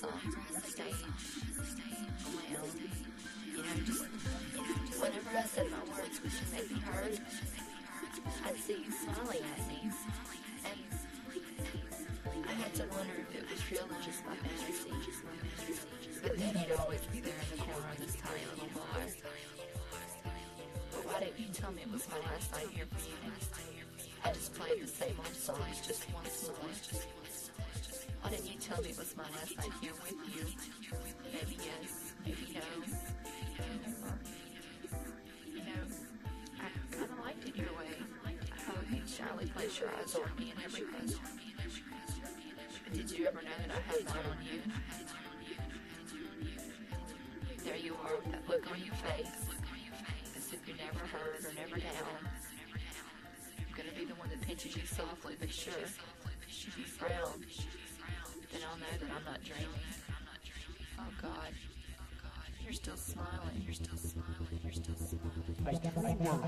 songs on the stage on my own. Just whenever I said my words which would make me heard, I'd see you smiling at me. And I had to wonder if it was real or just my fantasy. But then you'd always be there in the corner of this tiny little bar. But why didn't you tell me it was my last night here for you? I just played the same old songs just once more. Why didn't you tell me it was my last night here with you? Maybe yes, maybe no. I kind of liked it your way. How you shyly place your eyes on me and everything. But did you ever know that I had mine on you? There you are with that look on your face, as if you're never hurt or never down. I'm gonna be the one that pinches you softly but sure. If you frown, then I'll know that I'm not dreaming. Oh God, you're still smiling. You're still smiling. You're still smiling. Right now,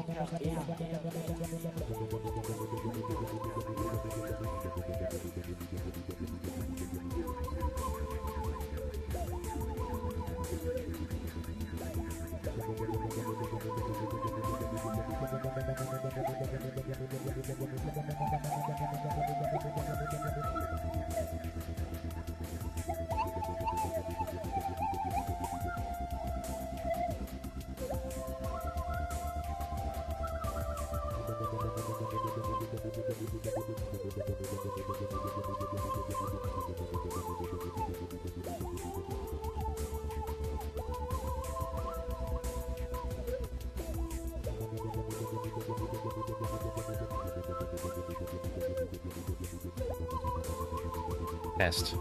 Test.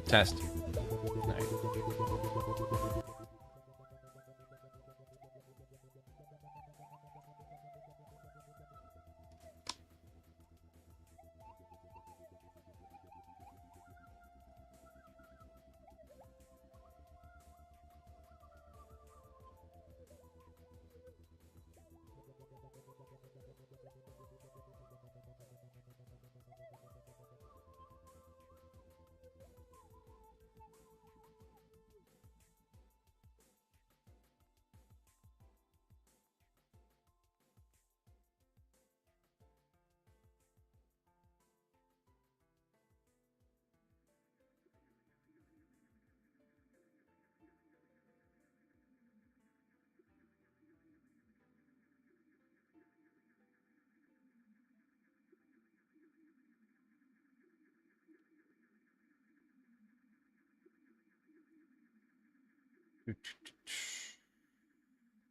Test. Right.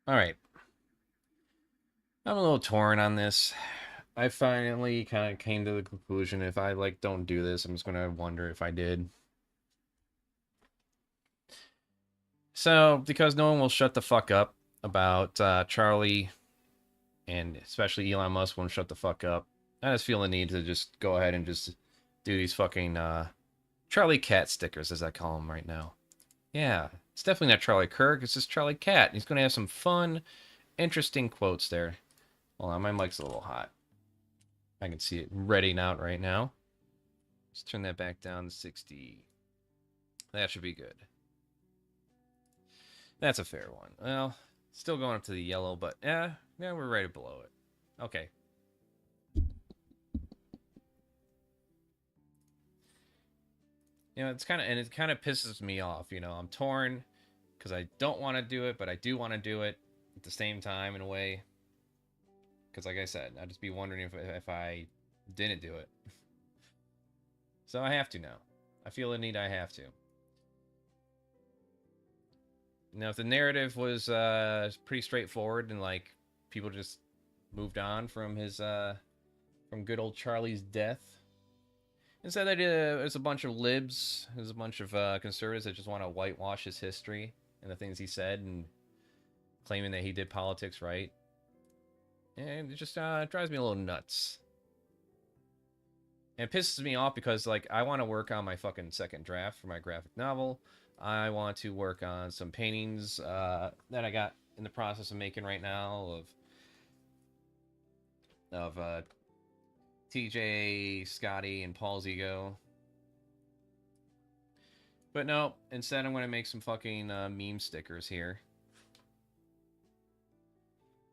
All right. I'm a little torn on this. I finally kind of came to the conclusion if I don't do this, I'm just going to wonder if I did. So, because no one will shut the fuck up about Charlie, and especially Elon Musk won't shut the fuck up, I just feel the need to just go ahead and just do these fucking Charlie Cat stickers, as I call them right now. Yeah, it's definitely not Charlie Kirk, it's just Charlie Cat. He's going to have some fun, interesting quotes there. Hold on, my mic's a little hot. I can see it reading out right now. Let's turn that back down to 60. That should be good. That's a fair one. Well, still going up to the yellow, but yeah, we're right below it. Okay. It kind of pisses me off. I'm torn because I don't want to do it, but I do want to do it at the same time in a way. Because like I said, I'd just be wondering if I didn't do it. So I have to now. I feel the need I have to. Now, if the narrative was pretty straightforward and people just moved on from his from good old Charlie's death, instead there's a bunch of libs, there's a bunch of conservatives that just want to whitewash his history and the things he said and claiming that he did politics right. And it just drives me a little nuts. And it pisses me off because, I want to work on my fucking second draft for my graphic novel. I want to work on some paintings that I got in the process of making right now of TJ, Scotty, and Paul's ego. But no, instead I'm going to make some fucking meme stickers here.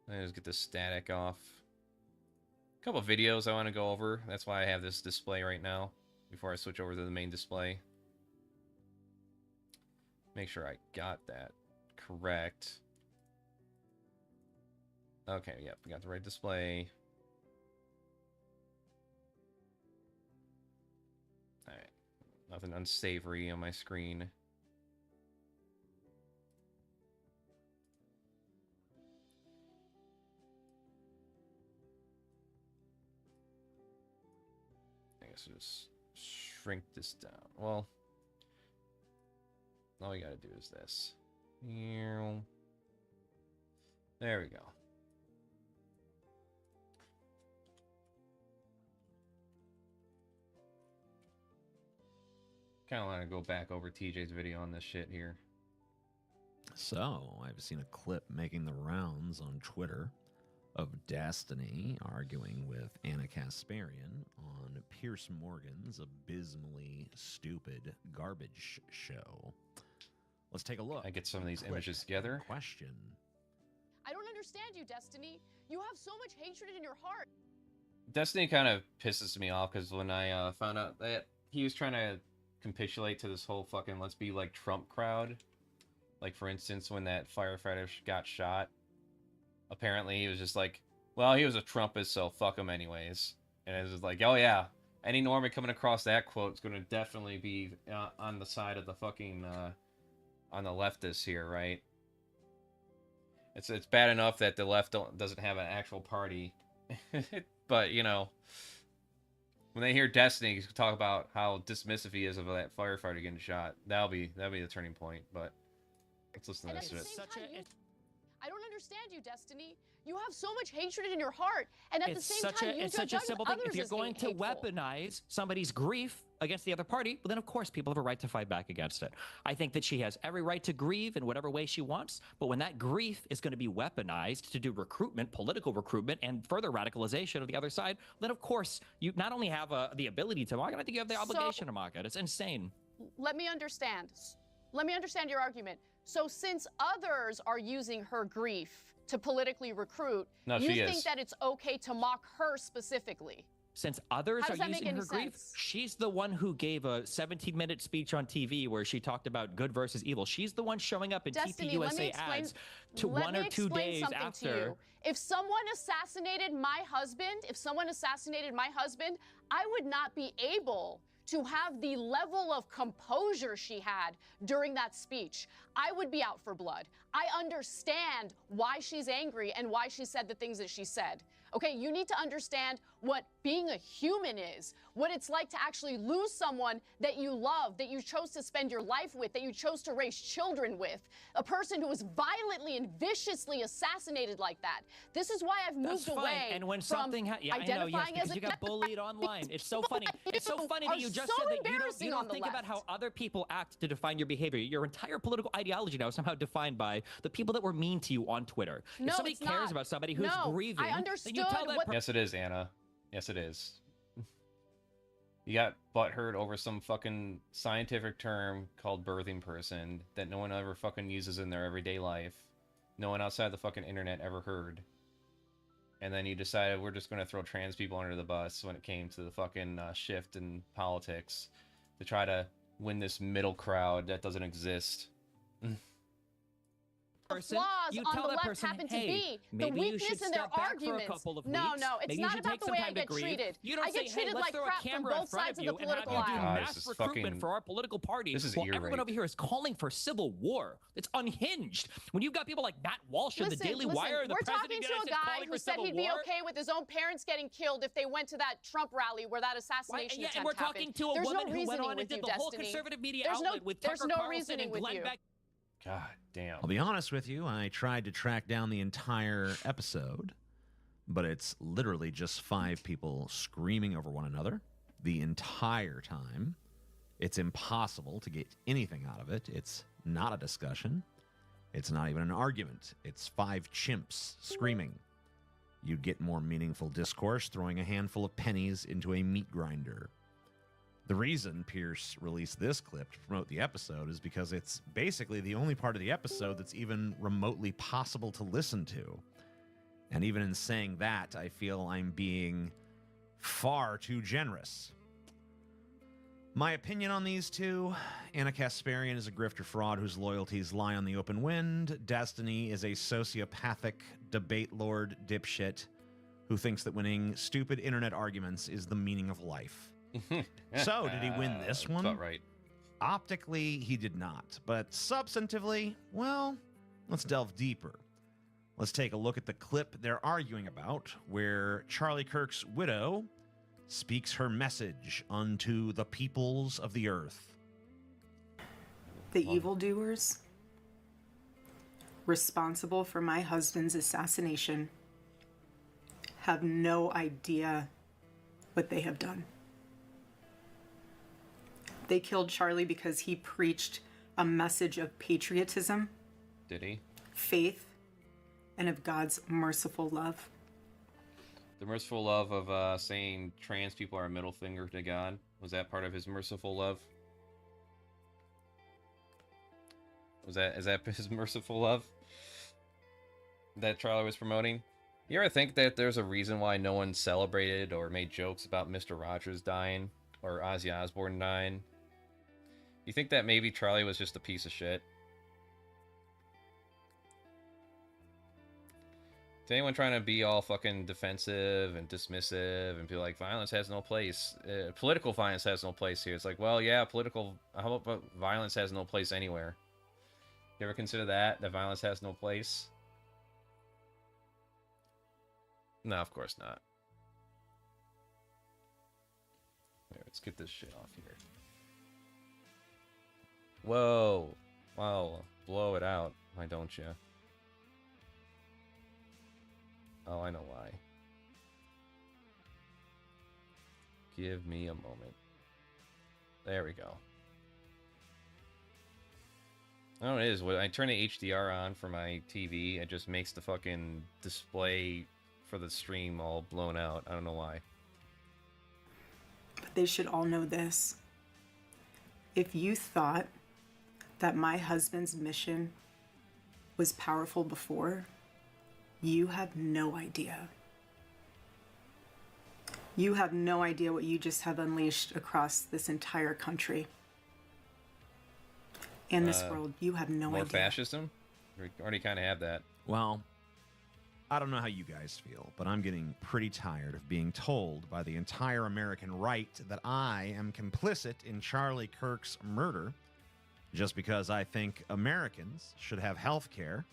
Let me just get the static off. A couple of videos I want to go over. That's why I have this display right now, before I switch over to the main display. Make sure I got that correct. Okay, yep, we got the right display. Alright, nothing unsavory on my screen. I guess I'll just shrink this down. Well, all we gotta do is this. There we go. Kind of want to go back over TJ's video on this shit here. So, I've seen a clip making the rounds on Twitter of Destiny arguing with Anna Kasparian on Piers Morgan's abysmally stupid garbage show. Let's take a look. I get some of these images together. Question. I don't understand you, Destiny. You have so much hatred in your heart. Destiny kind of pisses me off because when I found out that he was trying to capitulate to this whole fucking let's be like Trump crowd. Like, for instance, when that firefighter got shot, apparently he was just like, well, he was a Trumpist, so fuck him anyways. And it was just like, oh yeah, any Norman coming across that quote is going to definitely be on the side of the fucking, on the leftists here, right? It's bad enough that the left doesn't have an actual party. But, you know, when they hear Destiny talk about how dismissive he is of that firefighter getting shot, that'll be the turning point. But let's listen to this shit. I don't understand you, Destiny. You have so much hatred in your heart, and at the same time, you it's such a simple thing. others If you're as going to hateful. weaponize somebody's grief against the other party, well, then of course people have a right to fight back against it. I think that she has every right to grieve in whatever way she wants, but when that grief is going to be weaponized to do recruitment, political recruitment, and further radicalization of the other side, then of course you not only have the ability to mock it, I think you have the obligation to mock it. It's insane. Let me understand. Let me understand your argument. So since others are using her grief to politically recruit, you think that it's okay to mock her specifically? Since others are using her grief, sense? she's the one who gave a 17-minute speech on TV where she talked about good versus evil. She's the one showing up in Destiny, TPUSA ads to 1 or 2 days after. If someone assassinated my husband, I would not be able to have the level of composure she had during that speech. I would be out for blood. I understand why she's angry and why she said the things that she said. Okay, you need to understand what being a human is, what it's like to actually lose someone that you love, that you chose to spend your life with, that you chose to raise children with, a person who was violently and viciously assassinated like that. This is why I've moved away and when from something identifying as a you got bullied online. It's so funny. It's so funny that you just said that you don't think about how other people act to define your behavior. Your entire political ideology now is somehow defined by the people that were mean to you on Twitter. No, if somebody it's cares not. about somebody who's No, grieving, I understood then you tell that what Yes, it is, Anna. Yes, it is. You got butthurt over some fucking scientific term called birthing person that no one ever fucking uses in their everyday life. No one outside the fucking internet ever heard. And then you decided we're just going to throw trans people under the bus when it came to the fucking shift in politics to try to win this middle crowd that doesn't exist. flaws on the left happen to be the weakness in their arguments. No, it's not about the way I get treated. I get treated like crap from both sides of the political aisle. Mass recruitment for our political party. This is while everyone over here is calling for civil war. It's unhinged. When you've got people like Matt Walsh in the Daily Wire, the we're president talking to a guy who said he'd be okay with his own parents getting killed if they went to that Trump rally where that assassination attempt and we're talking to a woman who went on and did the whole Destiny. conservative media outlet with Tucker Carlson and Glenn Beck. God damn. I'll be honest with you, I tried to track down the entire episode, but it's literally just 5 people screaming over one another the entire time. It's impossible to get anything out of it. It's not a discussion. It's not even an argument. It's 5 chimps screaming. You'd get more meaningful discourse throwing a handful of pennies into a meat grinder. The reason Pierce released this clip to promote the episode is because it's basically the only part of the episode that's even remotely possible to listen to. And even in saying that, I feel I'm being far too generous. My opinion on these two: Anna Kasparian is a grifter fraud whose loyalties lie on the open wind. Destiny is a sociopathic debate lord dipshit who thinks that winning stupid internet arguments is the meaning of life. So, did he win this one? About right. Optically, he did not. But substantively, well, let's delve deeper. Let's take a look at the clip they're arguing about, where Charlie Kirk's widow speaks her message unto the peoples of the earth. The evildoers responsible for my husband's assassination have no idea what they have done. They killed Charlie because he preached a message of patriotism, Did he? faith, and of God's merciful love. The merciful love of saying trans people are a middle finger to God. Was that part of his merciful love? Is that his merciful love that Charlie was promoting? You ever think that there's a reason why no one celebrated or made jokes about Mr. Rogers dying or Ozzy Osbourne dying? You think that maybe Charlie was just a piece of shit? To anyone trying to be all fucking defensive and dismissive and be like, violence has no place, political violence has no place here. It's like, well, yeah, how about violence has no place anywhere? You ever consider that violence has no place? No, of course not. Here, let's get this shit off here. Whoa. Wow, blow it out. Why don't you? Oh, I know why. Give me a moment. There we go. I don't know what it is. When I turn the HDR on for my TV, it just makes the fucking display for the stream all blown out. I don't know why. But they should all know this. If you thought that my husband's mission was powerful before, you have no idea. You have no idea what you just have unleashed across this entire country. And this world, you have no More idea. fascism? We already kind of have that. Well, I don't know how you guys feel, but I'm getting pretty tired of being told by the entire American right that I am complicit in Charlie Kirk's murder just because I think Americans should have health care,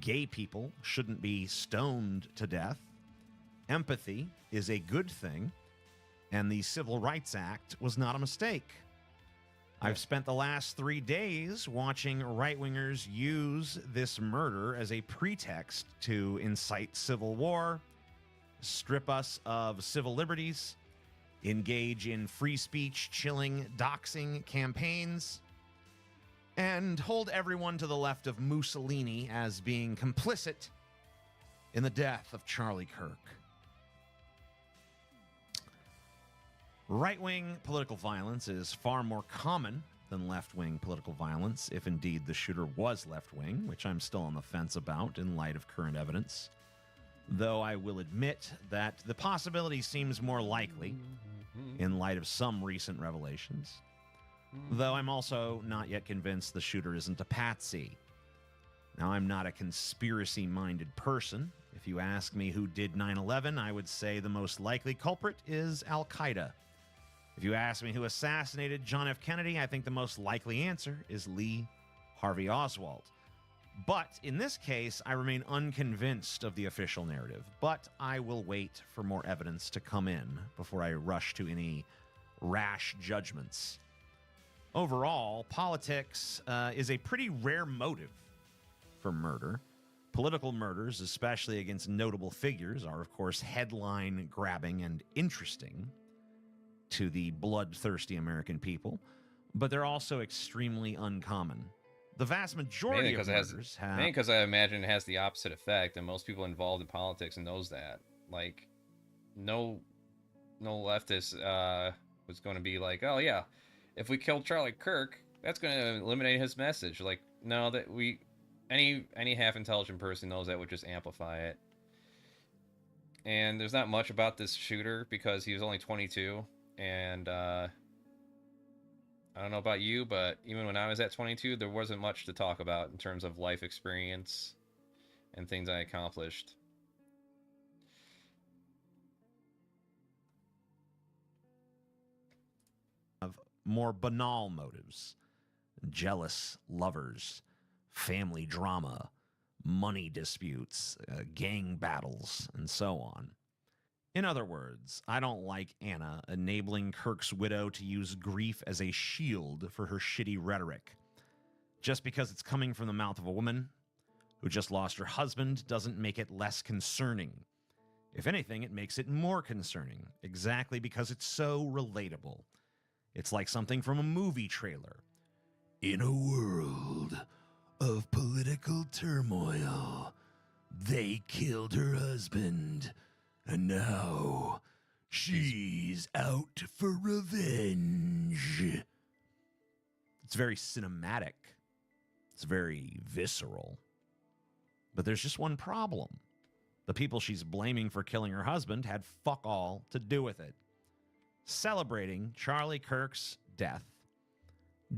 gay people shouldn't be stoned to death, empathy is a good thing, and the Civil Rights Act was not a mistake. I've spent the last 3 days watching right-wingers use this murder as a pretext to incite civil war, strip us of civil liberties, engage in free speech, chilling, doxing campaigns, and hold everyone to the left of Mussolini as being complicit in the death of Charlie Kirk. Right-wing political violence is far more common than left-wing political violence, if indeed the shooter was left-wing, which I'm still on the fence about in light of current evidence. Though I will admit that the possibility seems more likely in light of some recent revelations. Though I'm also not yet convinced the shooter isn't a patsy. Now, I'm not a conspiracy-minded person. If you ask me who did 9/11, I would say the most likely culprit is Al-Qaeda. If you ask me who assassinated John F. Kennedy, I think the most likely answer is Lee Harvey Oswald. But in this case, I remain unconvinced of the official narrative, but I will wait for more evidence to come in before I rush to any rash judgments. Overall, politics is a pretty rare motive for murder. Political murders, especially against notable figures, are, of course, headline-grabbing and interesting to the bloodthirsty American people, but they're also extremely uncommon. The vast majority of murders have... Mainly because I imagine it has the opposite effect, and most people involved in politics knows that. Like, no leftist was going to be like, oh yeah, if we kill Charlie Kirk, that's going to eliminate his message. Like, no, that any half intelligent person knows that would just amplify it. And there's not much about this shooter because he was only 22, and I don't know about you, but even when I was at 22, there wasn't much to talk about in terms of life experience and things I accomplished. Of more banal motives: jealous lovers, family drama, money disputes, gang battles, and so on. In other words, I don't like Anna enabling Kirk's widow to use grief as a shield for her shitty rhetoric. Just because it's coming from the mouth of a woman who just lost her husband doesn't make it less concerning. If anything, it makes it more concerning, exactly because it's so relatable. It's like something from a movie trailer. In a world of political turmoil, they killed her husband, and now she's out for revenge. It's very cinematic. It's very visceral. But there's just one problem. The people she's blaming for killing her husband had fuck all to do with it. Celebrating Charlie Kirk's death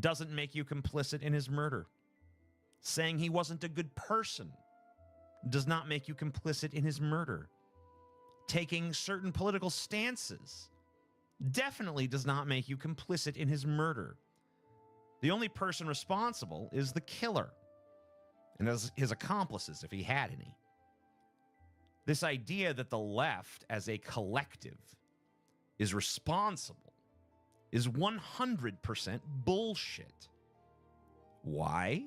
doesn't make you complicit in his murder. Saying he wasn't a good person does not make you complicit in his murder. Taking certain political stances definitely does not make you complicit in his murder. The only person responsible is the killer and his accomplices, if he had any. This idea that the left as a collective is responsible is 100% bullshit. Why?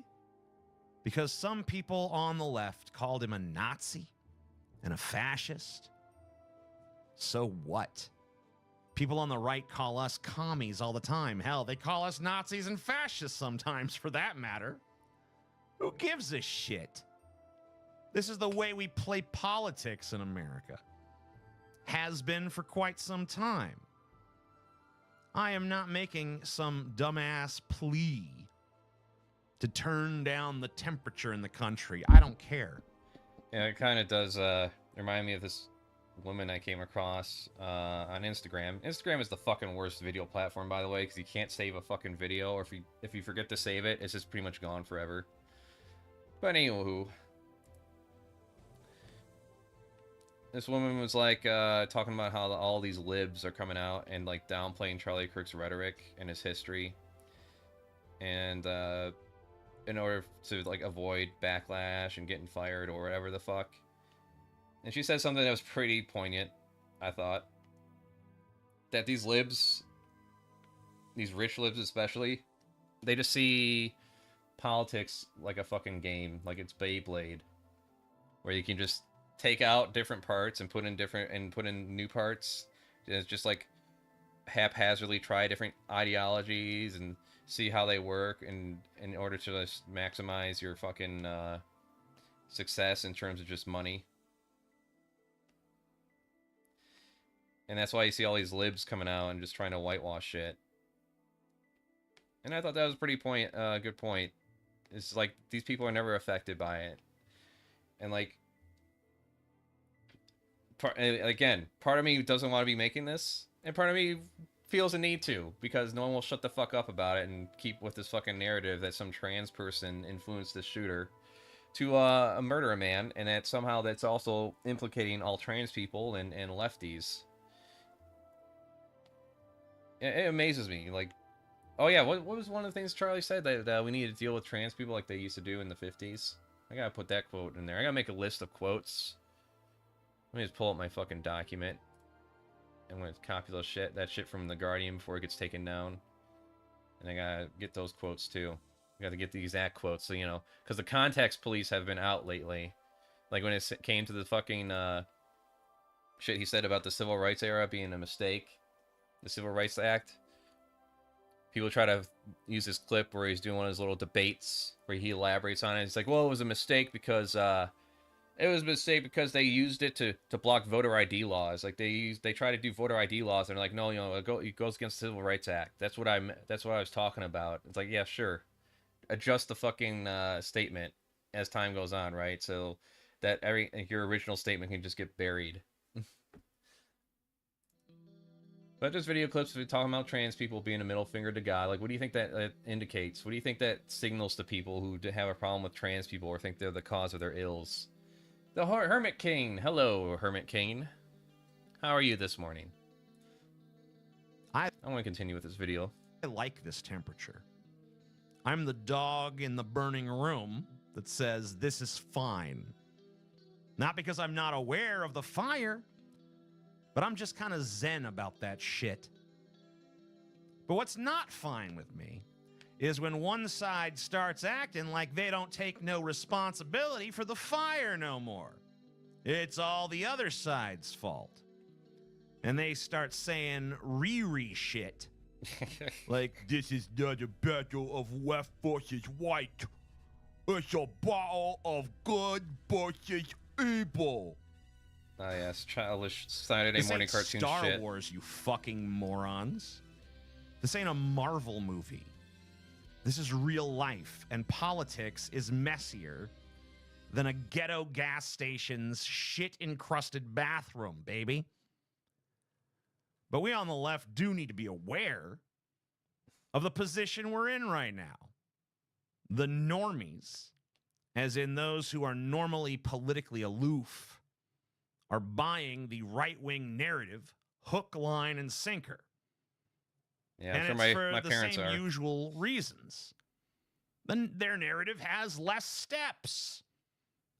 Because some people on the left called him a Nazi and a fascist. So what? People on the right call us commies all the time. Hell, they call us Nazis and fascists sometimes, for that matter. Who gives a shit? This is the way we play politics in America. Has been for quite some time. I am not making some dumbass plea to turn down the temperature in the country. I don't care. Yeah, it kind of does remind me of this woman I came across on Instagram. Instagram is the fucking worst video platform, by the way, because you can't save a fucking video, or if you forget to save it, it's just pretty much gone forever. But anywho, this woman was like talking about how all these libs are coming out and like downplaying Charlie Kirk's rhetoric and his history, and in order to like avoid backlash and getting fired or whatever the fuck. And she said something that was pretty poignant, I thought. That these libs, these rich libs especially, they just see politics like a fucking game, like it's Beyblade, where you can just take out different parts and put in new parts. And it's just like haphazardly try different ideologies and see how they work, and in order to just maximize your fucking success in terms of just money. And that's why you see all these libs coming out and just trying to whitewash shit. And I thought that was a pretty good point. It's like, these people are never affected by it. And like, again, part of me doesn't want to be making this, and part of me feels a need to, because no one will shut the fuck up about it and keep with this fucking narrative that some trans person influenced this shooter to murder a man, and that somehow that's also implicating all trans people and lefties. It amazes me. Like, oh yeah, what was one of the things Charlie said, that we need to deal with trans people like they used to do in the 50s? I gotta put that quote in there. I gotta make a list of quotes. Let me just pull up my fucking document. I'm gonna copy that shit from The Guardian before it gets taken down. And I gotta get those quotes too. I gotta get the exact quotes, so you know, because the context police have been out lately. Like when it came to the fucking shit he said about the Civil Rights era being a mistake. The Civil Rights Act. People try to use this clip where he's doing one of his little debates where he elaborates on it. He's like, well, it was a mistake because It was a mistake because they used it to block voter ID laws. Like they try to do voter ID laws, and they're like, no, it goes against the Civil Rights Act. That's what I was talking about. It's like, yeah, sure, adjust the fucking statement as time goes on, right? So that your original statement can just get buried. But there's video clips of talking about trans people being a middle finger to God. Like, what do you think that indicates? What do you think that signals to people who have a problem with trans people or think they're the cause of their ills? The Hermit King. Hello, Hermit King. How are you this morning? I want to continue with this video. I like this temperature. I'm the dog in the burning room that says this is fine. Not because I'm not aware of the fire, but I'm just kind of zen about that shit. But what's not fine with me is when one side starts acting like they don't take no responsibility for the fire no more. It's all the other side's fault. And they start saying Riri shit. Like, this is not a battle of left versus right. It's a battle of good versus evil. Ah, yes, childish Saturday This morning ain't cartoon Star shit. Wars, you fucking morons. This ain't a Marvel movie. This is real life, and politics is messier than a ghetto gas station's shit-encrusted bathroom, baby. But we on the left do need to be aware of the position we're in right now. The normies, as in those who are normally politically aloof, are buying the right-wing narrative hook, line, and sinker. Yeah, And I'm it's sure for my the parents same are. usual reasons. Then their narrative has less steps.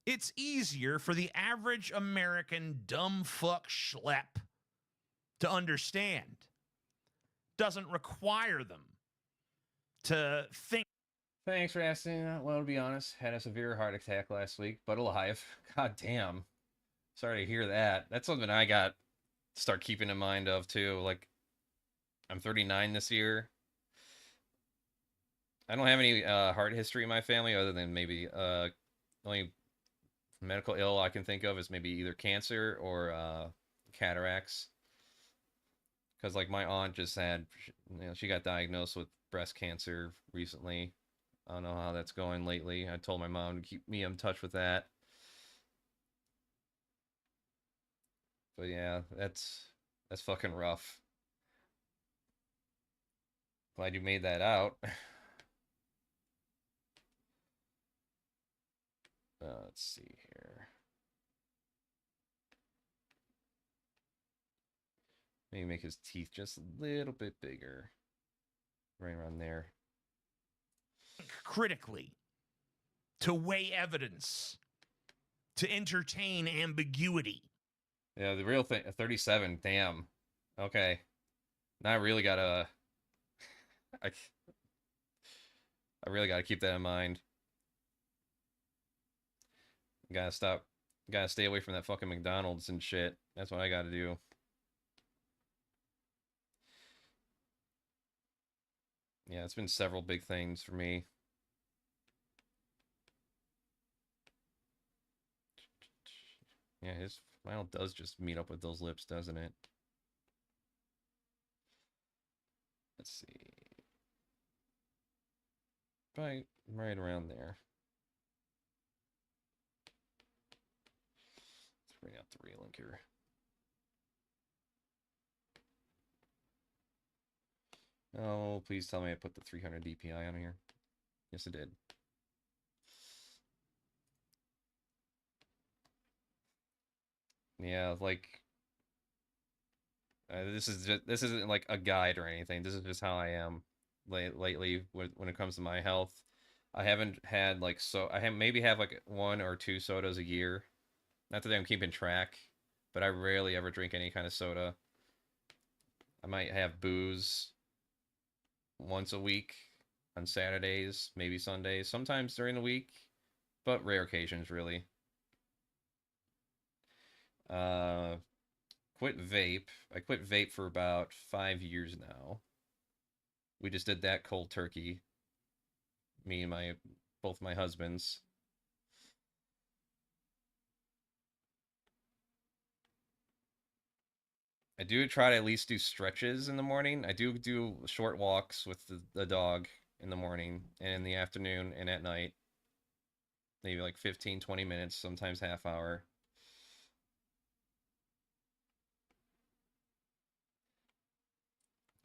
It's easier for the average American dumb fuck schlep to understand. Doesn't require them to think. Thanks for asking. Well, to be honest, had a severe heart attack last week, but alive. God damn. Sorry to hear that. That's something I got to start keeping in mind of too. Like, I'm 39 this year. I don't have any heart history in my family other than maybe only medical ill I can think of is maybe either cancer or cataracts. Because like my aunt just had, she got diagnosed with breast cancer recently. I don't know how that's going lately. I told my mom to keep me in touch with that. But yeah, that's fucking rough. Glad you made that out. Let's see here. Maybe make his teeth just a little bit bigger. Right around there. Critically, to weigh evidence, to entertain ambiguity. Yeah, the real thing, 37, damn. Okay. Now I really gotta... I really gotta keep that in mind. Gotta stop. Gotta stay away from that fucking McDonald's and shit. That's what I gotta do. Yeah, it's been several big things for me. Yeah, his smile does just meet up with those lips, doesn't it? Let's see. Right around there. Let's bring out the relinker. Oh, please tell me I put the 300 DPI on here. Yes, I did. Yeah, like this isn't like a guide or anything. This is just how I am lately when it comes to my health. I haven't had like maybe have like 1 or 2 sodas a year. Not that I'm keeping track, but I rarely ever drink any kind of soda. I might have booze once a week on Saturdays, maybe Sundays, sometimes during the week, but rare occasions, really. Quit vape. I quit vape for about 5 years now. We just did that cold turkey. Me and both my husbands. I do try to at least do stretches in the morning. I do short walks with the dog in the morning and in the afternoon and at night. Maybe like 15, 20 minutes, sometimes half hour.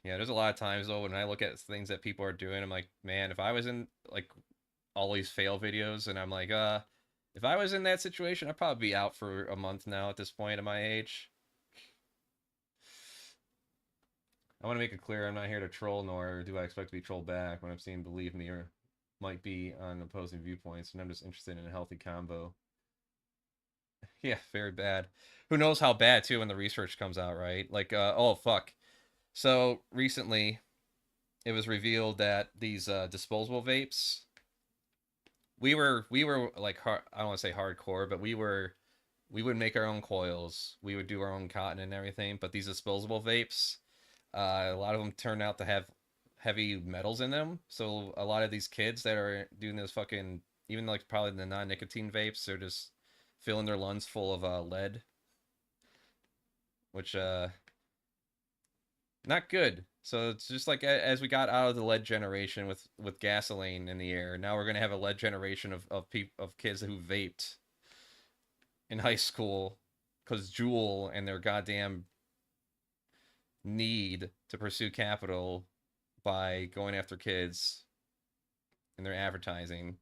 Yeah, there's a lot of times though when I look at things that people are doing, I'm like, man, if I was in like all these fail videos and I'm like, if I was in that situation, I'd probably be out for a month now at this point at my age. I want to make it clear I'm not here to troll, nor do I expect to be trolled back when I'm saying believe me or might be on opposing viewpoints, and I'm just interested in a healthy combo. Yeah, very bad. Who knows how bad too when the research comes out, right? Like, oh fuck. So recently, it was revealed that these disposable vapes. We were like I don't want to say hardcore, but we would make our own coils. We would do our own cotton and everything. But these disposable vapes, a lot of them turn out to have heavy metals in them. So a lot of these kids that are doing this fucking, even like probably the non-nicotine vapes, they're just filling their lungs full of lead, which not good. So it's just like as we got out of the lead generation with gasoline in the air, now we're gonna have a lead generation of kids who vaped in high school because Juul and their goddamn need to pursue capital by going after kids and their advertising.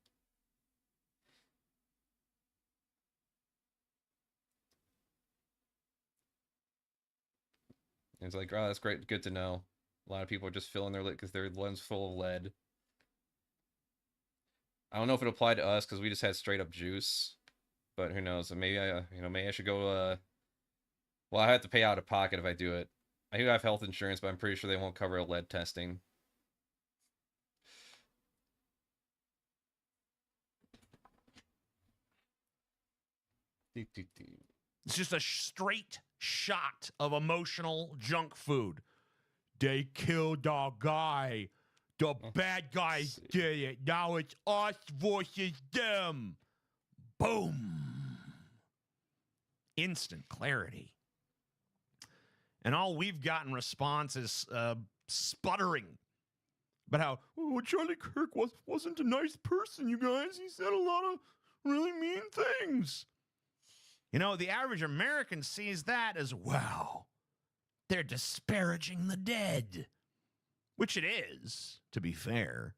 And it's like, oh, that's great, good to know. A lot of people are just filling their because their lungs full of lead. I don't know if it applied to us because we just had straight up juice, but who knows? Maybe maybe I should go. Well, I have to pay out of pocket if I do it. I do have health insurance, but I'm pretty sure they won't cover lead testing. It's just a straight shot of emotional junk food. They killed our guy. The bad guys did it. Now it's us versus them. Boom. Instant clarity. And all we've got in response is sputtering about how, oh, Charlie Kirk wasn't a nice person, you guys. He said a lot of really mean things. You know, the average American sees that as, wow, they're disparaging the dead. Which it is, to be fair.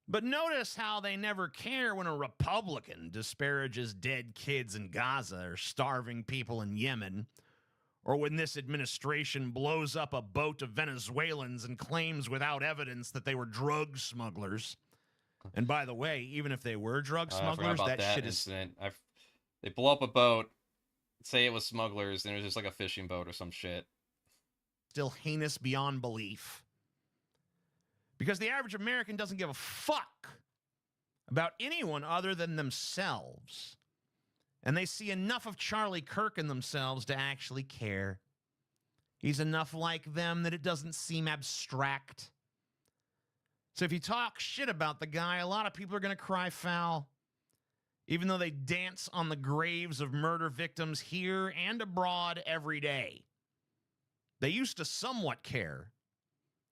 But notice how they never care when a Republican disparages dead kids in Gaza or starving people in Yemen, or when this administration blows up a boat of Venezuelans and claims without evidence that they were drug smugglers. And by the way, even if they were drug smugglers, that shit incident. They blow up a boat, say it was smugglers, and it was just like a fishing boat or some shit. Still heinous beyond belief. Because the average American doesn't give a fuck about anyone other than themselves. And they see enough of Charlie Kirk in themselves to actually care. He's enough like them that it doesn't seem abstract. So if you talk shit about the guy, a lot of people are going to cry foul. Even though they dance on the graves of murder victims here and abroad every day. They used to somewhat care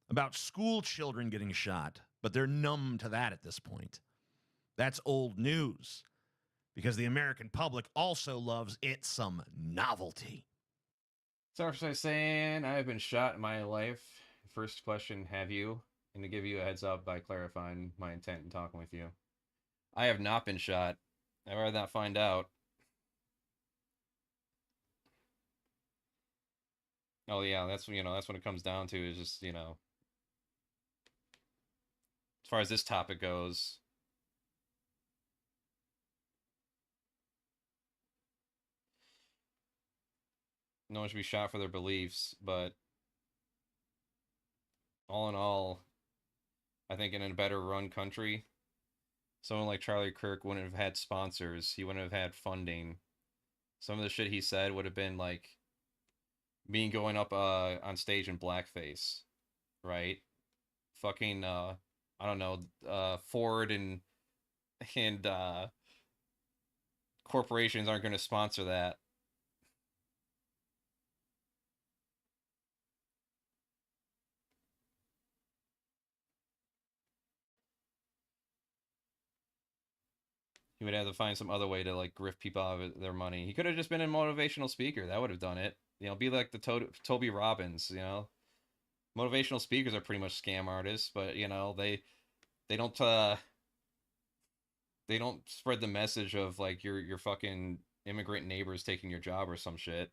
about school children getting shot, but they're numb to that at this point. That's old news, because the American public also loves it some novelty. So I'm saying I've been shot in my life. First question, have you? And to give you a heads up by clarifying my intent in talking with you. I have not been shot. I'd rather not find out. Oh yeah, that's when it comes down to is just, as far as this topic goes. No one should be shot for their beliefs, but all in all, I think in a better run country, someone like Charlie Kirk wouldn't have had sponsors. He wouldn't have had funding. Some of the shit he said would have been like me going up on stage in blackface, right? Fucking I don't know, Ford and corporations aren't going to sponsor that. He would have to find some other way to like grift people out of their money. He could have just been a motivational speaker. That would have done it. You know, be like the Toby Robbins. You know, motivational speakers are pretty much scam artists, but you know they don't spread the message of like your fucking immigrant neighbors taking your job or some shit.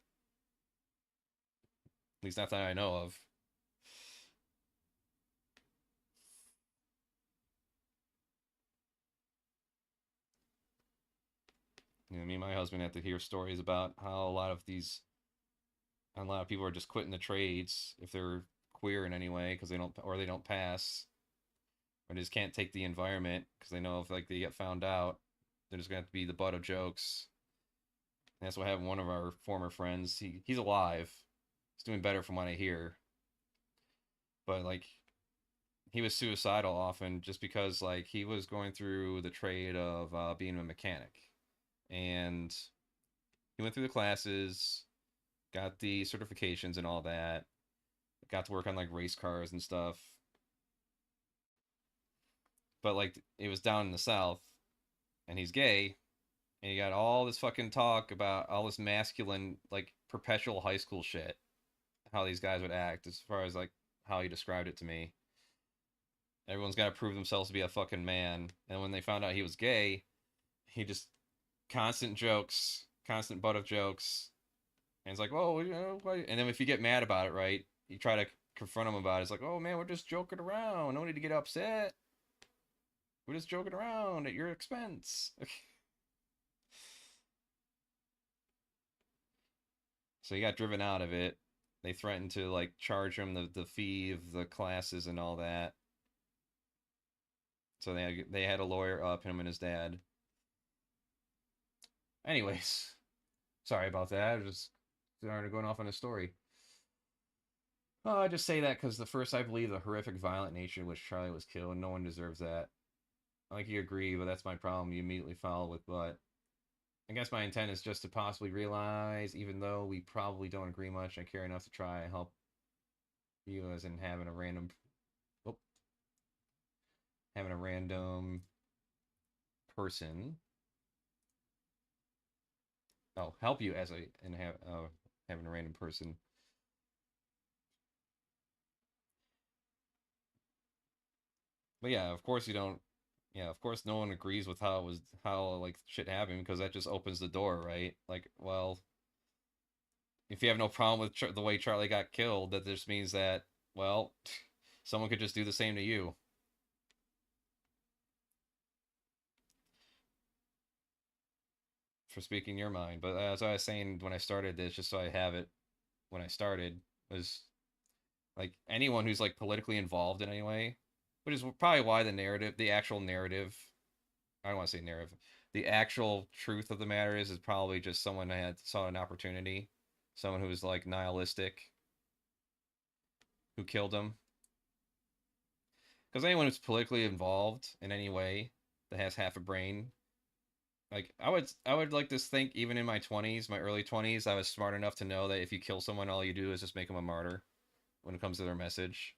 At least not that I know of. You know, me and my husband have to hear stories about how a lot of people are just quitting the trades if they're queer in any way because they don't pass, or they just can't take the environment because they know if like they get found out, they're just gonna have to be the butt of jokes. And that's what happened to one of our former friends. He's alive. He's doing better from what I hear. But like he was suicidal often just because like he was going through the trade of being a mechanic. And he went through the classes, got the certifications and all that, got to work on like race cars and stuff. But like it was down in the South and he's gay and he got all this fucking talk about all this masculine like perpetual high school shit, how these guys would act as far as like how he described it to me. Everyone's got to prove themselves to be a fucking man. And when they found out he was gay, he just constant jokes, constant butt of jokes. And it's like, oh, you know, and then if you get mad about it, right, you try to confront him about it. It's like, oh man, we're just joking around. No need to get upset. We're just joking around at your expense. So he got driven out of it. They threatened to like charge him the fee of the classes and all that. So they had a lawyer up, him and his dad. Anyways, sorry about that. I was just started going off on a story. Oh, I just say that because I believe the horrific, violent nature in which Charlie was killed, no one deserves that. Like you agree, but that's my problem. You immediately follow with but. I guess my intent is just to possibly realize, even though we probably don't agree much, I care enough to try and help you as in having a random person. Oh, help you as having a random person. But yeah, of course you don't. Yeah, of course no one agrees with how like shit happened because that just opens the door, right? Like, well, if you have no problem with the way Charlie got killed, that just means that, well, someone could just do the same to you. For speaking your mind. But as I was saying when I started this, just so I have it when I started, was like anyone who's like politically involved in any way, which is probably why the actual narrative, I don't want to say narrative, the actual truth of the matter is probably just someone that saw an opportunity, someone who was like nihilistic, who killed him. Because anyone who's politically involved in any way that has half a brain, like I would like to think even in my 20s, my early 20s, I was smart enough to know that if you kill someone, all you do is just make them a martyr when it comes to their message.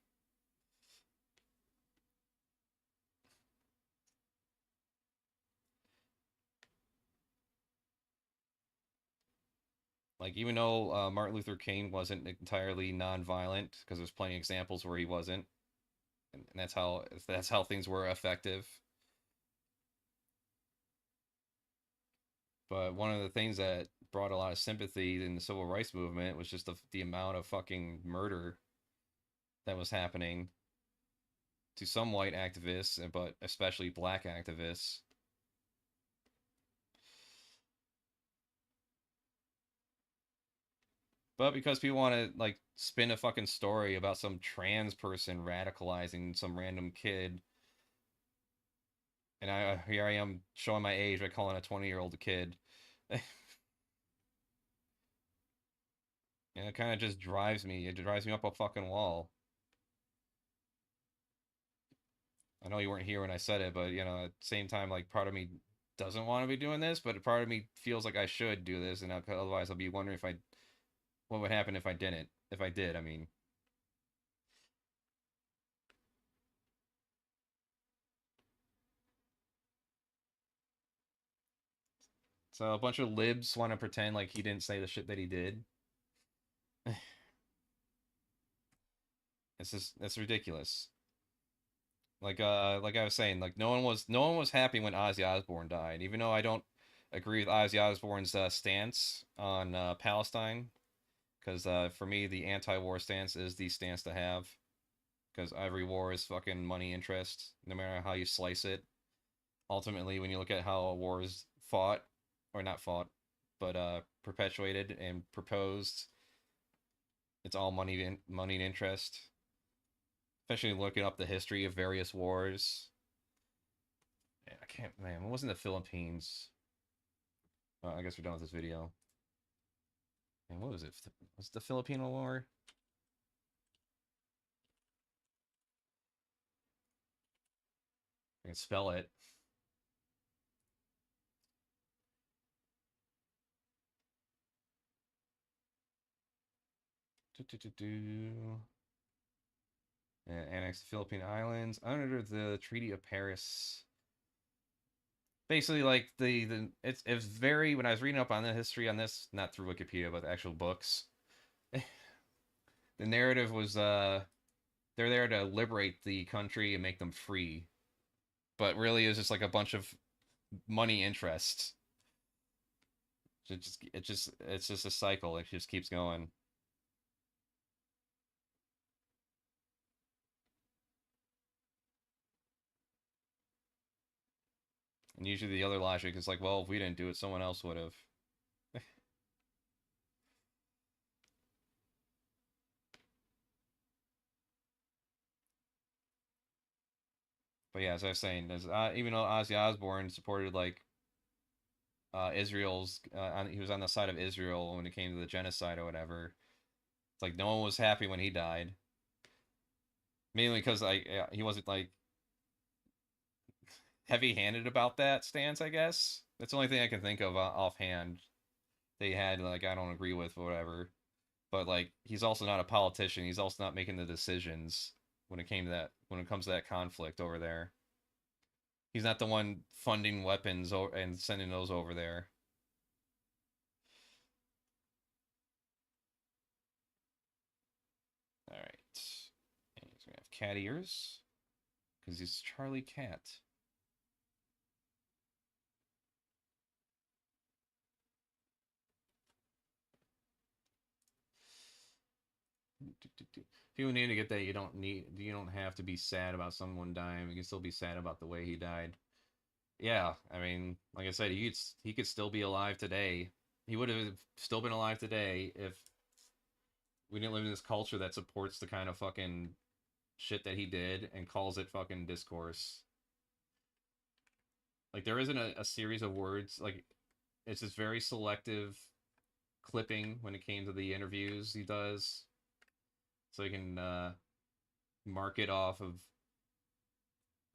Like even though Martin Luther King wasn't entirely non-violent, because there's plenty of examples where he wasn't, and that's how things were effective. But one of the things that brought a lot of sympathy in the civil rights movement was just the amount of fucking murder that was happening to some white activists, but especially black activists. But because people want to like spin a fucking story about some trans person radicalizing some random kid, and here I am showing my age by calling a 20-year-old a kid. And it kind of just drives me. It drives me up a fucking wall. I know you weren't here when I said it, but you know, at the same time, like part of me doesn't want to be doing this, but a part of me feels like I should do this, and otherwise I'll be wondering what would happen if I didn't. If I did, I mean. So a bunch of libs want to pretend like he didn't say the shit that he did. It's ridiculous. Like I was saying, like no one was happy when Ozzy Osbourne died. Even though I don't agree with Ozzy Osbourne's stance on Palestine, because for me the anti-war stance is the stance to have. Because every war is fucking money interest, no matter how you slice it. Ultimately, when you look at how a war is fought, or not fought, but perpetuated and proposed, it's all money and interest. Especially looking up the history of various wars. Man, I can't, man, what was in the Philippines? I guess we're done with this video. And what was it? Was it the Filipino War? I can spell it. And annexed the Philippine Islands under the Treaty of Paris. Basically, like it's very, when I was reading up on the history on this, not through Wikipedia but actual books, the narrative was they're there to liberate the country and make them free, but really it's just like a bunch of money interests. It's just a cycle. It just keeps going. And usually the other logic is like, well, if we didn't do it, someone else would have. But yeah, as I was saying, even though Ozzy Osbourne supported like Israel's, he was on the side of Israel when it came to the genocide or whatever. It's like no one was happy when he died, mainly because he wasn't like heavy-handed about that stance. I guess that's the only thing I can think of offhand. They had like, I don't agree with whatever, but like he's also not a politician. He's also not making the decisions when it comes to that conflict over there. He's not the one funding weapons and sending those over there. All right. And he's going to have cat ears because he's Charlie Cat. People need to get that you don't have to be sad about someone dying. You can still be sad about the way he died. Yeah, I mean, like I said, he could still be alive today. He would have still been alive today if we didn't live in this culture that supports the kind of fucking shit that he did and calls it fucking discourse. Like there isn't a series of words, like it's this very selective clipping when it came to the interviews he does. So he can mark it off of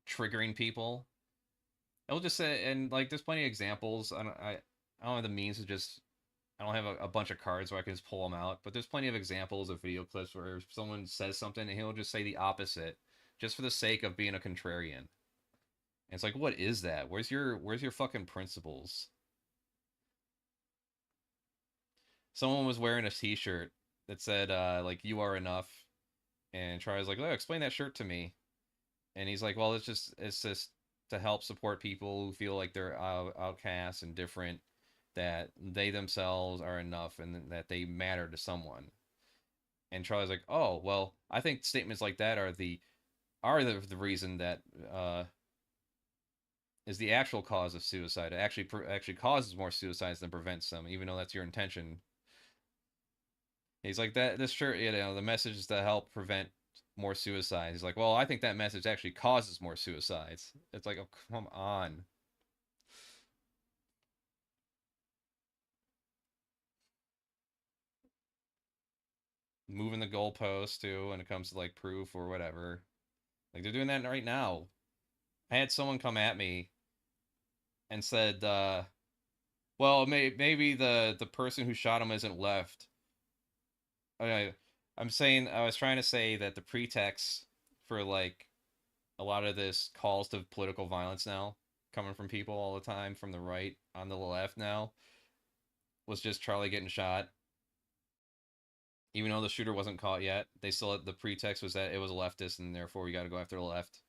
triggering people. I'll just say, and like there's plenty of examples. I don't have the means to just, I don't have a bunch of cards where I can just pull them out, but there's plenty of examples of video clips where someone says something and he'll just say the opposite just for the sake of being a contrarian. And it's like, what is that? Where's your fucking principles? Someone was wearing a t-shirt that said like, you are enough, and Charlie's like, oh, explain that shirt to me. And he's like, well, it's just to help support people who feel like they're outcasts and different, that they themselves are enough and that they matter to someone. And Charlie's like, oh, well, I think statements like that are the reason that is the actual cause of suicide. It actually causes more suicides than prevents them, even though that's your intention. He's like, that this shirt, the message is to help prevent more suicides. He's like, well, I think that message actually causes more suicides. It's like, oh, come on. Moving the goalpost too when it comes to like proof or whatever. Like they're doing that right now. I had someone come at me and said, well, maybe the person who shot him isn't left. I was trying to say that the pretext for like a lot of this calls to political violence now coming from people all the time from the right on the left now was just Charlie getting shot. Even though the shooter wasn't caught yet, they still, the pretext was that it was a leftist and therefore we got to go after the left.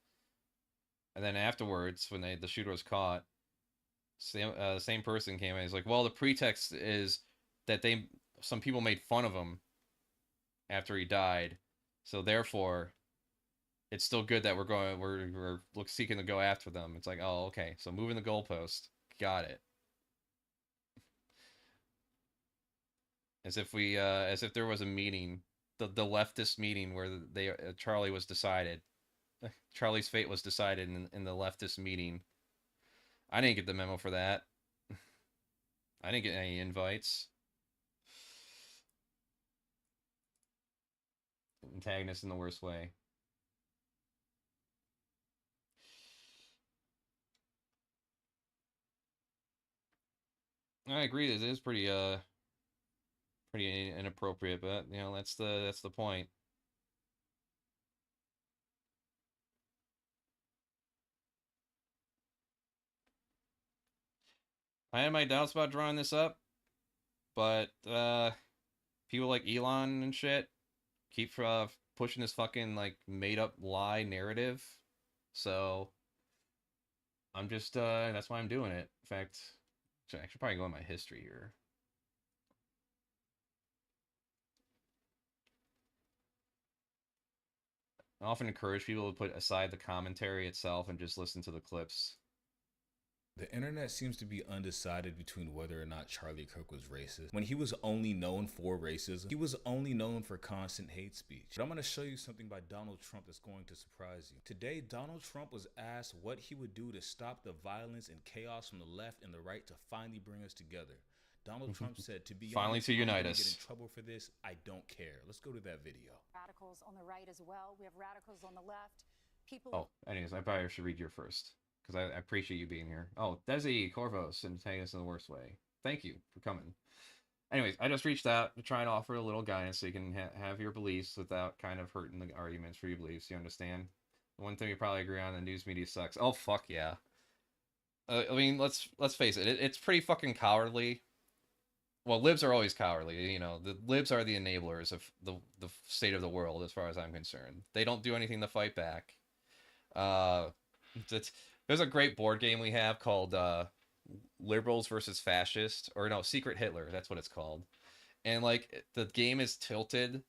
And then afterwards, when the shooter was caught, same person came in. He's like, well, the pretext is that some people made fun of him after he died, so therefore it's still good that we're seeking to go after them. It's like, oh, okay, so moving the goalpost, got it. As if there was a meeting, the leftist meeting where Charlie was decided, Charlie's fate was decided in the leftist meeting. I didn't get the memo for that. I didn't get any invites. Antagonist in the worst way. I agree. It is pretty inappropriate, but you know that's the point. I had my doubts about drawing this up, but people like Elon and shit keep pushing this fucking like made up lie narrative, so I'm just that's why I'm doing it. In fact, I should probably go in my history here. I often encourage people to put aside the commentary itself and just listen to the clips. The internet seems to be undecided between whether or not Charlie Kirk was racist. When he was only known for racism, he was only known for constant hate speech. But I'm going to show you something by Donald Trump that's going to surprise you. Today, Donald Trump was asked what he would do to stop the violence and chaos from the left and the right to finally bring us together. Donald Trump said, to be finally honest, to unite I'm us. gonna get in trouble for this. I don't care. Let's go to that video. Radicals on the right as well. We have radicals on the left. People. Oh, anyways, I probably should read your first, because I appreciate you being here. Oh, Desi Corvos, antagonist in the worst way. Thank you for coming. Anyways, I just reached out to try and offer a little guidance so you can have your beliefs without kind of hurting the arguments for your beliefs. You understand? The one thing we probably agree on: the news media sucks. Oh fuck yeah. I mean, let's face it. It's pretty fucking cowardly. Well, libs are always cowardly. You know, the libs are the enablers of the state of the world, as far as I'm concerned. They don't do anything to fight back. There's a great board game we have called Liberals versus Fascists, or no, Secret Hitler. That's what it's called. And like the game is tilted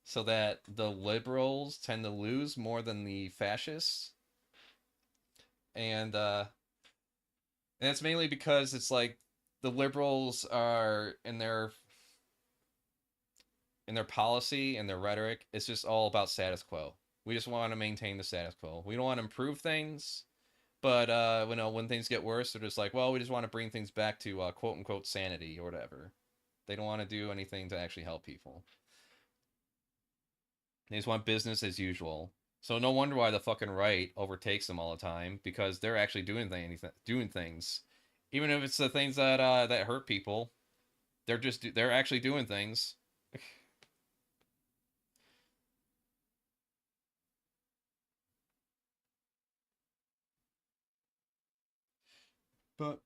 so that the liberals tend to lose more than the fascists, and it's mainly because it's like the liberals are in their policy and their rhetoric, it's just all about status quo. We just want to maintain the status quo. We don't want to improve things, but you know, when things get worse, they're just like, well, we just want to bring things back to quote unquote sanity or whatever. They don't want to do anything to actually help people. They just want business as usual. So no wonder why the fucking right overtakes them all the time, because they're actually doing things. Even if it's the things that that hurt people, they're actually doing things. But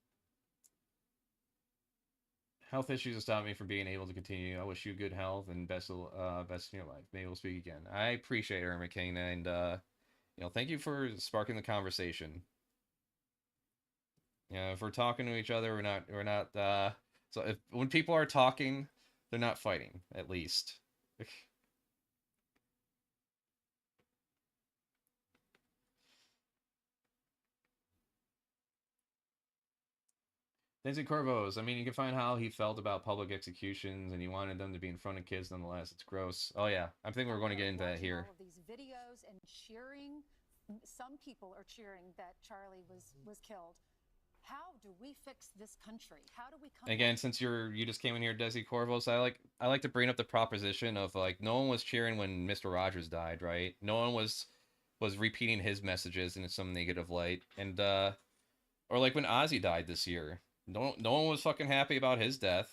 health issues have stopped me from being able to continue. I wish you good health and best in your life. Maybe we'll speak again. I appreciate it, Eore McCain, and you know, thank you for sparking the conversation. You know, if we're talking to each other, we're not so when people are talking, they're not fighting, at least. Nancy Corvos, I mean, you can find how he felt about public executions, and he wanted them to be in front of kids nonetheless. It's gross. Oh yeah, I think we're going to get into that here. All of these videos and cheering. Some people are cheering that Charlie was killed. How do we fix this country? How do we come again, since you just came in here, Desi Corvos, I like to bring up the proposition of like no one was cheering when Mr. Rogers died, right? No one was repeating his messages in some negative light, and or like when Ozzy died this year, no one was fucking happy about his death.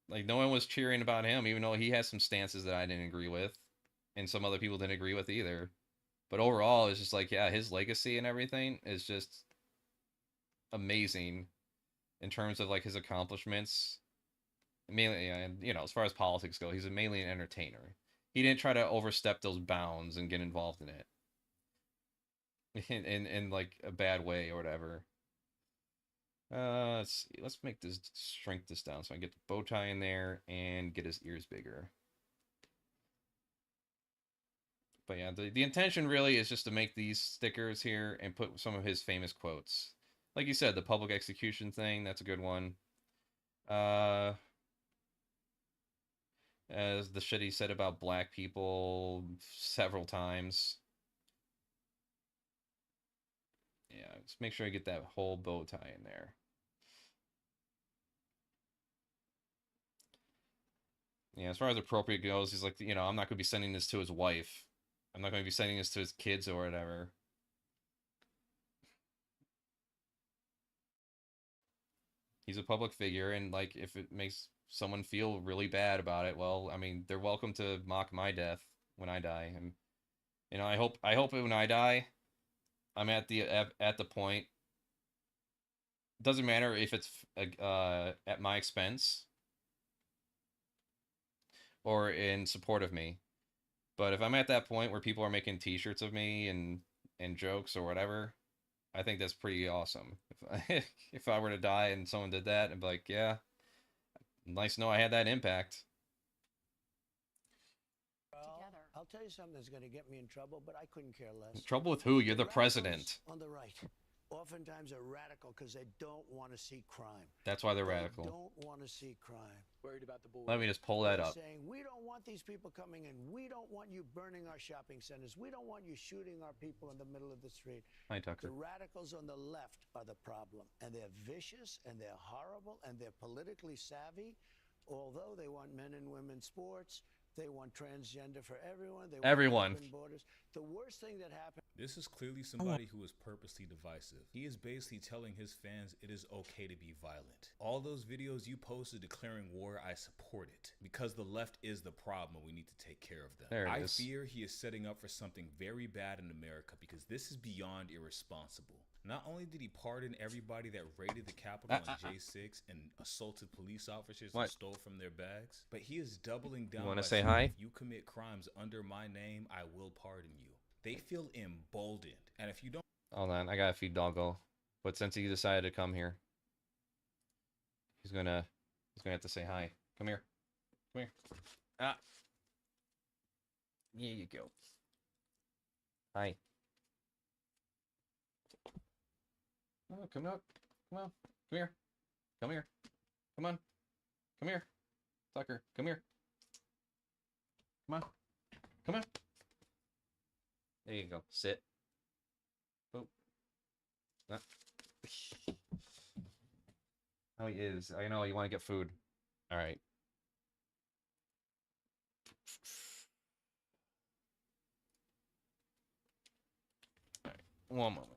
Like no one was cheering about him, even though he has some stances that I didn't agree with, and some other people didn't agree with either. But overall, it's just like, yeah, his legacy and everything is just amazing in terms of like his accomplishments. Mainly, and you know, as far as politics go, he's mainly an entertainer. He didn't try to overstep those bounds and get involved in it in like a bad way or whatever. Let's see. Let's make this shrink this down so I can get the bow tie in there and get his ears bigger. But yeah, the intention really is just to make these stickers here and put some of his famous quotes. Like you said, the public execution thing, that's a good one. As the shit he said about black people several times. Yeah, just make sure I get that whole bow tie in there. Yeah, as far as appropriate goes, he's like, you know, I'm not going to be sending this to his wife. I'm not going to be sending this to his kids or whatever. He's a public figure, and like, if it makes someone feel really bad about it, well, I mean, they're welcome to mock my death when I die. And you know, I hope when I die, I'm at the point. Doesn't matter if it's at my expense or in support of me. But if I'm at that point where people are making T-shirts of me and jokes or whatever, I think that's pretty awesome. If I were to die and someone did that, I'd be like, yeah, nice to know I had that impact. Together. I'll tell you something that's going to get me in trouble, but I couldn't care less. Trouble with who? You're the radicals president. On the right, oftentimes are radical because they don't want to see crime. That's why they're They radical. don't want to see crime. Worried about the Let me just pull that up. Saying we don't want these people coming in. We don't want you burning our shopping centers. We don't want you shooting our people in the middle of the street. Hi, Tucker. The radicals on the left are the problem, and they're vicious, and they're horrible, and they're politically savvy. Although they want men and women sports, they want transgender for everyone. They want Everyone. open borders. The worst thing that happened. This is clearly somebody who is purposely divisive. He is basically telling his fans it is okay to be violent. All those videos you posted declaring war, I support it. Because the left is the problem and we need to take care of them. There it I is. fear he is setting up for something very bad in America because this is beyond irresponsible. Not only did he pardon everybody that raided the Capitol on J6 and assaulted police officers and stole from their bags, but he is doubling down. You want to by say saying, hi? if you commit crimes under my name, I will pardon you. They feel emboldened. And if you don't... Hold on, I gotta feed Doggo. But since he decided to come here, he's gonna have to say hi. Come here. Come here. Ah. Here you go. Hi. Oh, come up. Come on. Come here. Come here. Come on. Come here. Tucker, come here. Come on. Come on. There you go. Sit. Oh. Ah. Oh, he is. I know you want to get food. All right. All right. One moment.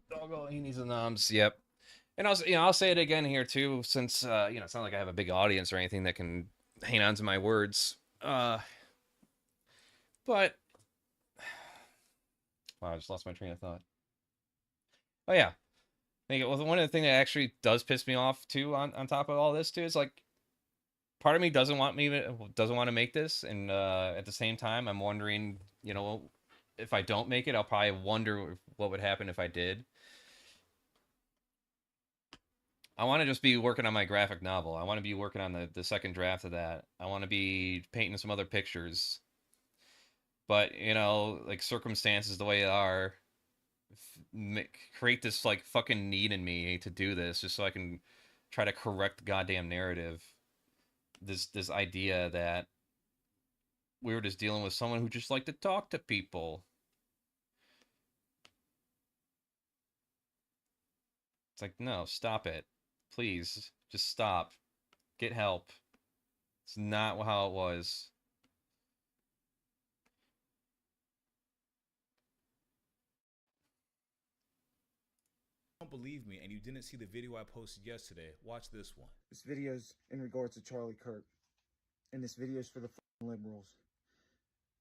Doggo, he needs a noms. Yep. And I'll say it again here too, since it's not like I have a big audience or anything that can hang on to my words. But wow, I just lost my train of thought. Oh yeah, I think one of the things that actually does piss me off too, on top of all this too, is like part of me doesn't want to make this, and at the same time, I'm wondering, if I don't make it, I'll probably wonder what would happen if I did. I want to just be working on my graphic novel. I want to be working on the second draft of that. I want to be painting some other pictures. But, you know, like circumstances the way they are create this like fucking need in me to do this just so I can try to correct the goddamn narrative. This idea that we were just dealing with someone who just liked to talk to people. It's like, no, stop it. Please, just stop. Get help. It's not how it was. Don't believe me and you didn't see the video I posted yesterday, watch this one. This video's in regards to Charlie Kirk. And this video's for the liberals.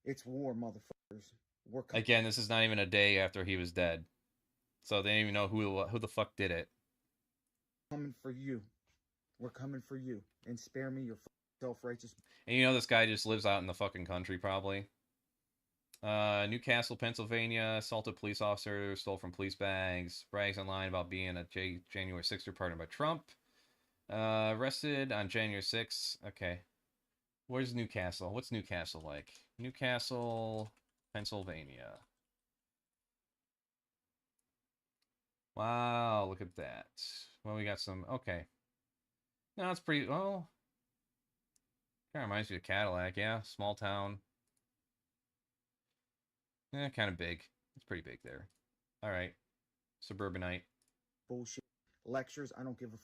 It's war, motherfuckers. We're Again, this is not even a day after he was dead. So they don't even know who the fuck did it. coming for you. We're coming for you. And spare me your self-righteous... And you know this guy just lives out in the fucking country, probably. Newcastle, Pennsylvania, assaulted police officer, stole from police bags, brags online about being a January 6th partner by Trump. Arrested on January 6th. Okay. Where's Newcastle? What's Newcastle like? Newcastle, Pennsylvania. Wow, look at that. Well, we got some... Okay. No, it's pretty... Oh. Kind of reminds me of Cadillac, yeah. Small town. Yeah, kind of big. It's pretty big there. All right. Suburbanite. Bullshit. Lectures, I don't give a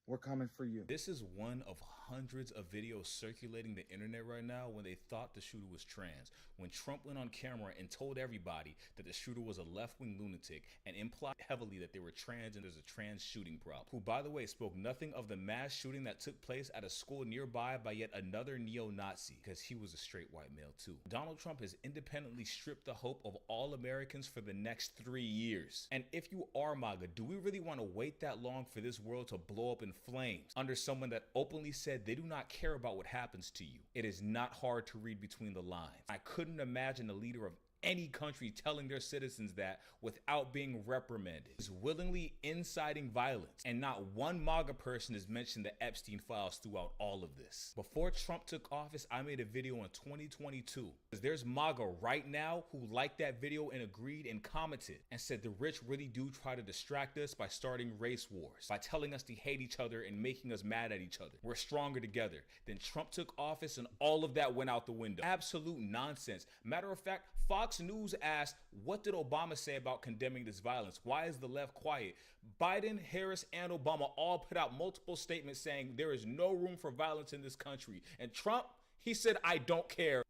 We're coming for you. This is one of hundreds of videos circulating the internet right now when they thought the shooter was trans. When Trump went on camera and told everybody that the shooter was a left-wing lunatic and implied heavily that they were trans and there's a trans shooting problem. Who, by the way, spoke nothing of the mass shooting that took place at a school nearby by yet another neo-Nazi, because he was a straight white male too. Donald Trump has independently stripped the hope of all Americans for the next 3 years. And if you are MAGA, do we really want to wait that long for this world to blow up in flames under someone that openly said they do not care about what happens to you? It is not hard to read between the lines. I couldn't imagine a leader of any country telling their citizens that without being reprimanded. Is willingly inciting violence, and not one MAGA person has mentioned the Epstein files throughout all of this. Before Trump took office, I made a video in 2022. There's MAGA right now who liked that video and agreed and commented and said the rich really do try to distract us by starting race wars, by telling us to hate each other and making us mad at each other. We're stronger together. Then Trump took office and all of that went out the window. Absolute nonsense. Matter of fact, Fox News asked, what did Obama say about condemning this violence? Why is the left quiet? Biden, Harris, and Obama all put out multiple statements saying there is no room for violence in this country. And Trump, he said, I don't care.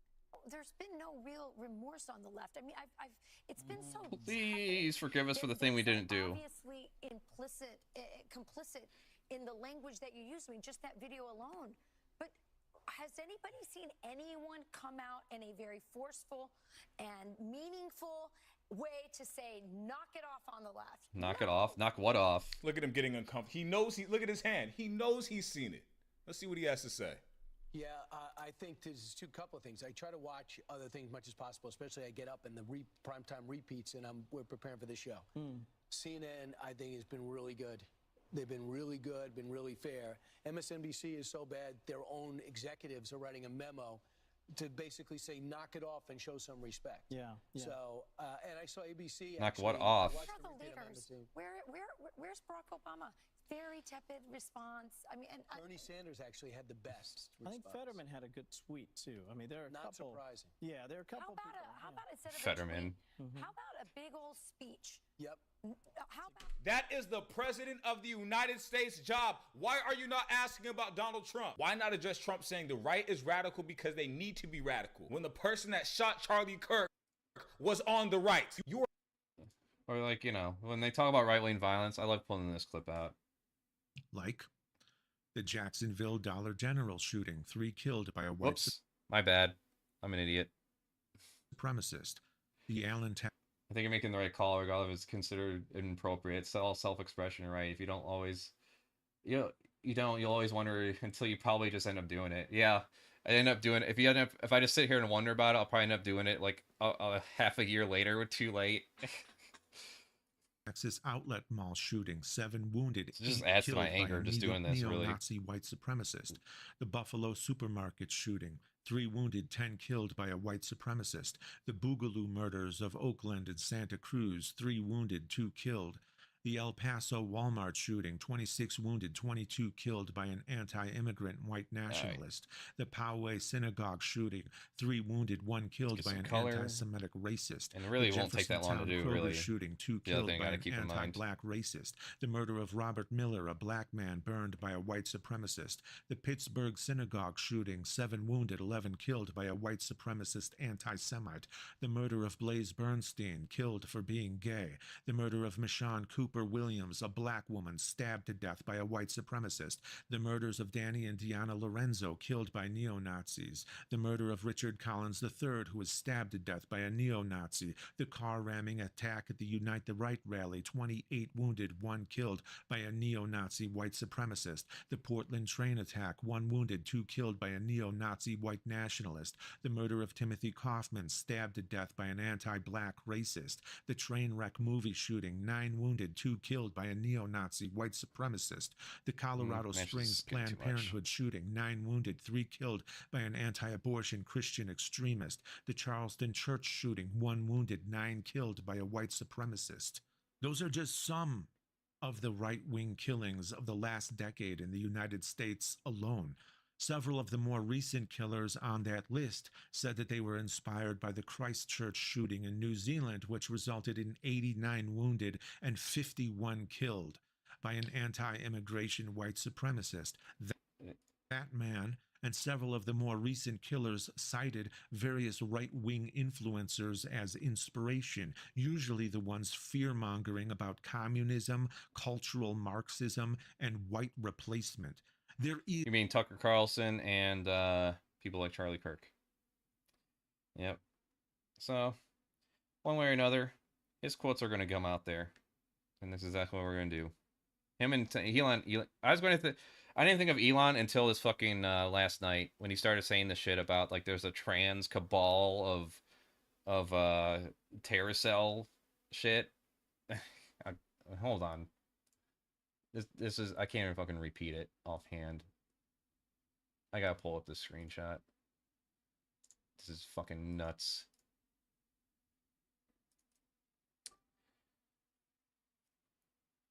There's been no real remorse on the left. I mean, it's been so... Please forgive us for the thing we didn't do. Obviously implicit, complicit in the language that you use. I mean, just that video alone. But has anybody seen anyone come out in a very forceful and meaningful way to say, knock it off on the left? Knock it off? Knock what off? Look at him getting uncomfortable. He knows, look at his hand. He knows he's seen it. Let's see what he has to say. Yeah, I think there's couple of things. I try to watch other things much as possible, especially I get up in the primetime repeats and we're preparing for the show. CNN, I think, has been really good. They've been really good, been really fair. MSNBC is so bad, their own executives are writing a memo to basically say, knock it off and show some respect. Yeah. So, and I saw ABC. Knock what off? Where are the leaders? Where's Barack Obama? Very tepid response. I mean, and Bernie Sanders actually had the best response. I think Fetterman had a good tweet too. I mean, there are a Not couple. surprising. Yeah, there are a couple. how about instead of Fetterman. a tweet, how about a big old speech? Yep. How about... That is the president of the United States job. Why are you not asking about Donald Trump? Why not address Trump saying the right is radical because they need to be radical, when the person that shot Charlie Kirk was on the right? You were... Or like, you know, when they talk about right-wing violence, I love pulling this clip out. Like the Jacksonville Dollar General shooting, 3 killed by a white Whoops. My bad. I'm an idiot. supremacist. The Allentown. I think you're making the right call, regardless if it's considered inappropriate. It's all self-expression, right? If you don't always, you'll always wonder until you probably just end up doing it. Yeah, I end up doing it. If I just sit here and wonder about it, I'll probably end up doing it like half a year later, too late. Texas outlet mall shooting, 7 wounded, It just 8 adds to killed my anger by a just doing this, really. neo-Nazi white supremacist. The Buffalo supermarket shooting, 3 wounded, 10 killed by a white supremacist. The Boogaloo murders of Oakland and Santa Cruz, 3 wounded, 2 killed. The El Paso Walmart shooting, 26 wounded, 22 killed by an anti-immigrant white nationalist. The Poway synagogue shooting, 3 wounded, 1 killed by an anti-Semitic racist. And it really The won't take that long to Jeffersontown do, Kroger really. shooting, 2 The other killed thing by I gotta an keep in mind. anti-black racist. The murder of Robert Miller, a black man burned by a white supremacist. The Pittsburgh synagogue shooting, 7 wounded, 11 killed by a white supremacist anti-Semite. The murder of Blaze Bernstein, killed for being gay. The murder of Michonne Cooper Williams, a black woman stabbed to death by a white supremacist. The murders of Danny and Deanna Lorenzo, killed by neo-Nazis. The murder of Richard Collins III, who was stabbed to death by a neo-Nazi. The car ramming attack at the Unite the Right rally, 28 wounded, 1 killed by a neo-Nazi white supremacist. The Portland train attack, 1 wounded, 2 killed by a neo-Nazi white nationalist. The murder of Timothy Kaufman, stabbed to death by an anti-black racist. The train wreck movie shooting, 9 wounded, 2 killed by a neo-Nazi white supremacist. The Colorado Springs Planned Parenthood shooting, 9 wounded, 3 killed by an anti-abortion Christian extremist. The Charleston church shooting, 1 wounded, 9 killed by a white supremacist. Those are just some of the right-wing killings of the last decade in the United States alone. Several of the more recent killers on that list said that they were inspired by the Christchurch shooting in New Zealand, which resulted in 89 wounded and 51 killed by an anti-immigration white supremacist. That man and several of the more recent killers cited various right-wing influencers as inspiration, usually the ones fear-mongering about communism, cultural Marxism, and white replacement. You mean Tucker Carlson and people like Charlie Kirk? Yep. So, one way or another, his quotes are going to come out there, and this is exactly what we're going to do. Him and Elon. I didn't think of Elon until this fucking last night when he started saying the shit about like there's a trans cabal of Terracell shit. Hold on. This is, I can't even fucking repeat it offhand. I gotta pull up this screenshot. This is fucking nuts.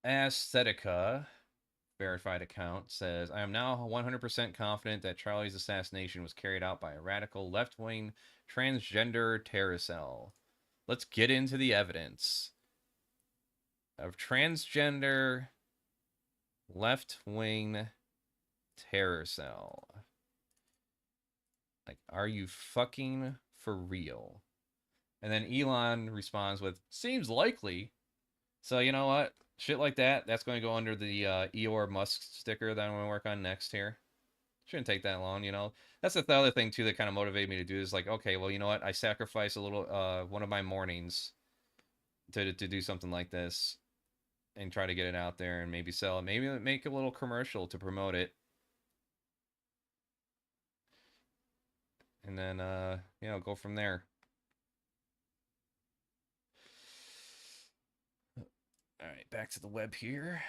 Aesthetica, verified account, says, I am now 100% confident that Charlie's assassination was carried out by a radical left-wing transgender Terracell. Let's get into the evidence of transgender left-wing Terracell. Like, are you fucking for real? And then Elon responds with, seems likely. So you know what? Shit like that, that's going to go under the Eore Musk sticker that I'm going to work on next here. Shouldn't take that long, you know. That's the other thing, too, that kind of motivated me to do is like, okay, well, you know what? I sacrifice a little, one of my mornings to do something like this and try to get it out there and maybe sell it. Maybe make a little commercial to promote it. And then, you know, go from there. All right, back to the web here.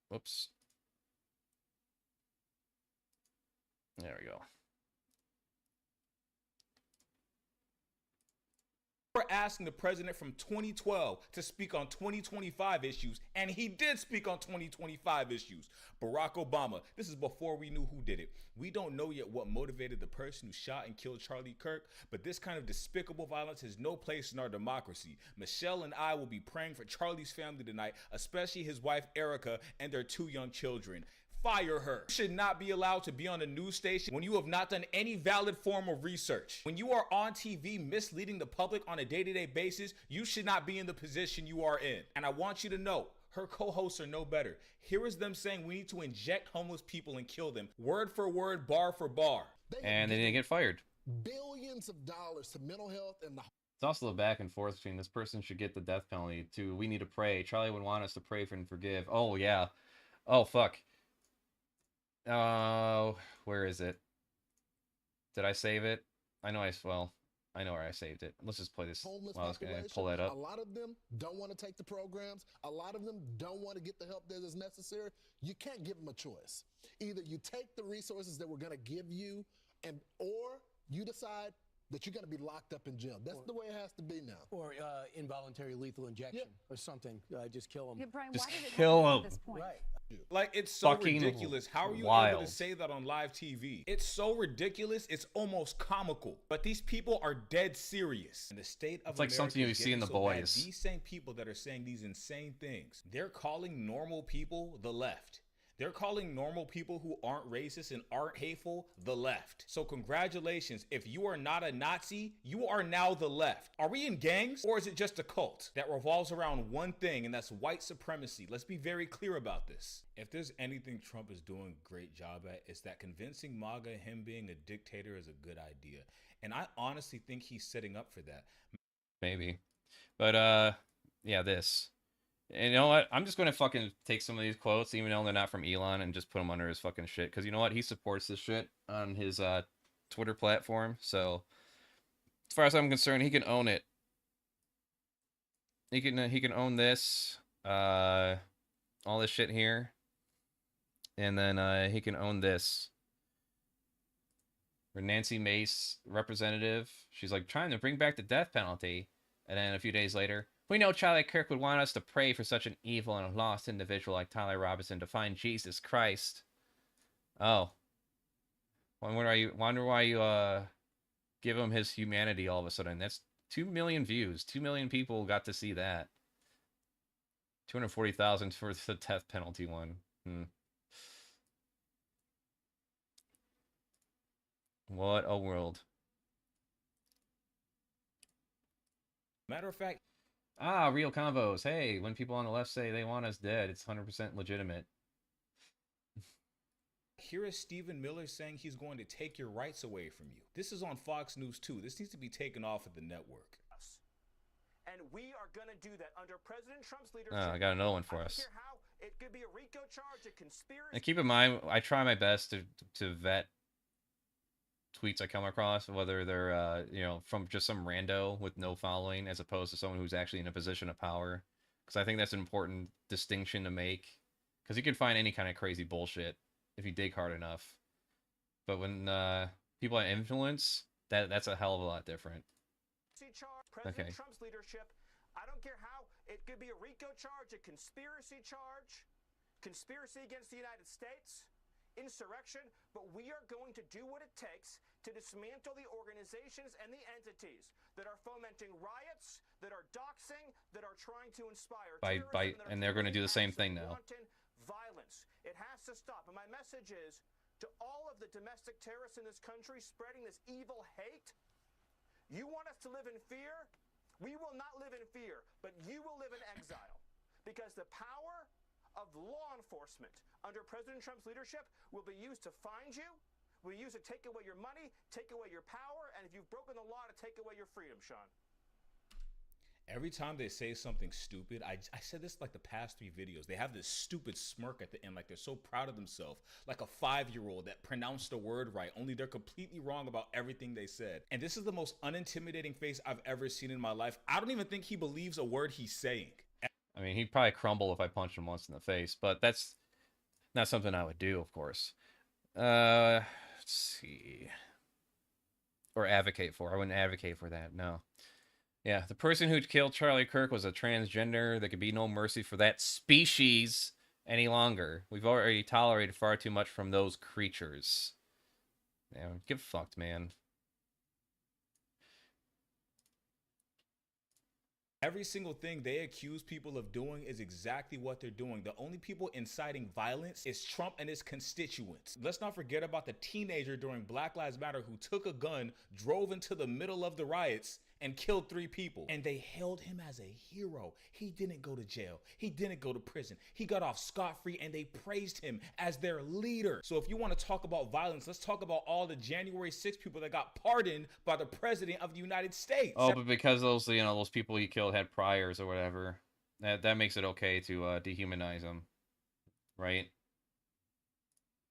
Whoops. There we go. We're asking the president from 2012 to speak on 2025 issues, and he did speak on 2025 issues. Barack Obama, this is before we knew who did it. We don't know yet what motivated the person who shot and killed Charlie Kirk, but this kind of despicable violence has no place in our democracy. Michelle and I will be praying for Charlie's family tonight, especially his wife Erica and their 2 young children. Fire her. You should not be allowed to be on a news station when you have not done any valid form of research. When you are on TV misleading the public on a day-to-day basis, you should not be in the position you are in. And I want you to know, her co-hosts are no better. Here is them saying we need to inject homeless people and kill them, word for word, bar for bar. And they didn't get fired. Billions of dollars to mental health and the... It's also the back and forth between this person should get the death penalty to we need to pray. Charlie would want us to pray for and forgive. Oh, yeah. Oh, fuck. Oh, where is it? Did I save it? I know well, I know where I saved it. Let's just play this homeless while I was going to population, pull that a up. lot of them don't want to take the programs. A lot of them don't want to get the help that is necessary. You can't give them a choice. Either you take the resources that we're going to give you, or you decide that you're going to be locked up in jail. That's the way it has to be now. Or involuntary lethal injection or something. Just kill them. Yeah, Brian, Just why did it kill happen him. to this point? Right. Like, it's so Fucking ridiculous. How are you able wild. to say that on live TV? It's so ridiculous, it's almost comical. But these people are dead serious. And the state of It's like America something you is see in getting The so bad. Boys. These same people that are saying these insane things, they're calling normal people the left. They're calling normal people who aren't racist and aren't hateful the left. So congratulations. If you are not a Nazi, you are now the left. Are we in gangs, or is it just a cult that revolves around one thing, and that's white supremacy? Let's be very clear about this. If there's anything Trump is doing a great job at, it's that convincing MAGA him being a dictator is a good idea. And I honestly think he's setting up for that. Maybe. But, yeah, this. And you know what? I'm just going to fucking take some of these quotes, even though they're not from Elon, and just put them under his fucking shit. Because you know what? He supports this shit on his Twitter platform. So, as far as I'm concerned, he can own it. He can own this, all this shit here. And then he can own this. Or Nancy Mace, representative. She's like, trying to bring back the death penalty. And then a few days later, we know Charlie Kirk would want us to pray for such an evil and lost individual like Tyler Robinson to find Jesus Christ. Oh. Wonder why you give him his humanity all of a sudden. That's 2 million views. 2 million people got to see that. 240,000 for the death penalty one. What a world. Matter of fact, Real Convos. Hey, when people on the left say they want us dead, it's 100% legitimate. here is Stephen Miller saying he's going to take your rights away from you. This is on Fox News too. This needs to be taken off of the network. And we are going to do that under President Trump's leadership. Oh, I got another one for I don't us. care how it could be a RICO charge, a conspiracy. And keep in mind, I try my best to vet tweets I come across, whether they're you know, from just some rando with no following, as opposed to someone who's actually in a position of power. Because I think that's an important distinction to make. Because you can find any kind of crazy bullshit if you dig hard enough. But when people have influence, that's a hell of a lot different. President Trump's leadership, I don't care how it could be a RICO charge, a conspiracy charge, conspiracy against the United States, insurrection, but we are going to do what it takes to dismantle the organizations and the entities that are fomenting riots, that are doxing, that are trying to inspire terrorism, and they're going to do the same thing now. Wanton violence. It has to stop. And my message is to all of the domestic terrorists in this country spreading this evil hate. You want us to live in fear? We will not live in fear, but you will live in exile. Because the power of law enforcement under President Trump's leadership will be used to find you, will be used to take away your money, take away your power, and if you've broken the law, to take away your freedom, Sean. Every time they say something stupid, I said this like the past 3 videos, they have this stupid smirk at the end, like they're so proud of themselves, like a 5-year-old that pronounced a word right, only they're completely wrong about everything they said. And this is the most unintimidating face I've ever seen in my life. I don't even think he believes a word he's saying. I mean, he'd probably crumble if I punched him once in the face, but that's not something I would do, of course. Let's see. Or advocate for. I wouldn't advocate for that, no. Yeah, the person who killed Charlie Kirk was a transgender. There could be no mercy for that species any longer. We've already tolerated far too much from those creatures. Yeah, get fucked, man. Every single thing they accuse people of doing is exactly what they're doing. The only people inciting violence is Trump and his constituents. Let's not forget about the teenager during Black Lives Matter who took a gun, drove into the middle of the riots, and killed 3 people. And they hailed him as a hero. He didn't go to jail. He didn't go to prison. He got off scot-free, and they praised him as their leader. So if you want to talk about violence, let's talk about all the January 6th people that got pardoned by the President of the United States. Oh, but because those, you know, those people he killed had priors or whatever, that makes it okay to dehumanize them, right?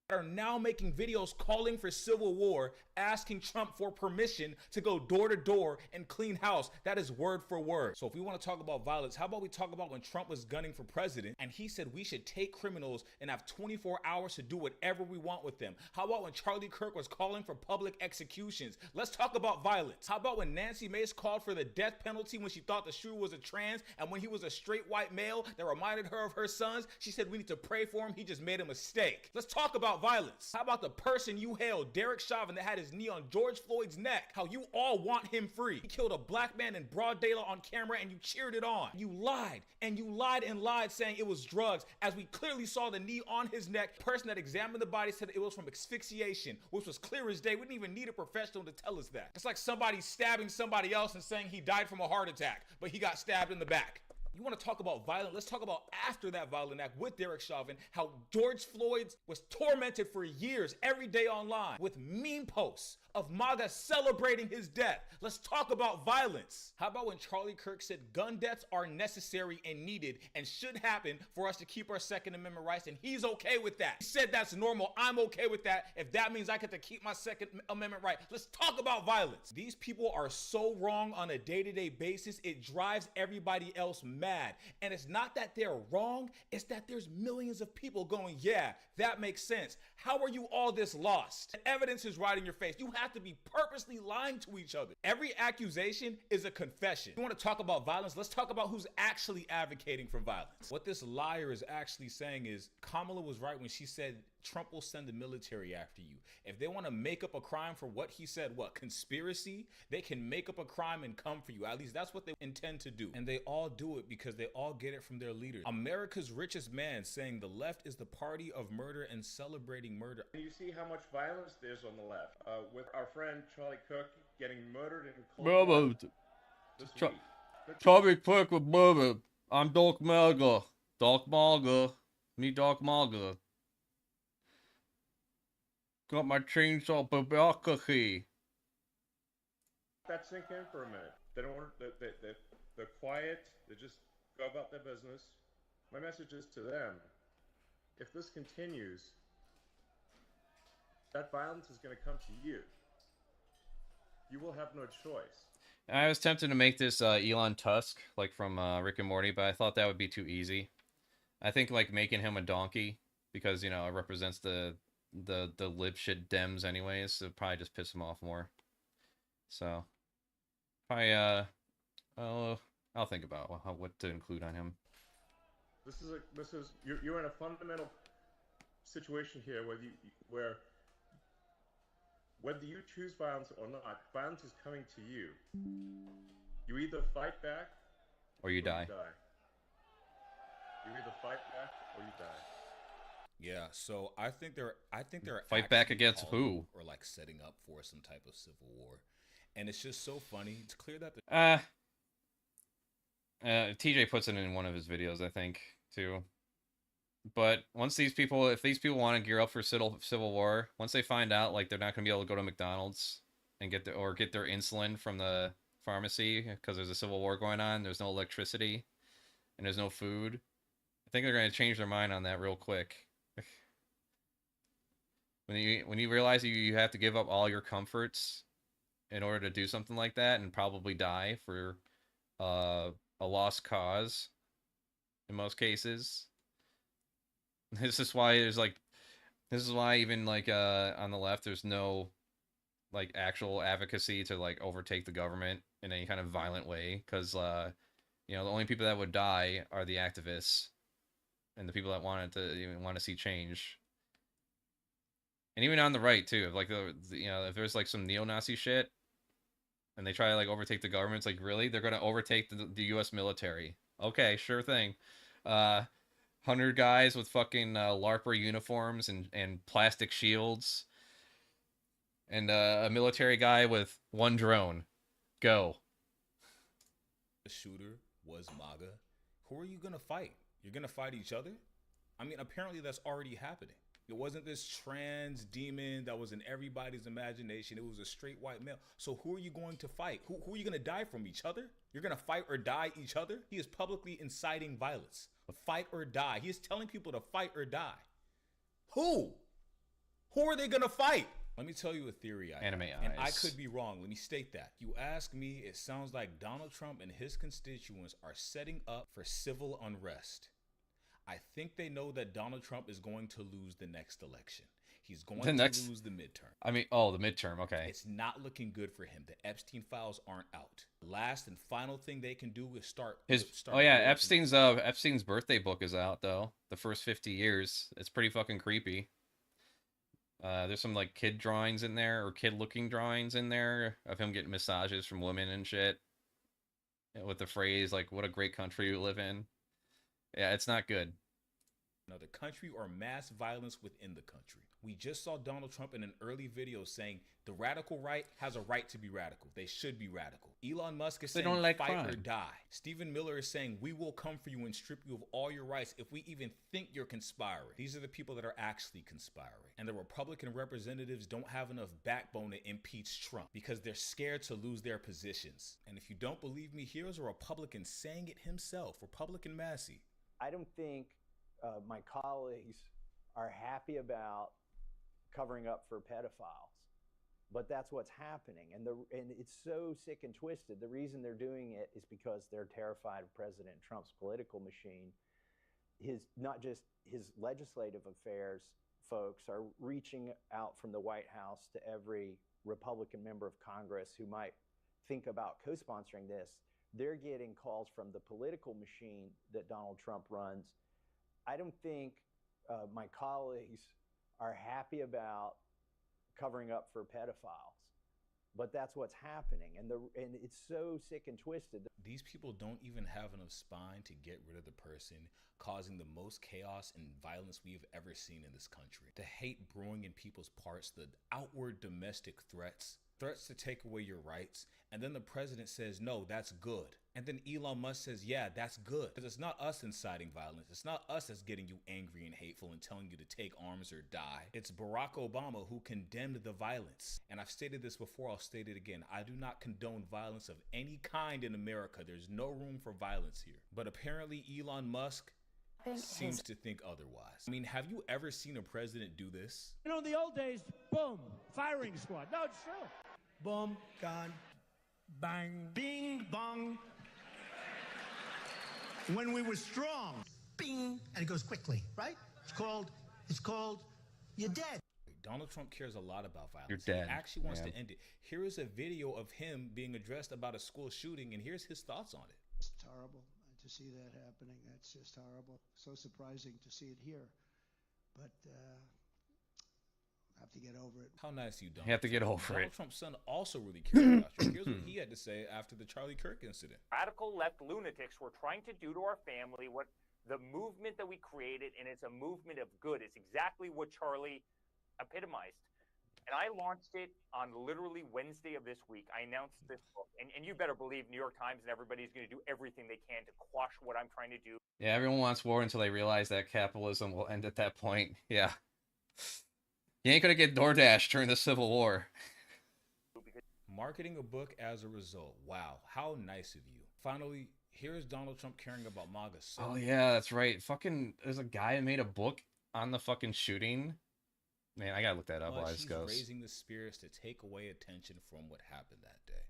are now making videos calling for civil war, asking Trump for permission to go door to door and clean house. That is word for word. So if we want to talk about violence, how about we talk about when Trump was gunning for president and he said we should take criminals and have 24 hours to do whatever we want with them? How about when Charlie Kirk was calling for public executions? Let's talk about violence. How about when Nancy Mace called for the death penalty when she thought the shooter was a trans, and when he was a straight white male that reminded her of her sons, she said we need to pray for him, he just made a mistake. Let's talk about violence. How about the person you hailed, Derek Chauvin, that had his knee on George Floyd's neck? How you all want him free. He killed a black man in broad daylight on camera and you cheered it on. You lied and you lied and lied saying it was drugs, as we clearly saw the knee on his neck. The person that examined the body said it was from asphyxiation, which was clear as day. We didn't even need a professional to tell us that. It's like somebody stabbing somebody else and saying he died from a heart attack, but he got stabbed in the back. You want to talk about violence? Let's talk about after that violent act with Derek Chauvin, how George Floyd was tormented for years every day online with meme posts of MAGA celebrating his death. Let's talk about violence. How about when Charlie Kirk said gun deaths are necessary and needed and should happen for us to keep our Second Amendment rights, and he's okay with that. He said that's normal. I'm okay with that if that means I get to keep my Second Amendment right. Let's talk about violence. These people are so wrong on a day-to-day basis, it drives everybody else mad. And it's not that they're wrong, it's that there's millions of people going, yeah, that makes sense. How are you all this lost? The evidence is right in your face. You have to be purposely lying to each other. Every accusation is a confession. You want to talk about violence? Let's talk about who's actually advocating for violence. What this liar is actually saying is Kamala was right when she said Trump will send the military after you. If they want to make up a crime for what he said, what, conspiracy, they can make up a crime and come for you. At least that's what they intend to do. And they all do it because they all get it from their leaders. America's richest man saying the left is the party of murder and celebrating murder. You see how much violence there's on the left. With our friend Charlie Cook getting murdered in cold Bravo. blood this week. Charlie Cook was murdered. I'm Doc Malga. Doc Malga. Me Doc Malga. Got my chainsaw bureaucracy. That sink in for a minute. They don't want they're quiet. They just go about their business. My message is to them: if this continues, that violence is going to come to you. You will have no choice. I was tempted to make this Elon Tusk, like from Rick and Morty, but I thought that would be too easy. I think like making him a donkey, because you know it represents the lib shit Dems anyways, so probably just piss him off more. So probably I'll think about what to include on him. You're in a fundamental situation here where whether you choose violence or not, violence is coming to you. You either fight back or you die. You either fight back or you die. Yeah, so I think they're fight back against who? Or like setting up for some type of civil war. And it's just so funny. It's clear that TJ puts it in one of his videos, I think, too. But once if these people want to gear up for civil war, once they find out like they're not going to be able to go to McDonald's and get their insulin from the pharmacy because there's a civil war going on, there's no electricity, and there's no food, I think they're going to change their mind on that real quick. When you realize you have to give up all your comforts in order to do something like that and probably die for a lost cause in most cases. This is why even like on the left there's no like actual advocacy to like overtake the government in any kind of violent way, because you know, the only people that would die are the activists and the people that want to see change. And even on the right too, like you know, if there's like some neo-Nazi shit and they try to like overtake the government, it's like, really? They're gonna overtake the US military? Okay, sure thing. 100 guys with fucking LARPer uniforms and plastic shields, and a military guy with one drone. Go. The shooter was MAGA. Who are you gonna fight? You're gonna fight each other? I mean, apparently that's already happening. It wasn't this trans demon that was in everybody's imagination. It was a straight white male. So who are you going to fight? Who are you going to die from? Each other? You're going to fight or die each other? He is publicly inciting violence. Fight or die. He is telling people to fight or die. Who? Who are they going to fight? Let me tell you a theory I Anime have, and I eyes. could be wrong. Let me state that. You ask me, it sounds like Donald Trump and his constituents are setting up for civil unrest. I think they know that Donald Trump is going to lose the next election. He's going to lose the midterm. I mean, oh, the midterm, okay. It's not looking good for him. The Epstein files aren't out. Last and final thing they can do is start. Oh yeah, Epstein's birthday book is out though. The first 50 years. It's pretty fucking creepy. There's some like kid drawings in there, or kid-looking drawings in there of him getting massages from women and shit. With the phrase like, "What a great country you live in." Yeah, it's not good. Another country or mass violence within the country. We just saw Donald Trump in an early video saying the radical right has a right to be radical. They should be radical. Elon Musk is saying don't like fight or crime. die. Stephen Miller is saying we will come for you and strip you of all your rights if we even think you're conspiring. These are the people that are actually conspiring. And the Republican representatives don't have enough backbone to impeach Trump because they're scared to lose their positions. And if you don't believe me, here's a Republican saying it himself, Republican Massey. I don't think my colleagues are happy about covering up for pedophiles, but that's what's happening, and it's so sick and twisted. The reason they're doing it is because they're terrified of President Trump's political machine. Not just his legislative affairs folks are reaching out from the White House to every Republican member of Congress who might think about co-sponsoring this. They're getting calls from the political machine that Donald Trump runs. I don't think my colleagues are happy about covering up for pedophiles, but that's what's happening, and it's so sick and twisted. These people don't even have enough spine to get rid of the person causing the most chaos and violence we've ever seen in this country. The hate brewing in people's parts, the outward domestic threats to take away your rights, and then the president says, no, that's good. And then Elon Musk says, yeah, that's good. Because it's not us inciting violence. It's not us that's getting you angry and hateful and telling you to take arms or die. It's Barack Obama who condemned the violence. And I've stated this before, I'll state it again. I do not condone violence of any kind in America. There's no room for violence here. But apparently Elon Musk seems to think otherwise. I mean, have you ever seen a president do this? You know, in the old days, boom, firing squad. No, it's true. Boom, gone, bang, bing, bong. When we were strong, bing, and it goes quickly, right? It's called, you're dead. Donald Trump cares a lot about violence. You're dead. He actually wants Yeah. to end it. Here is a video of him being addressed about a school shooting, and here's his thoughts on it. It's horrible to see that happening. That's just horrible. So surprising to see it here. But I have to get over it. How nice you, Donald. You have to get over Donald it. Trump's son also really cares about you. Here's what he had to say after the Charlie Kirk incident. Radical left lunatics were trying to do to our family what the movement that we created, and it's a movement of good. It's exactly what Charlie epitomized. And I launched it on literally Wednesday of this week. I announced this book, and you better believe New York Times and everybody's going to do everything they can to quash what I'm trying to do. Yeah, everyone wants war until they realize that capitalism will end at that point. Yeah. You ain't gonna get DoorDash during the Civil War. Marketing a book as a result. Wow, how nice of you. Finally, here's Donald Trump caring about MAGA. Oh yeah, that's right. Fucking, there's a guy who made a book on the fucking shooting. Man, I gotta look that up while this goes. Raising the spirits to take away attention from what happened that day.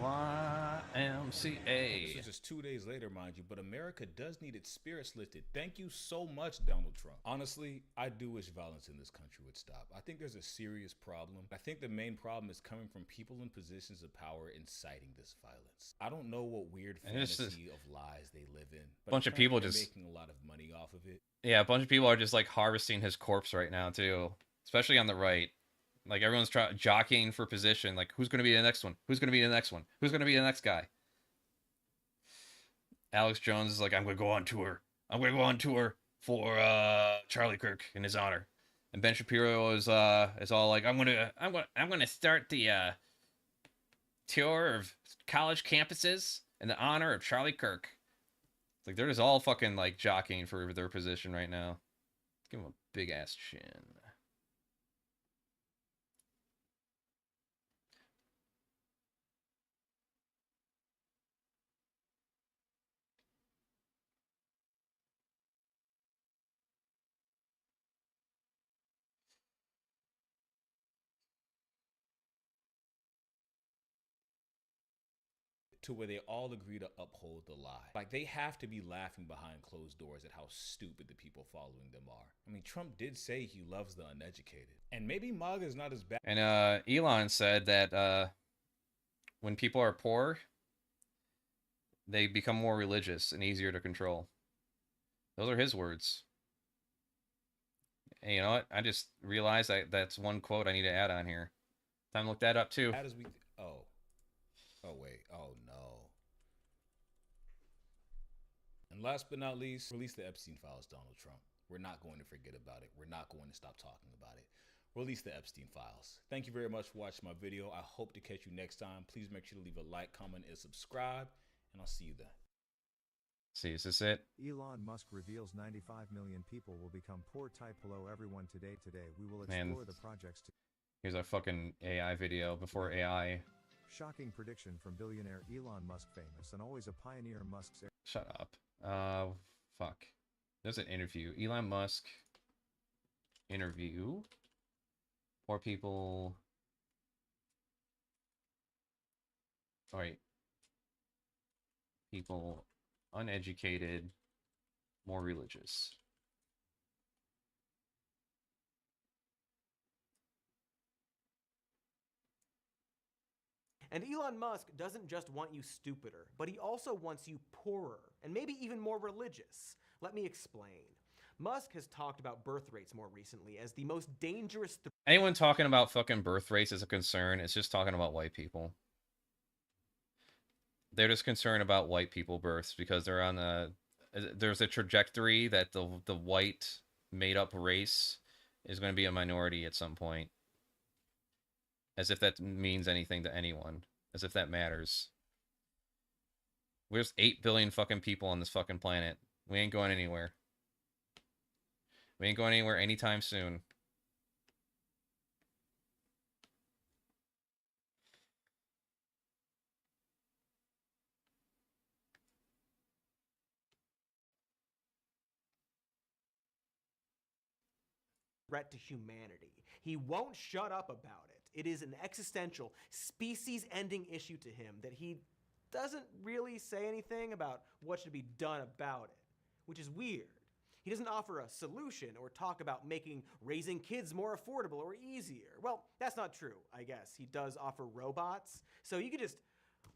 YMCA. This is just 2 days later, mind you, but America does need its spirits lifted. Thank you so much, Donald Trump. Honestly, I do wish violence in this country would stop. I think there's a serious problem. I think the main problem is coming from people in positions of power inciting this violence. I don't know what weird fantasy of lies they live in. But Bunch of people they're just making a lot of money off of it. Yeah, a bunch of people are just like harvesting his corpse right now too, especially on the right. Like everyone's jockeying for position. Like, who's going to be the next one? Who's going to be the next one? Who's going to be the next guy? Alex Jones is like, I'm going to go on tour. I'm going to go on tour for Charlie Kirk in his honor. And Ben Shapiro is all like, I'm going to start the tour of college campuses in the honor of Charlie Kirk. It's like they're just all fucking like jockeying for their position right now. Give him a big ass chin. to where they all agree to uphold the lie. Like, they have to be laughing behind closed doors at how stupid the people following them are. I mean, Trump did say he loves the uneducated. And maybe MAGA is not as bad. And Elon said that when people are poor, they become more religious and easier to control. Those are his words. And you know what? I just realized that's one quote I need to add on here. Time to look that up too. As we oh wait, oh no. And last but not least, release the Epstein files, Donald Trump. We're not going to forget about it. We're not going to stop talking about it. Release the Epstein files. Thank you very much for watching my video. I hope to catch you next time. Please make sure to leave a like, comment, and subscribe, and I'll see you then. See, is this it? Elon Musk reveals 95 million people will become poor. Type hello everyone today. We will Man, explore the projects to... Here's a fucking AI video before AI. Shocking prediction from billionaire Elon Musk, famous and always a pioneer. Musk's... Shut up. Fuck. There's an interview. Elon Musk interview. Poor people. All right. People uneducated, more religious. And Elon Musk doesn't just want you stupider, but he also wants you poorer, and maybe even more religious. Let me explain. Musk has talked about birth rates more recently as the most dangerous... Anyone talking about fucking birth rates is a concern. It's just talking about white people. They're just concerned about white people births because they're on the... There's a trajectory that the white made-up race is going to be a minority at some point. As if that means anything to anyone. As if that matters. There's 8 billion fucking people on this fucking planet. We ain't going anywhere. We ain't going anywhere anytime soon. threat to humanity. He won't shut up about it. It is an existential, species-ending issue to him that he doesn't really say anything about what should be done about it, which is weird. He doesn't offer a solution or talk about making raising kids more affordable or easier. Well, that's not true, I guess. He does offer robots, so you could just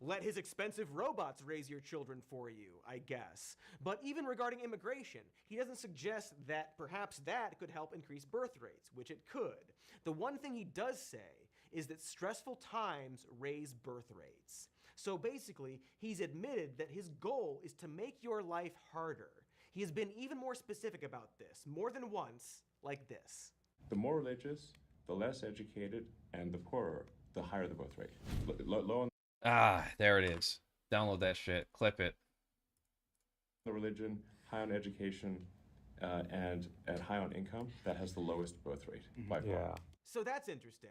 let his expensive robots raise your children for you, I guess. But even regarding immigration, he doesn't suggest that perhaps that could help increase birth rates, which it could. The one thing he does say is that stressful times raise birth rates. So basically, he's admitted that his goal is to make your life harder. He has been even more specific about this, more than once, like this. The more religious, the less educated, and the poorer, the higher the birth rate. Low on there it is. Download that shit. Clip it. the religion, high on education, and high on income, that has the lowest birth rate by far. So that's interesting.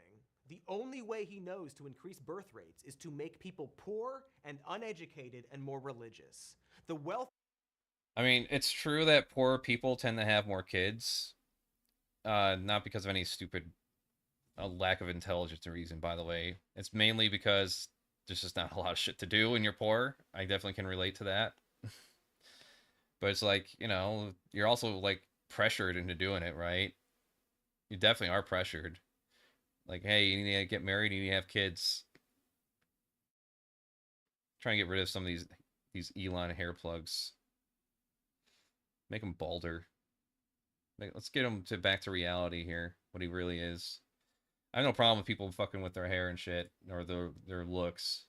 The only way he knows to increase birth rates is to make people poor and uneducated and more religious. The wealth... I mean, it's true that poor people tend to have more kids. Not because of any stupid lack of intelligence or reason, by the way. It's mainly because there's just not a lot of shit to do when you're poor. I definitely can relate to that. But it's like, you know, you're also like pressured into doing it, right? You definitely are pressured. Like, hey, you need to get married, you need to have kids. Trying to get rid of some of these Elon hair plugs. Make him balder. Let's get him back to reality here, what he really is. I have no problem with people fucking with their hair and shit, or their looks.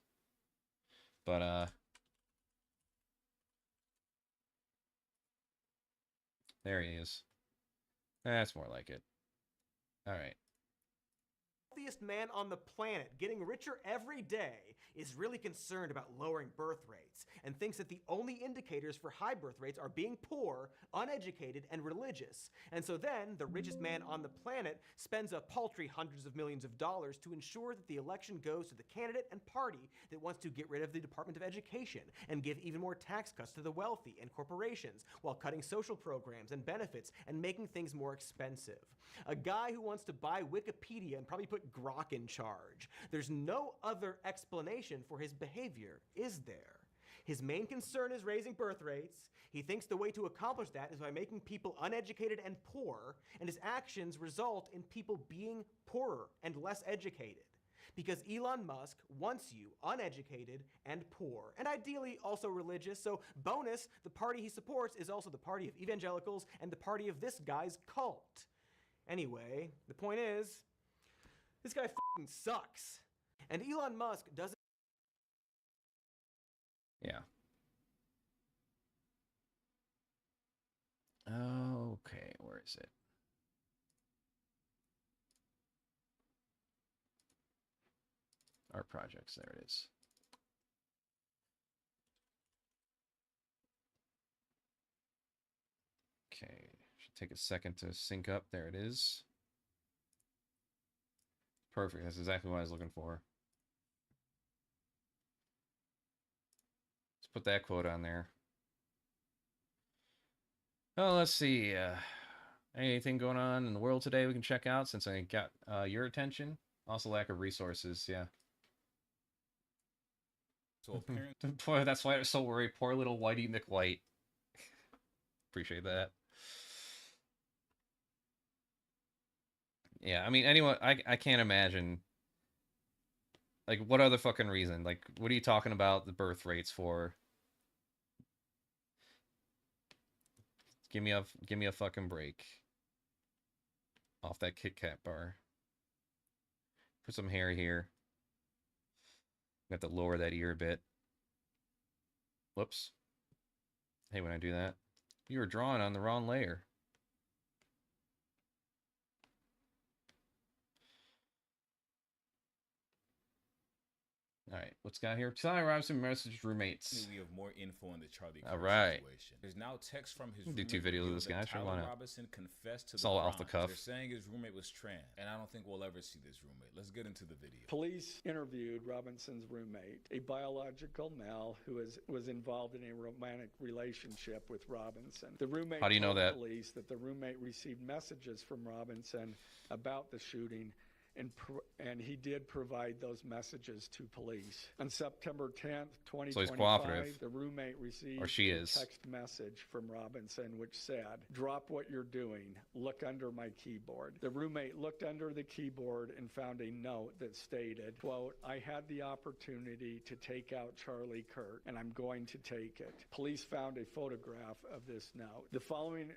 But, there he is. That's more like it. Alright. Wealthiest man on the planet, getting richer every day, is really concerned about lowering birth rates and thinks that the only indicators for high birth rates are being poor, uneducated, and religious. And so then, the richest man on the planet spends a paltry hundreds of millions of dollars to ensure that the election goes to the candidate and party that wants to get rid of the Department of Education and give even more tax cuts to the wealthy and corporations while cutting social programs and benefits and making things more expensive. A guy who wants to buy Wikipedia and probably put put Grok in charge. There's no other explanation for his behavior, is there? His main concern is raising birth rates. He thinks the way to accomplish that is by making people uneducated and poor, and his actions result in people being poorer and less educated. Because Elon Musk wants you uneducated and poor, and ideally also religious, so bonus, the party he supports is also the party of evangelicals and the party of this guy's cult. Anyway, the point is, this guy f***ing sucks. And Elon Musk doesn't... Yeah. Okay, where is it? Art projects, there it is. Okay, should take a second to sync up. There it is. Perfect, that's exactly what I was looking for. Let's put that quote on there. Oh, let's see. Anything going on in the world today we can check out since I got your attention? Also lack of resources, yeah. So apparently, Boy, that's why I was so worried. Poor little Whitey McWhite. Appreciate that. Yeah, I mean, anyone, I can't imagine. Like, what other fucking reason? Like, what are you talking about the birth rates for? Give me a fucking break. Off that Kit Kat bar. Put some hair here. Got to lower that ear a bit. Whoops. Hey, when I do that, you were drawing on the wrong layer. All right, what's got here? Charlie Robinson messaged roommates. we have more info on the Charlie All Kirk right. situation. There's now text from his We'll do roommate 2 videos of revealed this that guy. Sure, why Tyler not? Robinson confessed to It's the all off the crimes. cuff. They're saying his roommate was trans, and I don't think we'll ever see this roommate. Let's get into the video. Police interviewed Robinson's roommate, a biological male who was involved in a romantic relationship with Robinson. The roommate How do you know told that? police that the roommate received messages from Robinson about the shooting, and he did provide those messages to police. On September 10th, 2025, cooperative. the roommate received Or she a is. text message from Robinson which said, "Drop what you're doing. Look under my keyboard." The roommate looked under the keyboard and found a note that stated, quote, "I had the opportunity to take out Charlie Kirk, and I'm going to take it." Police found a photograph of this note. The following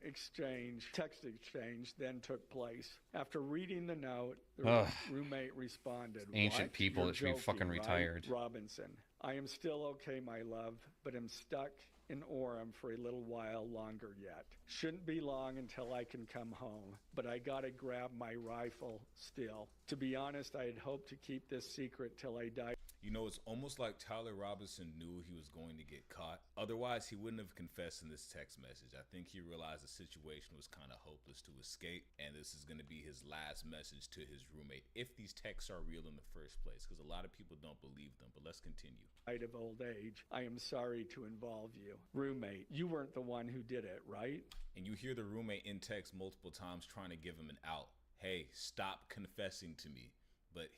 text exchange, then took place. After reading the note, the roommate responded, Ancient "What? people You're that should be fucking joking, right?" retired. Robinson, "I am still okay, my love, but I'm stuck in Orem for a little while longer yet. Shouldn't be long until I can come home, but I gotta grab my rifle still. To be honest, I had hoped to keep this secret till I died." You know, it's almost like Tyler Robinson knew he was going to get caught. Otherwise, he wouldn't have confessed in this text message. I think he realized the situation was kind of hopeless to escape, and this is going to be his last message to his roommate, if these texts are real in the first place, because a lot of people don't believe them. But let's continue. Of old age, I am sorry to involve you. Roommate, you weren't the one who did it, right? And you hear the roommate in text multiple times trying to give him an out. Hey, stop confessing to me. But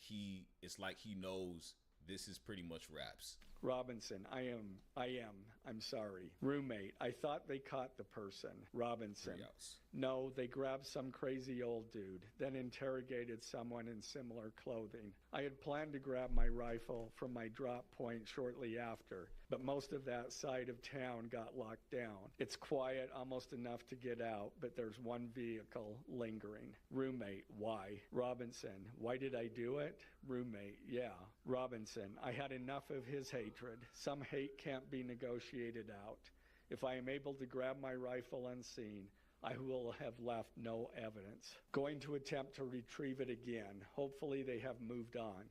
it's like he knows this is pretty much raps. Robinson, I'm sorry. Roommate, I thought they caught the person. Robinson, 3 outs. No, they grabbed some crazy old dude, then interrogated someone in similar clothing. I had planned to grab my rifle from my drop point shortly after, but most of that side of town got locked down. It's quiet, almost enough to get out, but there's one vehicle lingering. Roommate, why? Robinson, why did I do it? Roommate, yeah. Robinson, I had enough of his hatred. Some hate can't be negotiated out. If I am able to grab my rifle unseen, I will have left no evidence. Going to attempt to retrieve it again. Hopefully they have moved on.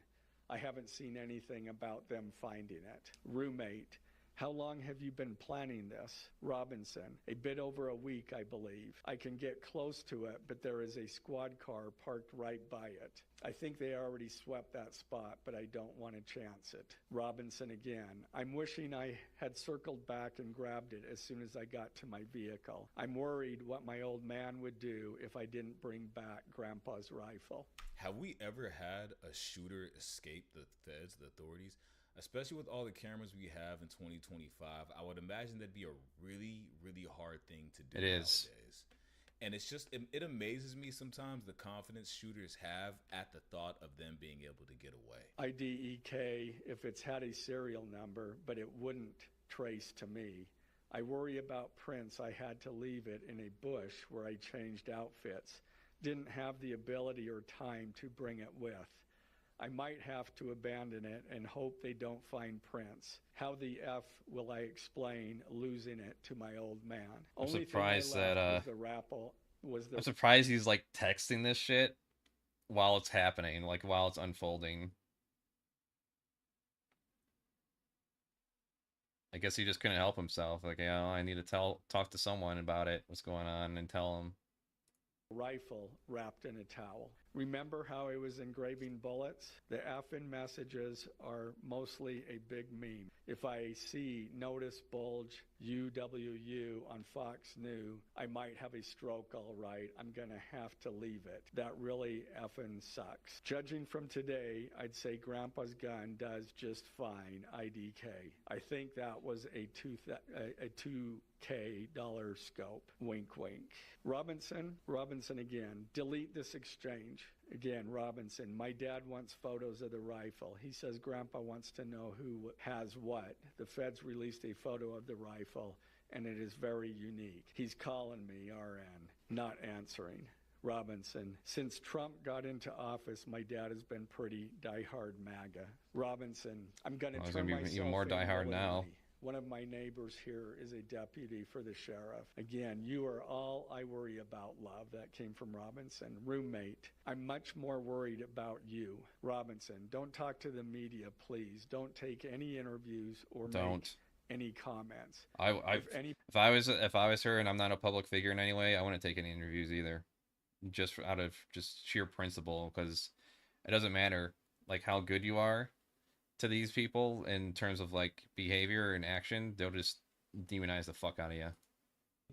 I haven't seen anything about them finding it. Roommate, How long have you been planning this? Robinson, a bit over a week, I believe. I can get close to it, but there is a squad car parked right by it. I think they already swept that spot, but I don't want to chance it. Robinson again, I'm wishing I had circled back and grabbed it as soon as I got to my vehicle. I'm worried what my old man would do if I didn't bring back Grandpa's rifle. Have we ever had a shooter escape the feds, the authorities? Especially with all the cameras we have in 2025, I would imagine that'd be a really, really hard thing to do nowadays. And it's just, it amazes me sometimes the confidence shooters have at the thought of them being able to get away. IDEK if it's had a serial number, but it wouldn't trace to me. I worry about prints. I had to leave it in a bush where I changed outfits. Didn't have the ability or time to bring it with. I might have to abandon it and hope they don't find prints. How the F will I explain losing it to my old man? I'm surprised that I'm surprised he's like texting this shit while it's happening, like while it's unfolding. I guess he just couldn't help himself. Like, you know, I need to talk to someone about it, what's going on, and tell him. Rifle wrapped in a towel. Remember how I was engraving bullets? The F in messages are mostly a big meme. If I see notice bulge UWU on Fox News, I might have a stroke all right. I'm going to have to leave it. That really effing sucks. Judging from today, I'd say Grandpa's gun does just fine, IDK. I think that was a $2K scope. Wink, wink. Robinson again. Delete this exchange. Again, Robinson, my dad wants photos of the rifle. He says Grandpa wants to know who has what. The feds released a photo of the rifle, and it is very unique. He's calling me, RN, not answering. Robinson, since Trump got into office, my dad has been pretty diehard MAGA. Robinson, I'm going to turn myself even more diehard now. One of my neighbors here is a deputy for the sheriff. Again, you are all I worry about, love. That came from Robinson. Roommate, I'm much more worried about you. Robinson, don't talk to the media, please. Don't take any interviews or make any comments. If I was her and I'm not a public figure in any way, I wouldn't take any interviews either. Just out of just sheer principle, because it doesn't matter like how good you are to these people in terms of like behavior and action, they'll just demonize the fuck out of you.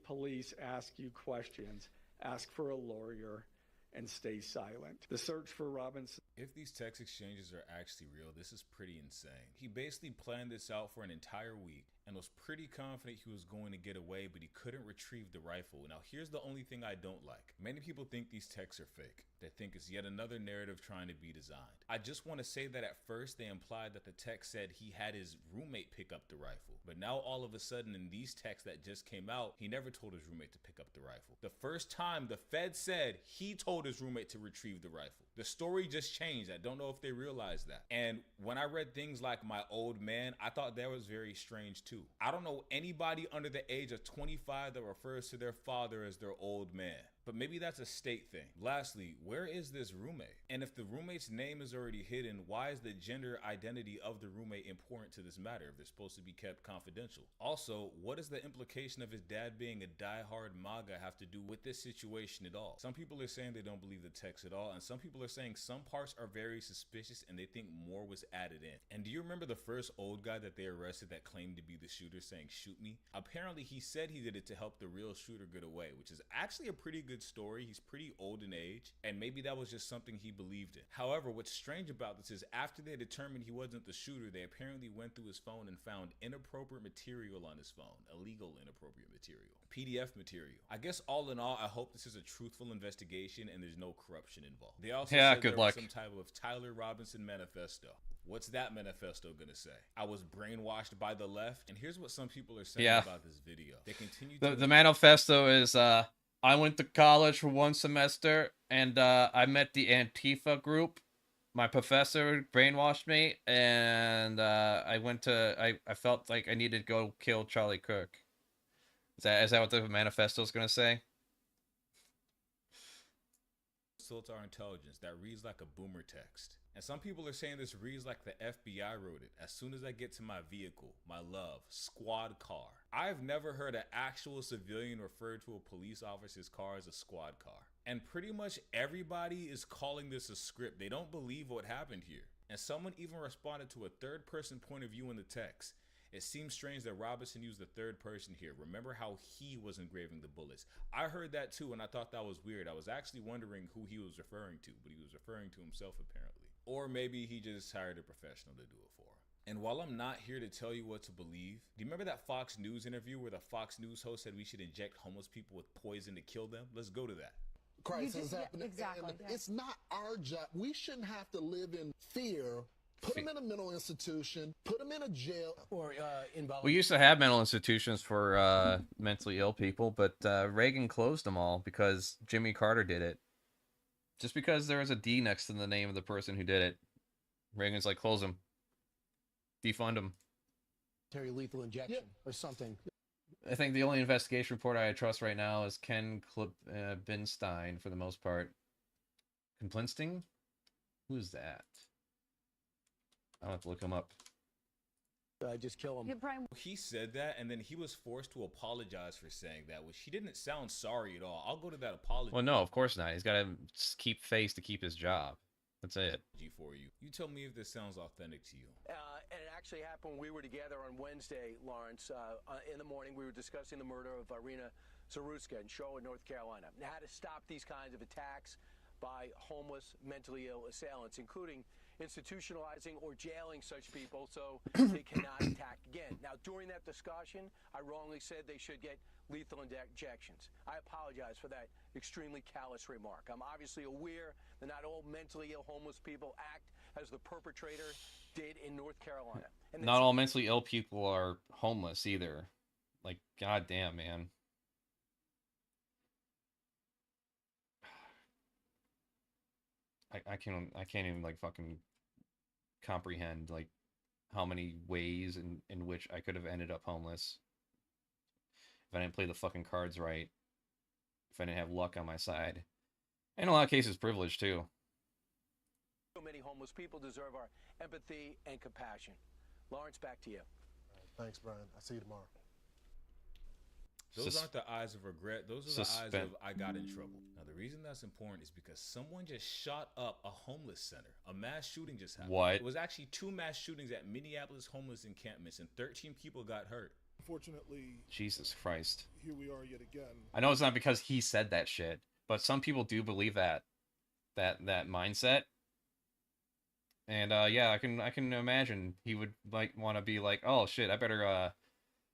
Police ask you questions, ask for a lawyer, and stay silent. The search for Robinson. If these text exchanges are actually real, this is pretty insane. He basically planned this out for an entire week and was pretty confident he was going to get away, but he couldn't retrieve the rifle. Now, here's the only thing I don't like. Many people think these texts are fake. They think it's yet another narrative trying to be designed. I just want to say that at first they implied that the text said he had his roommate pick up the rifle. But now all of a sudden in these texts that just came out, he never told his roommate to pick up the rifle. The first time the Fed said he told his roommate to retrieve the rifle. The story just changed. I don't know if they realized that. And when I read things like my old man, I thought that was very strange too. I don't know anybody under the age of 25 that refers to their father as their old man. But maybe that's a state thing. Lastly, where is this roommate? And if the roommate's name is already hidden, why is the gender identity of the roommate important to this matter if they're supposed to be kept confidential? Also, what does the implication of his dad being a diehard MAGA have to do with this situation at all? Some people are saying they don't believe the text at all, and some people are saying some parts are very suspicious and they think more was added in. And do you remember the first old guy that they arrested that claimed to be the shooter saying, "Shoot me"? Apparently he said he did it to help the real shooter get away, which is actually a pretty good story. He's pretty old in age, and maybe that was just something he believed in. However, what's strange about this is after they determined he wasn't the shooter, they apparently went through his phone and found inappropriate material on his phone, illegal inappropriate material, PDF material. I guess all in all, I hope this is a truthful investigation and there's no corruption involved. They also said good there luck. was some type of Tyler Robinson manifesto. What's that manifesto gonna say? I was brainwashed by the left, and here's what some people are saying about this video. They continue to the manifesto is I went to college for 1 semester and I met the Antifa group. My professor brainwashed me, and I felt like I needed to go kill Charlie Kirk. Is that what the manifesto is gonna say? insults our intelligence. That reads like a boomer text. And some people are saying this reads like the FBI wrote it. As soon as I get to my vehicle, my love, squad car. I've never heard an actual civilian refer to a police officer's car as a squad car. And pretty much everybody is calling this a script. They don't believe what happened here. And someone even responded to a third-person point of view in the text. It seems strange that Robinson used the third person here. Remember how he was engraving the bullets. I heard that too, and I thought that was weird. I was actually wondering who he was referring to, but he was referring to himself apparently. Or maybe he just hired a professional to do it for him. And while I'm not here to tell you what to believe, do you remember that Fox News interview where the Fox News host said we should inject homeless people with poison to kill them? Let's go to that. Crisis happening. exactly, And it's not our job. We shouldn't have to live in fear. Put them in a mental institution. Put them in a jail. Or involved. We used to have mental institutions for mentally ill people, but Reagan closed them all because Jimmy Carter did it. Just because there was a D next to the name of the person who did it, Reagan's like, close them, defund them. Lethal injection or something. I think the only investigation report I trust right now is Ken Binstein for the most part. Kemplinstein? Who's that? I'll have to look him up. Just kill him. He said that, and then he was forced to apologize for saying that, which he didn't sound sorry at all. I'll go to that apology. Well, no, of course not. He's got to keep face to keep his job. That's it. For you. You tell me if this sounds authentic to you. And it actually happened when we were together on Wednesday, Lawrence. In the morning, we were discussing the murder of Irina Zaruska in Charlotte, North Carolina, and how to stop these kinds of attacks by homeless, mentally ill assailants, including institutionalizing or jailing such people so they cannot attack again. Now, during that discussion, I wrongly said they should get lethal injections. I apologize for that extremely callous remark. I'm obviously aware that not all mentally ill homeless people act as the perpetrator did in North Carolina. And Not all mentally ill people are homeless either. Like, goddamn, man. I can't even like fucking comprehend like how many ways in which I could have ended up homeless if I didn't play the fucking cards right, if I didn't have luck on my side. And in a lot of cases, privilege too. So many homeless people deserve our empathy and compassion. Lawrence, back to you. All right, thanks, Brian. I'll see you tomorrow. Those aren't the eyes of regret. Those are the eyes of I got in trouble. Now, the reason that's important is because someone just shot up a homeless center. A mass shooting just happened. What? It was actually 2 mass shootings at Minneapolis homeless encampments, and 13 people got hurt. Unfortunately, Jesus Christ. here we are yet again. I know it's not because he said that shit, but some people do believe that mindset. And yeah, I can imagine he would like want to be like, oh shit,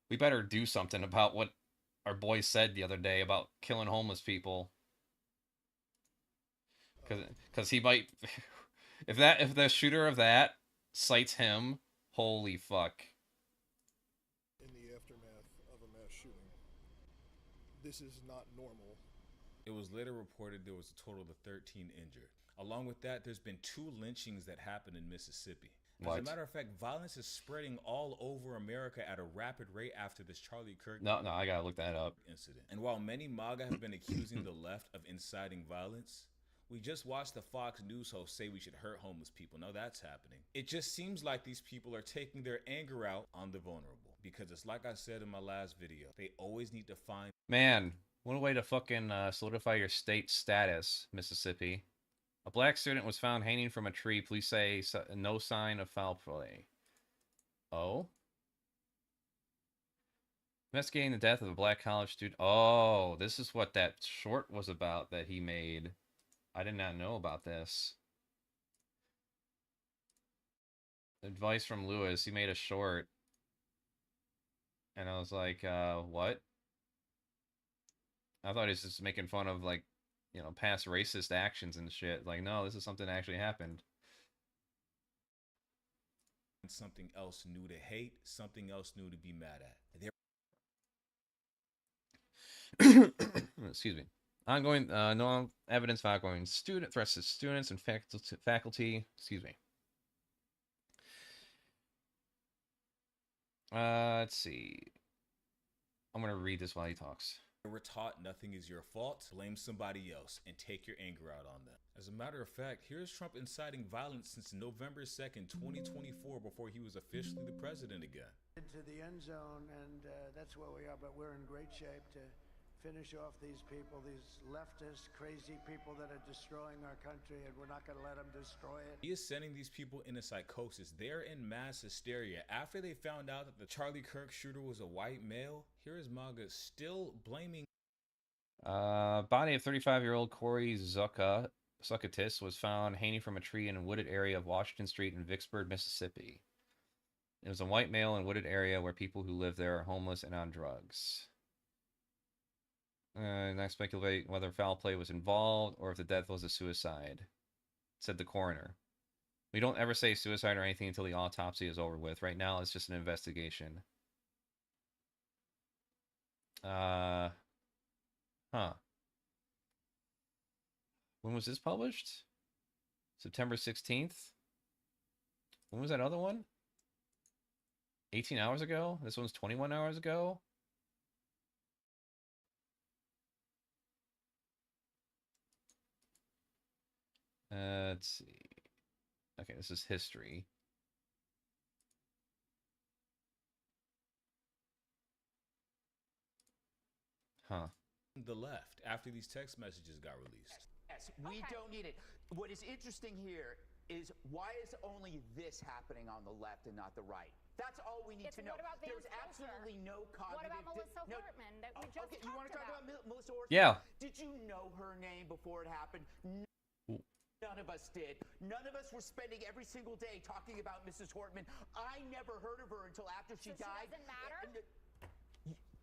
we better do something about what our boy said the other day about killing homeless people. Because he might, if the shooter of that cites him, holy fuck. In the aftermath of a mass shooting, this is not normal. It was later reported there was a total of 13 injured. Along with that, there's been 2 lynchings that happened in Mississippi. As a matter of fact, violence is spreading all over America at a rapid rate after this Charlie Kirk I gotta look that up. incident. And while many MAGA have been accusing the left of inciting violence, we just watched the Fox News host say we should hurt homeless people. Now that's happening. It just seems like these people are taking their anger out on the vulnerable. Because it's like I said in my last video, they always need to find... Man, one way to fucking solidify your state status, Mississippi. A black student was found hanging from a tree. Police say no sign of foul play. Oh? Investigating the death of a black college student. Oh, this is what that short was about that he made. I did not know about this. Advice from Lewis. He made a short. And I was like, what? I thought he was just making fun of, like, you know, past racist actions and shit. Like, no, this is something that actually happened. something else new to hate, something else new to be mad at. Excuse me. Ongoing, no evidence of ongoing student threats to students and faculty. Excuse me. Let's see. I'm gonna read this while he talks. We're taught nothing is your fault, blame somebody else, and take your anger out on them. As a matter of fact, here's Trump inciting violence since November 2nd, 2024, before he was officially the president again. Into the end zone, and that's where we are, but we're in great shape to finish off these people, these leftist, crazy people that are destroying our country, and we're not going to let them destroy it. He is sending these people into psychosis. They're in mass hysteria. After they found out that the Charlie Kirk shooter was a white male, here is MAGA still blaming. Body of 35-year-old Corey Zuckatis was found hanging from a tree in a wooded area of Washington Street in Vicksburg, Mississippi. It was a white male in a wooded area where people who live there are homeless and on drugs. And I speculate whether foul play was involved or if the death was a suicide, said the coroner. We don't ever say suicide or anything until the autopsy is over with. Right now, it's just an investigation. Huh. When was this published? September 16th? When was that other one? 18 hours ago? This one's 21 hours ago? Let's see. Okay, this is history. Huh. The left after these text messages got released. Yes, we don't need it. What is interesting here is why is only this happening on the left and not the right? That's all we need to know. What about There's Vance absolutely Pilcher? no cognitive. What about Melissa Hortman that we just okay, you want to talk about Melissa Hortman? Yeah. Did you know her name before it happened? None of us did. None of us were spending every single day talking about Mrs. Hortman. I never heard of her until after she died. She doesn't matter?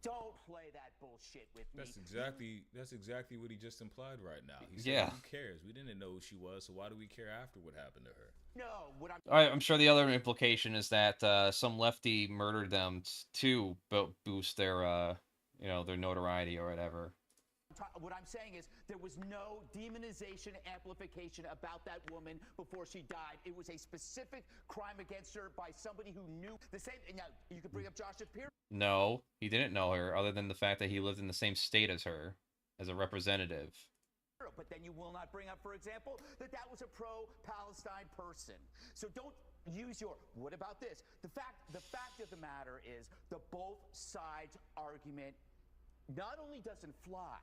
Don't play that bullshit with me. That's exactly what he just implied right now. He said, Yeah. Who cares? We didn't know who she was, so why do we care after what happened to her? No, what I'm. I'm sure the other implication is that some lefty murdered them to boost their, their notoriety or whatever. What I'm saying is there was no demonization, amplification about that woman before she died. It was a specific crime against her by somebody who knew the same. Now, you could bring up Josh Shapiro. No, he didn't know her, other than the fact that he lived in the same state as her, as a representative. But then you will not bring up, for example, that was a pro-Palestine person. So don't use your, what about this? The fact of the matter is the both sides argument not only doesn't fly,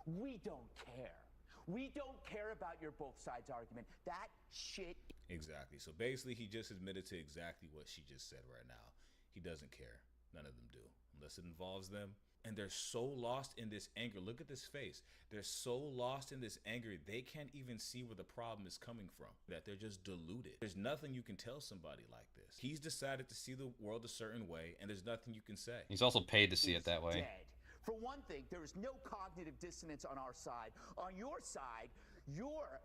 we don't care. We don't care about your both sides argument. That shit. Exactly. So basically, he just admitted to exactly what she just said right now. He doesn't care. None of them do, unless it involves them. And they're so lost in this anger. Look at this face. They're so lost in this anger, they can't even see where the problem is coming from. That they're just deluded. There's nothing you can tell somebody like this. He's decided to see the world a certain way, and there's nothing you can say. He's also paid to see it that way. Dead. For one thing, there is no cognitive dissonance on our side. On your side, your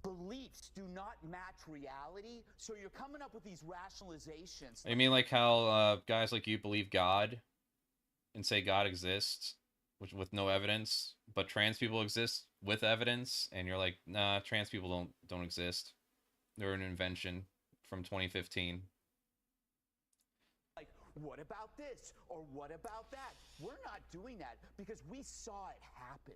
beliefs do not match reality, so you're coming up with these rationalizations. You mean like how guys like you believe God and say God exists with no evidence, but trans people exist with evidence, and you're like, nah, trans people don't exist. They're an invention from 2015. Like, what about this? Or what about that? We're not doing that because we saw it happen.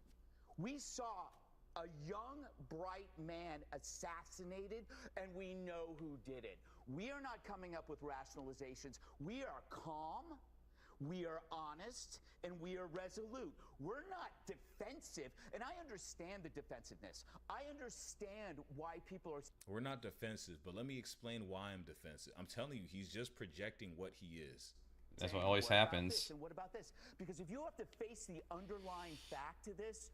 We saw a young, bright man assassinated, and we know who did it. We are not coming up with rationalizations. We are calm, we are honest, and we are resolute. We're not defensive, and I understand the defensiveness. I understand why people are... We're not defensive, but let me explain why I'm defensive. I'm telling you, he's just projecting what he is. That's what always happens. And what about this? Because if you have to face the underlying fact to this,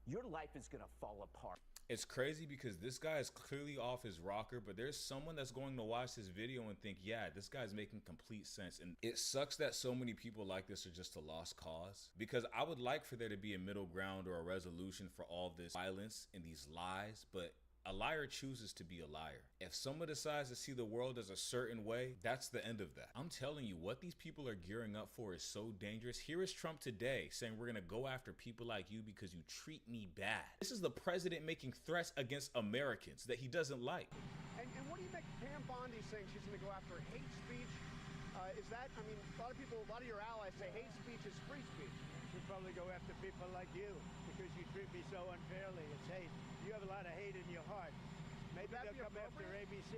your life is going to fall apart. It's crazy because this guy is clearly off his rocker, but there's someone that's going to watch this video and think, yeah, this guy's making complete sense. And it sucks that so many people like this are just a lost cause, because I would like for there to be a middle ground or a resolution for all this violence and these lies, but a liar chooses to be a liar. If someone decides to see the world as a certain way, that's the end of that. I'm telling you, what these people are gearing up for is so dangerous. Here is Trump today saying we're gonna go after people like you because you treat me bad. This is the president making threats against Americans that he doesn't like. And what do you make Pam Bondi saying she's gonna go after hate speech Is that, I mean, a lot of your allies say hate speech is free speech. Should probably go after people like you because you treat me so unfairly. It's hate. You have a lot of hate in your heart. Maybe Would that they'll be come after appropriate? ABC.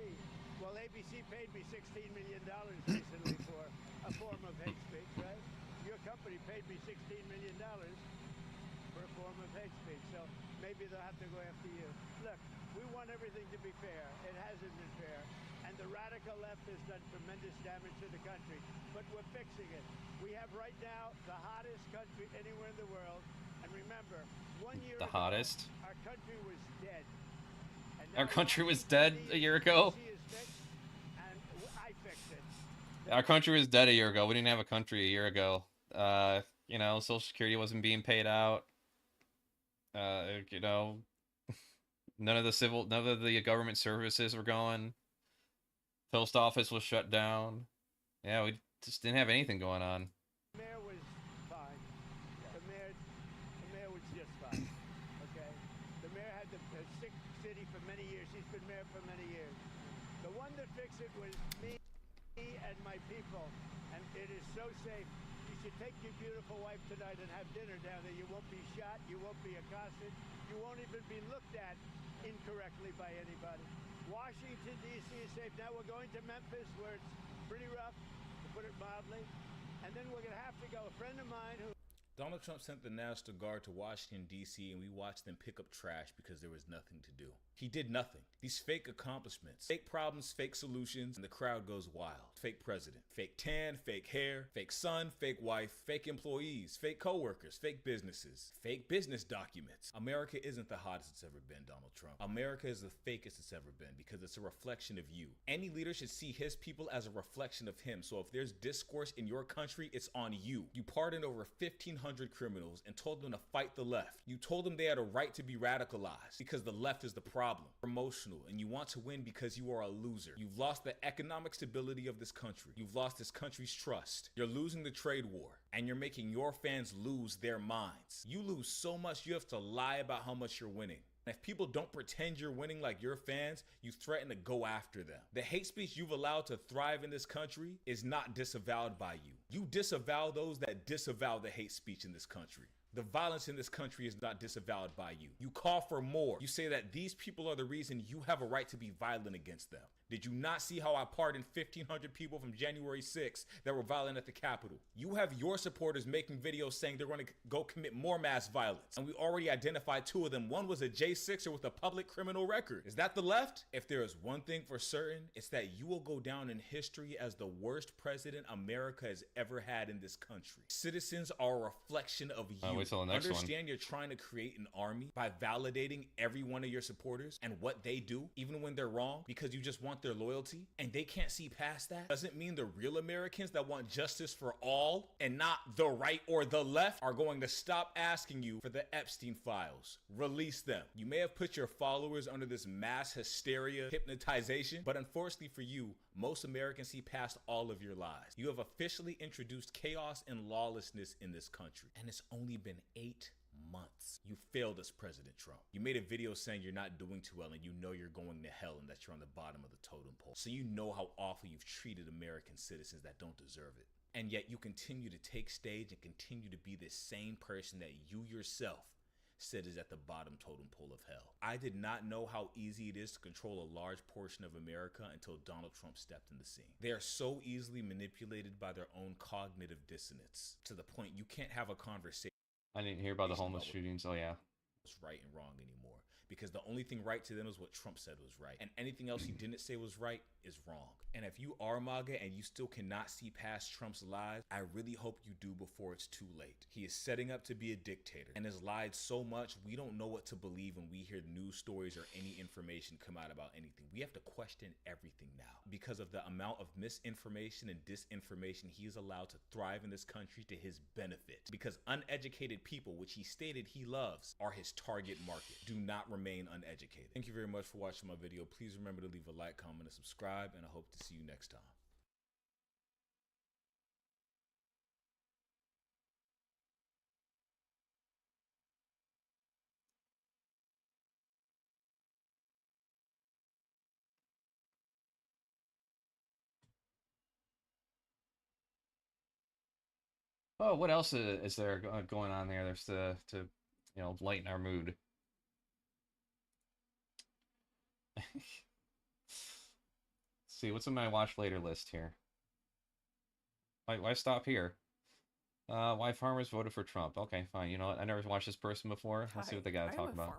Well, ABC paid me $16 million recently for a form of hate speech, right? Your company paid me $16 million for a form of hate speech, so maybe they'll have to go after you. Look, we want everything to be fair. It hasn't been fair. And the radical left has done tremendous damage to the country, but we're fixing it. We have right now the hottest country anywhere in the world. And remember, 1 year The ago, hottest. our country was dead. And Our now country was Washington, dead a year ago. D.C. is fixed, and I fixed it. Our country was dead a year ago. We didn't have a country a year ago. You know, Social Security wasn't being paid out. You know, none of the government services were going. Post office was shut down. Yeah, we just didn't have anything going on. The mayor was fine. The mayor was just fine. Okay? The mayor had the sick city for many years. He's been mayor for many years. The one that fixed it was me and my people. And it is so safe. You should take your beautiful wife tonight and have dinner down there. You won't be shot. You won't be accosted. You won't even be looked at incorrectly by anybody. Washington, D.C. is safe. Now we're going to Memphis, where it's pretty rough, to put it mildly. And then we're going to have to go. A friend of mine who... Donald Trump sent the National Guard to Washington, D.C., and we watched them pick up trash because there was nothing to do. He did nothing. These fake accomplishments, fake problems, fake solutions, and the crowd goes wild. Fake president, fake tan, fake hair, fake son, fake wife, fake employees, fake coworkers, fake businesses, fake business documents. America isn't the hottest it's ever been, Donald Trump. America is the fakest it's ever been because it's a reflection of you. Any leader should see his people as a reflection of him. So if there's discourse in your country, it's on you. You pardoned over 1,500 criminals and told them to fight the left. You told them they had a right to be radicalized because the left is the problem. Promotional, and you want to win because you are a loser. You've lost the economic stability of this country. You've lost this country's trust. You're losing the trade war, and you're making your fans lose their minds. You lose so much you have to lie about how much you're winning. And if people don't pretend you're winning like your fans, you threaten to go after them. The hate speech you've allowed to thrive in this country is not disavowed by you. You disavow those that disavow the hate speech in this country. The violence in this country is not disavowed by you. You call for more. You say that these people are the reason you have a right to be violent against them. Did you not see how I pardoned 1,500 people from January 6th that were violent at the Capitol? You have your supporters making videos saying they're going to go commit more mass violence. And we already identified 2 of them. One was a J6er with a public criminal record. Is that the left? If there is one thing for certain, it's that you will go down in history as the worst president America has ever had in this country. Citizens are a reflection of you. Wait till the next one. Understand you're trying to create an army by validating every one of your supporters and what they do, even when they're wrong, because you just want their loyalty, and they can't see past that. Doesn't mean the real Americans that want justice for all and not the right or the left are going to stop asking you for the Epstein files. Release them. You may have put your followers under this mass hysteria hypnotization, but unfortunately for you, most Americans see past all of your lies. You have officially introduced chaos and lawlessness in this country, and it's only been 8 months. You failed us, President Trump. You made a video saying you're not doing too well and you know you're going to hell and that you're on the bottom of the totem pole. So you know how awful you've treated American citizens that don't deserve it. And yet you continue to take stage and continue to be this same person that you yourself said is at the bottom totem pole of hell. I did not know how easy it is to control a large portion of America until Donald Trump stepped in the scene. They are so easily manipulated by their own cognitive dissonance to the point you can't have a conversation. I didn't hear about the homeless shootings. Oh yeah. What's right and wrong anymore, because the only thing right to them is what Trump said was right, and anything else he didn't say was right is wrong. And if you are MAGA and you still cannot see past Trump's lies, I really hope you do before it's too late. He is setting up to be a dictator and has lied so much we don't know what to believe when we hear news stories or any information come out about anything. We have to question everything now because of the amount of misinformation and disinformation he is allowed to thrive in this country to his benefit, because uneducated people, which he stated he loves, are his target market. Do not remain uneducated. Thank you very much for watching my video. Please remember to leave a like, comment, and subscribe, and I hope to see you next time. Oh, what else is there going on there? There's to lighten our mood. See what's in my watch later list here. Why stop here? Why farmers voted for Trump? Okay, fine. You know what? I never watched this person before. Let's see what they got to talk about.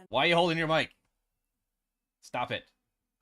Why are you holding your mic? Stop it.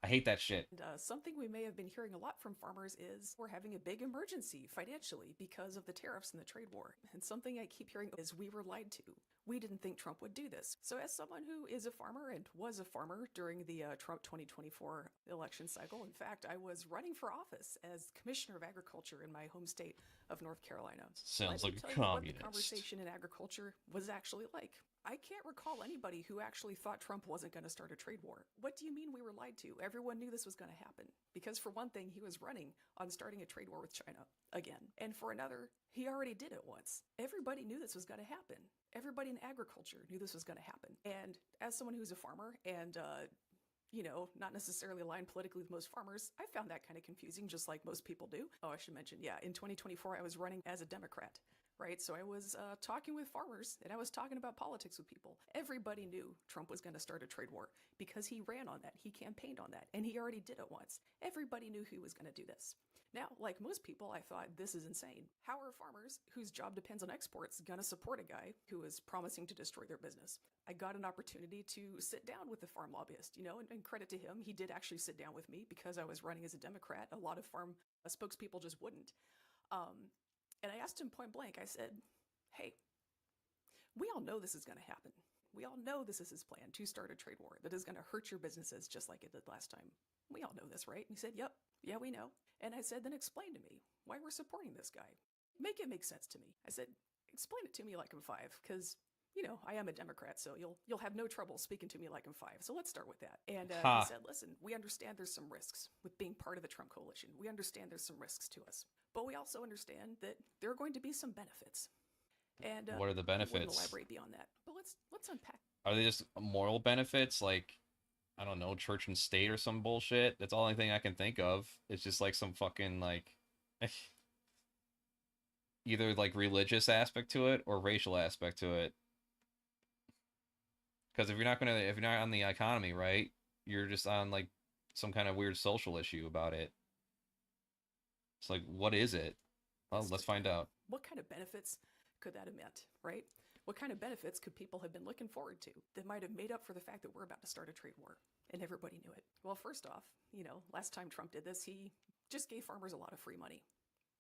I hate that shit. Something we may have been hearing a lot from farmers is we're having a big emergency financially because of the tariffs and the trade war. And something I keep hearing is we were lied to. We didn't think Trump would do this. So as someone who is a farmer and was a farmer during the Trump 2024 election cycle, in fact, I was running for office as Commissioner of Agriculture in my home state of North Carolina. Sounds like a Let me tell you what the communist. conversation in agriculture was actually like. I can't recall anybody who actually thought Trump wasn't going to start a trade war. What do you mean we were lied to? Everyone knew this was going to happen. Because for one thing, he was running on starting a trade war with China again. And for another, he already did it once. Everybody knew this was going to happen. Everybody in agriculture knew this was going to happen. And as someone who's a farmer and, not necessarily aligned politically with most farmers, I found that kind of confusing, just like most people do. Oh, I should mention, in 2024, I was running as a Democrat. Right? So I was talking with farmers and I was talking about politics with people. Everybody knew Trump was going to start a trade war because he ran on that. He campaigned on that and he already did it once. Everybody knew he was going to do this. Now, like most people, I thought this is insane. How are farmers whose job depends on exports going to support a guy who is promising to destroy their business? I got an opportunity to sit down with the farm lobbyist, and credit to him, he did actually sit down with me because I was running as a Democrat. A lot of farm spokespeople just wouldn't. And I asked him point blank, I said, hey, we all know this is going to happen. We all know this is his plan to start a trade war that is going to hurt your businesses just like it did last time. We all know this, right? And he said, yep, yeah, we know. And I said, then explain to me why we're supporting this guy. Make it make sense to me. I said, explain it to me like I'm five, because, I am a Democrat, so you'll have no trouble speaking to me like I'm five. So let's start with that. And he said, listen, we understand there's some risks with being part of the Trump coalition. We understand there's some risks to us. But we also understand that there are going to be some benefits. And What are the I wouldn't benefits? elaborate beyond that. But let's unpack. Are they just moral benefits, like, I don't know, church and state or some bullshit? That's the only thing I can think of. It's just like some fucking, like, either like religious aspect to it or racial aspect to it. Because if you're not on the economy, right, you're just on like some kind of weird social issue about it. It's like, what is it? Well, let's find out. What kind of benefits could that have meant, right? What kind of benefits could people have been looking forward to that might have made up for the fact that we're about to start a trade war? And everybody knew it. Well, first off, last time Trump did this, he just gave farmers a lot of free money.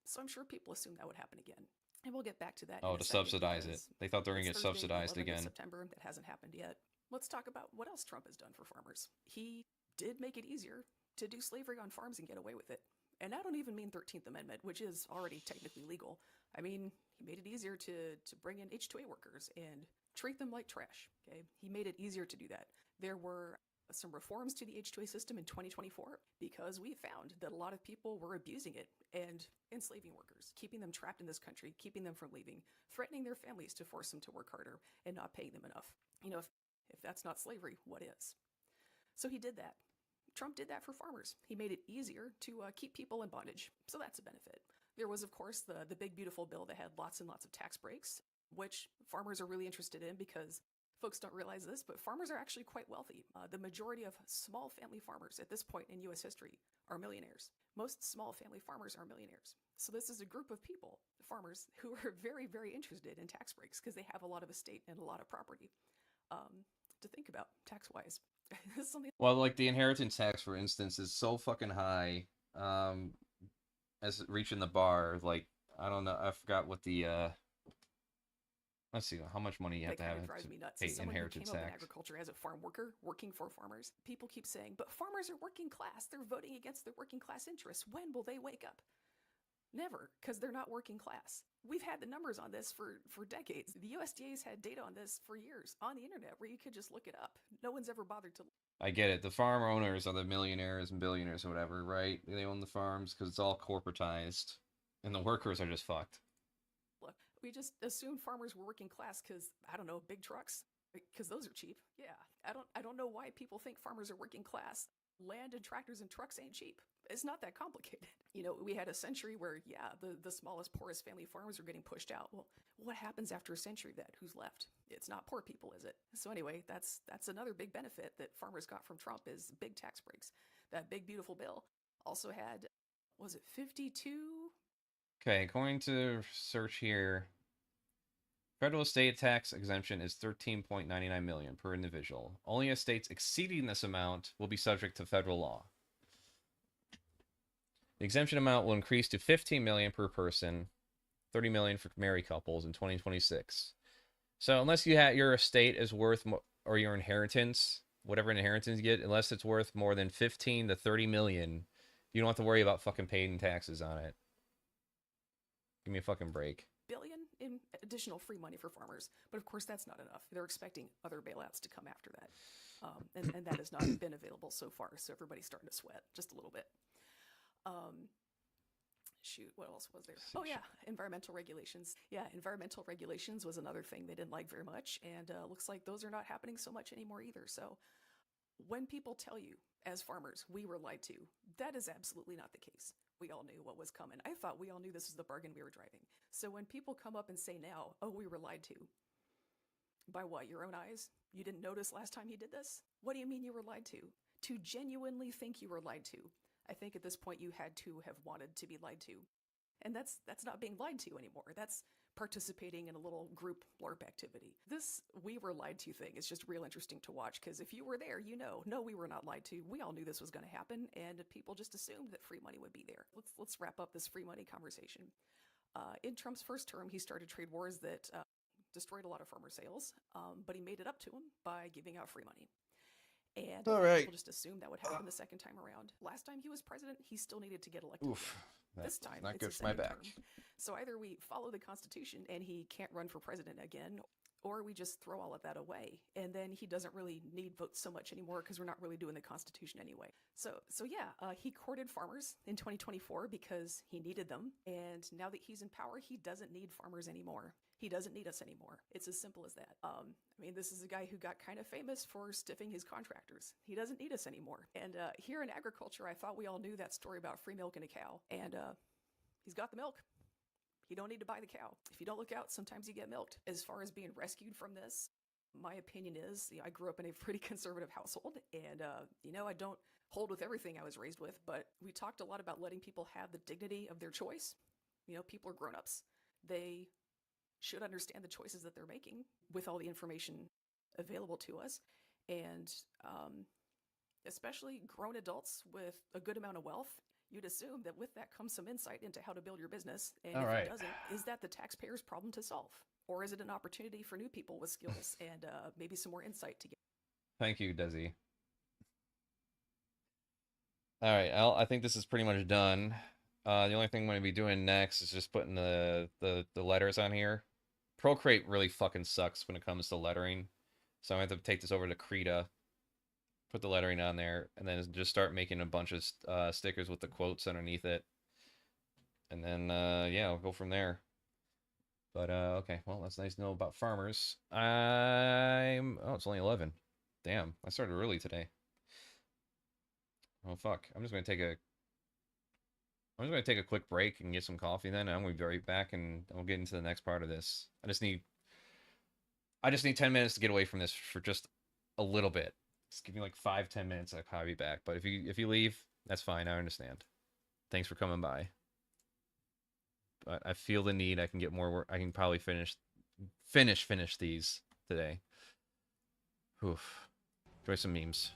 So I'm sure people assumed that would happen again. And we'll get back to that. Oh, to subsidize it. They thought they were going to get subsidized again. September, that hasn't happened yet. Let's talk about what else Trump has done for farmers. He did make it easier to do slavery on farms and get away with it. And I don't even mean 13th Amendment, which is already technically legal. I mean, he made it easier to bring in H-2A workers and treat them like trash, okay? He made it easier to do that. There were some reforms to the H-2A system in 2024 because we found that a lot of people were abusing it and enslaving workers, keeping them trapped in this country, keeping them from leaving, threatening their families to force them to work harder and not paying them enough. If that's not slavery, what is? So he did that. Trump did that for farmers. He made it easier to keep people in bondage. So that's a benefit. There was, of course, the big, beautiful bill that had lots and lots of tax breaks, which farmers are really interested in because folks don't realize this, but farmers are actually quite wealthy. The majority of small family farmers at this point in U.S. history are millionaires. Most small family farmers are millionaires. So this is a group of people, farmers, who are very, very interested in tax breaks because they have a lot of estate and a lot of property to think about tax-wise. Well, like the inheritance tax, for instance, is so fucking high as reaching the bar. Like, I don't know. I forgot what the let's see, how much money you have to have drives me nuts. pay As someone who inheritance came up in tax. agriculture as a farm worker, working for farmers, people keep saying, but farmers are working class. They're voting against their working class interests. When will they wake up? Never, because they're not working class. We've had the numbers on this for decades. The USDA's had data on this for years on the internet where you could just look it up. No one's ever bothered to. I get it. The farm owners are the millionaires and billionaires or whatever, right? They own the farms because it's all corporatized, and the workers are just fucked. Look, we just assumed farmers were working class because, I don't know, big trucks, because those are cheap. Yeah, I don't know why people think farmers are working class. Land and tractors and trucks ain't cheap. It's not that complicated. You know, we had a century where, yeah, the smallest, poorest family farms are getting pushed out. Well, what happens after a century of that? Who's left? It's not poor people, is it? So anyway, that's another big benefit that farmers got from Trump is big tax breaks. That big, beautiful bill also had, was it 52? Okay, according to search here, federal estate tax exemption is 13.99 million per individual. Only estates exceeding this amount will be subject to federal law. The exemption amount will increase to 15 million per person, 30 million for married couples in 2026. So unless your estate is worth or your inheritance, whatever inheritance you get, unless it's worth more than 15 to 30 million, you don't have to worry about fucking paying taxes on it. Give me a fucking break. Billion in additional free money for farmers, but of course that's not enough. They're expecting other bailouts to come after that, and that has not been available so far. So everybody's starting to sweat just a little bit. Shoot, what else was there? Oh yeah, environmental regulations. Yeah, environmental regulations was another thing they didn't like very much, and looks like those are not happening so much anymore either. So when people tell you, as farmers, we were lied to, that is absolutely not the case. We all knew what was coming. I thought we all knew this was the bargain we were driving. So when people come up and say now, oh, we were lied to, by what, your own eyes? You didn't notice last time you did this? What do you mean you were lied to? To genuinely think you were lied to, I think at this point you had to have wanted to be lied to. And that's not being lied to anymore. That's participating in a little group LARP activity. This we were lied to thing is just real interesting to watch, because if you were there, you know, no, we were not lied to. We all knew this was going to happen, and people just assumed that free money would be there. Let's wrap up this free money conversation. In Trump's first term, he started trade wars that destroyed a lot of farmer sales, but he made it up to them by giving out free money. And people just assumed that would happen the second time around. Last time he was president, he still needed to get elected. Oof, this time, not it's good a for my second back. term. So either we follow the Constitution and he can't run for president again, or we just throw all of that away. And then he doesn't really need votes so much anymore because we're not really doing the Constitution anyway. So yeah, he courted farmers in 2024 because he needed them. And now that he's in power, he doesn't need farmers anymore. He doesn't need us anymore. It's as simple as that. I mean, this is a guy who got kind of famous for stiffing his contractors. He doesn't need us anymore. And here in agriculture, I thought we all knew that story about free milk and a cow. And he's got the milk. You don't need to buy the cow. If you don't look out, sometimes you get milked. As far as being rescued from this, my opinion is, I grew up in a pretty conservative household, and I don't hold with everything I was raised with, but we talked a lot about letting people have the dignity of their choice. People are grown-ups. They should understand the choices that they're making with all the information available to us, and especially grown adults with a good amount of wealth. You'd assume that with that comes some insight into how to build your business, and All if right. it doesn't, is that the taxpayer's problem to solve? Or is it an opportunity for new people with skills and maybe some more insight to get? Thank you, Desi. All right, I think this is pretty much done. The only thing I'm going to be doing next is just putting the letters on here. Procreate really fucking sucks when it comes to lettering, so I have to take this over to Krita, put the lettering on there, and then just start making a bunch of stickers with the quotes underneath it. And then, yeah, I'll go from there. But, okay, well, that's nice to know about farmers. Oh, it's only 11. Damn, I started early today. Oh, fuck. I'm just going to take a quick break and get some coffee then, and I'm going to be right back, and I'll get into the next part of this. I just need 10 minutes to get away from this for just a little bit. Just give me like 5-10 minutes, I'll probably be back. But if you leave, that's fine. I understand. Thanks for coming by. But I feel the need. I can get more work. I can probably finish these today. Oof. Enjoy some memes.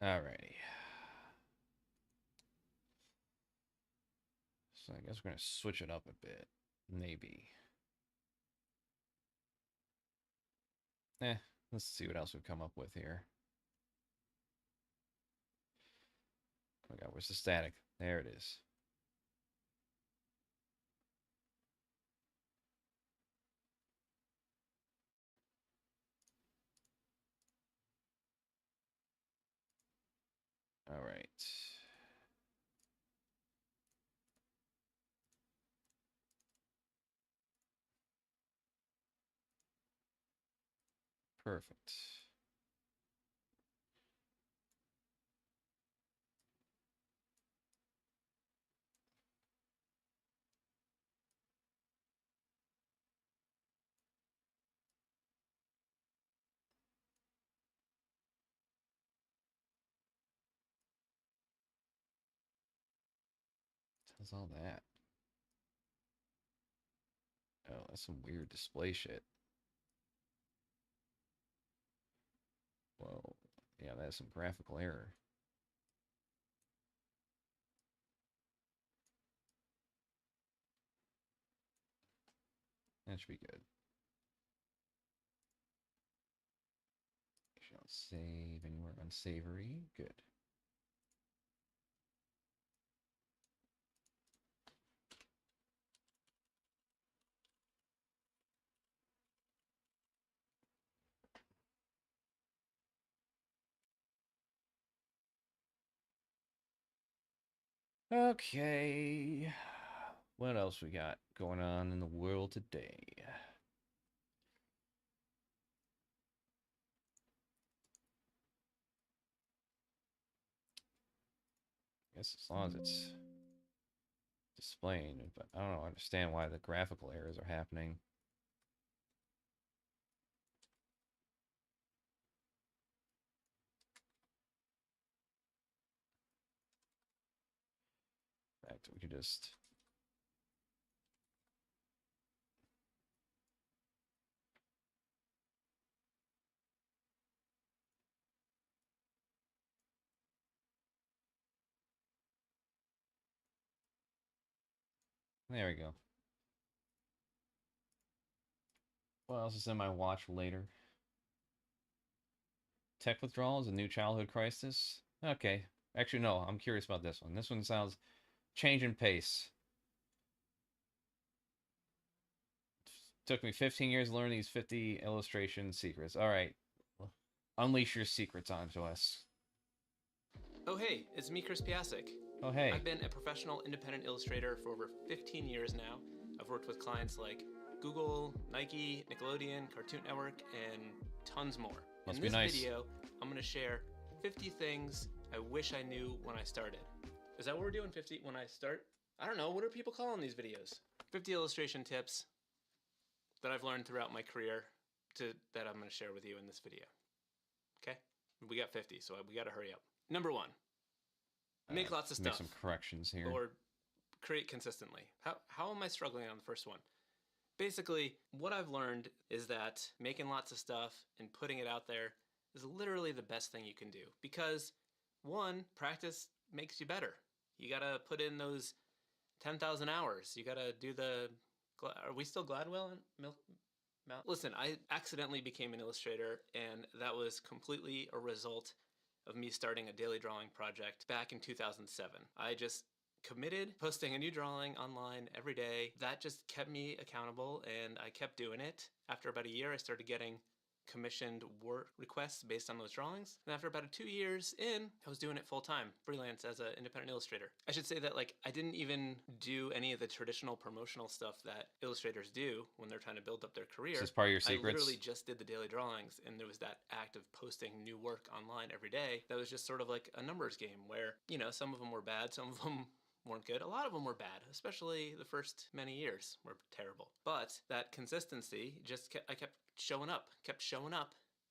Alrighty. So I guess we're going to switch it up a bit. Maybe. Let's see what else we've come up with here. Oh my god, where's the static? There it is. All right. Perfect. What's all that? Oh, that's some weird display shit. Whoa. Yeah, that's some graphical error. That should be good. Shall save anywhere unsavory. Good. Okay. What else we got going on in the world today? I guess as long as it's displaying it, but I don't understand why the graphical errors are happening. In fact, we could just there we go. What else is in my watch later? Tech withdrawal is a new childhood crisis. Okay. Actually, no, I'm curious about this one. This one sounds change in pace. Took me 15 years to learn these 50 illustration secrets. All right. Unleash your secrets onto us. Oh hey, it's me, CraftyAndy. Oh hey. I've been a professional independent illustrator for over 15 years now. I've worked with clients like Google, Nike, Nickelodeon, Cartoon Network, and tons more. Must In be this nice. video, I'm going to share 50 things I wish I knew when I started. Is that what we're doing, 50 when I start? I don't know, what are people calling these videos? 50 illustration tips that I've learned throughout my career that I'm going to share with you in this video. Okay? We got 50, so we got to hurry up. Number 1. Make lots of Make stuff. some corrections here. Or create consistently. How am I struggling on the first one? Basically, what I've learned is that making lots of stuff and putting it out there is literally the best thing you can do. Because, one, practice makes you better. You gotta put in those 10,000 hours. You gotta do the... Are we still Gladwell and Milk? Listen, I accidentally became an illustrator, and that was completely a result of me starting a daily drawing project back in 2007. I just committed posting a new drawing online every day. That just kept me accountable, and I kept doing it. After about a year, I started getting commissioned work requests based on those drawings. And after about 2 years in, I was doing it full time, freelance as an independent illustrator. I should say that I didn't even do any of the traditional promotional stuff that illustrators do when they're trying to build up their career. Is this part of your secrets? I literally just did the daily drawings, and there was that act of posting new work online every day. That was just sort of like a numbers game where, some of them were bad, some of them weren't good. A lot of them were bad, especially the first many years were terrible. But that consistency, I kept showing up,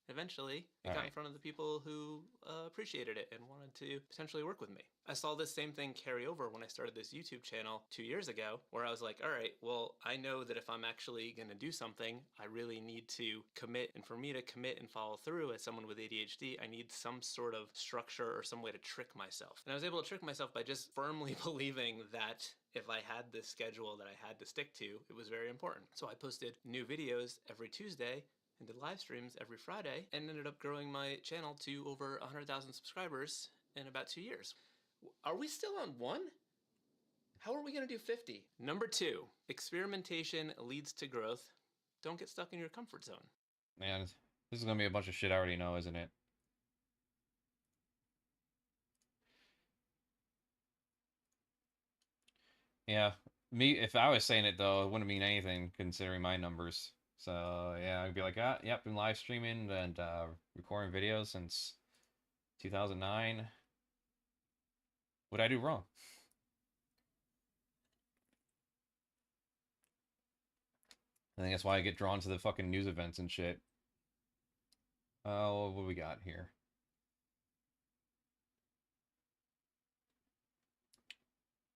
Eventually, it got in Alright. front of the people who appreciated it and wanted to potentially work with me. I saw this same thing carry over when I started this YouTube channel 2 years ago, where I was like, all right, well, I know that if I'm actually going to do something, I really need to commit. And for me to commit and follow through as someone with ADHD, I need some sort of structure or some way to trick myself. And I was able to trick myself by just firmly believing that if I had this schedule that I had to stick to, it was very important. So I posted new videos every Tuesday and did live streams every Friday and ended up growing my channel to over 100,000 subscribers in about 2 years. Are we still on 1? How are we going to do 50? Number 2, experimentation leads to growth. Don't get stuck in your comfort zone. Man, this is gonna be a bunch of shit I already know, isn't it? Yeah, me, if I was saying it though, it wouldn't mean anything considering my numbers. So yeah, I'd be like, ah, yep, been live streaming and recording videos since 2009. What'd I do wrong? I think that's why I get drawn to the fucking news events and shit. Oh, what we got here?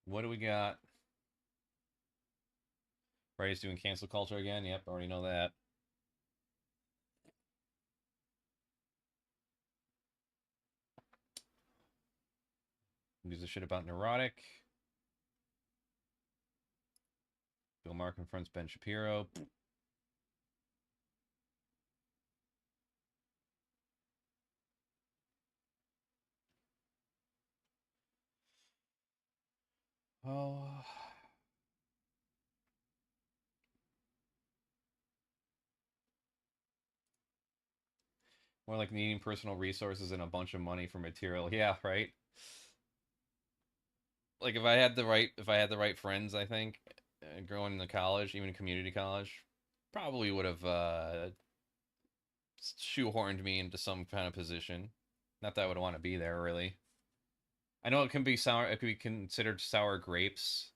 What do we got? Brady's doing cancel culture again. Yep, already know that. Gives a shit about neurotic. Bill Maher confronts Ben Shapiro. Oh. More like needing personal resources and a bunch of money for material. Yeah, right. Like if I had the right friends, I think, growing into college, even community college, probably would have shoehorned me into some kind of position. Not that I would want to be there, really. I know it can be sour. It could be considered sour grapes,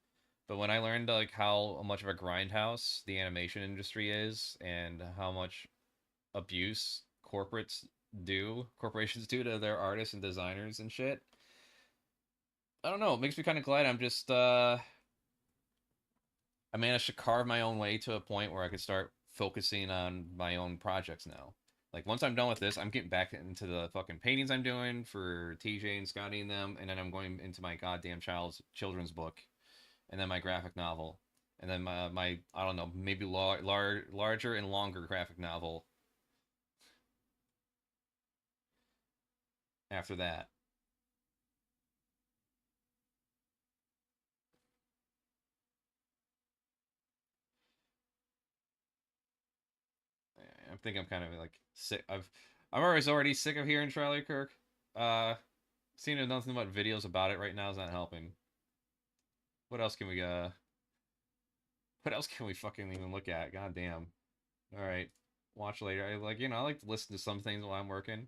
but when I learned like how much of a grindhouse the animation industry is, and how much abuse corporations do to their artists and designers and shit, I don't know. It makes me kind of glad I'm just I managed to carve my own way to a point where I could start focusing on my own projects now. Like once I'm done with this, I'm getting back into the fucking paintings I'm doing for TJ and Scotty and them, and then I'm going into my goddamn children's book, and then my graphic novel, and then my I don't know, maybe larger and longer graphic novel after that. I think I'm kind of like sick. I'm already sick of hearing Charlie Kirk. Seeing nothing but videos about it right now is not helping. What else can we What else can we fucking even look at? God damn. All right, watch later. I like I like to listen to some things while I'm working.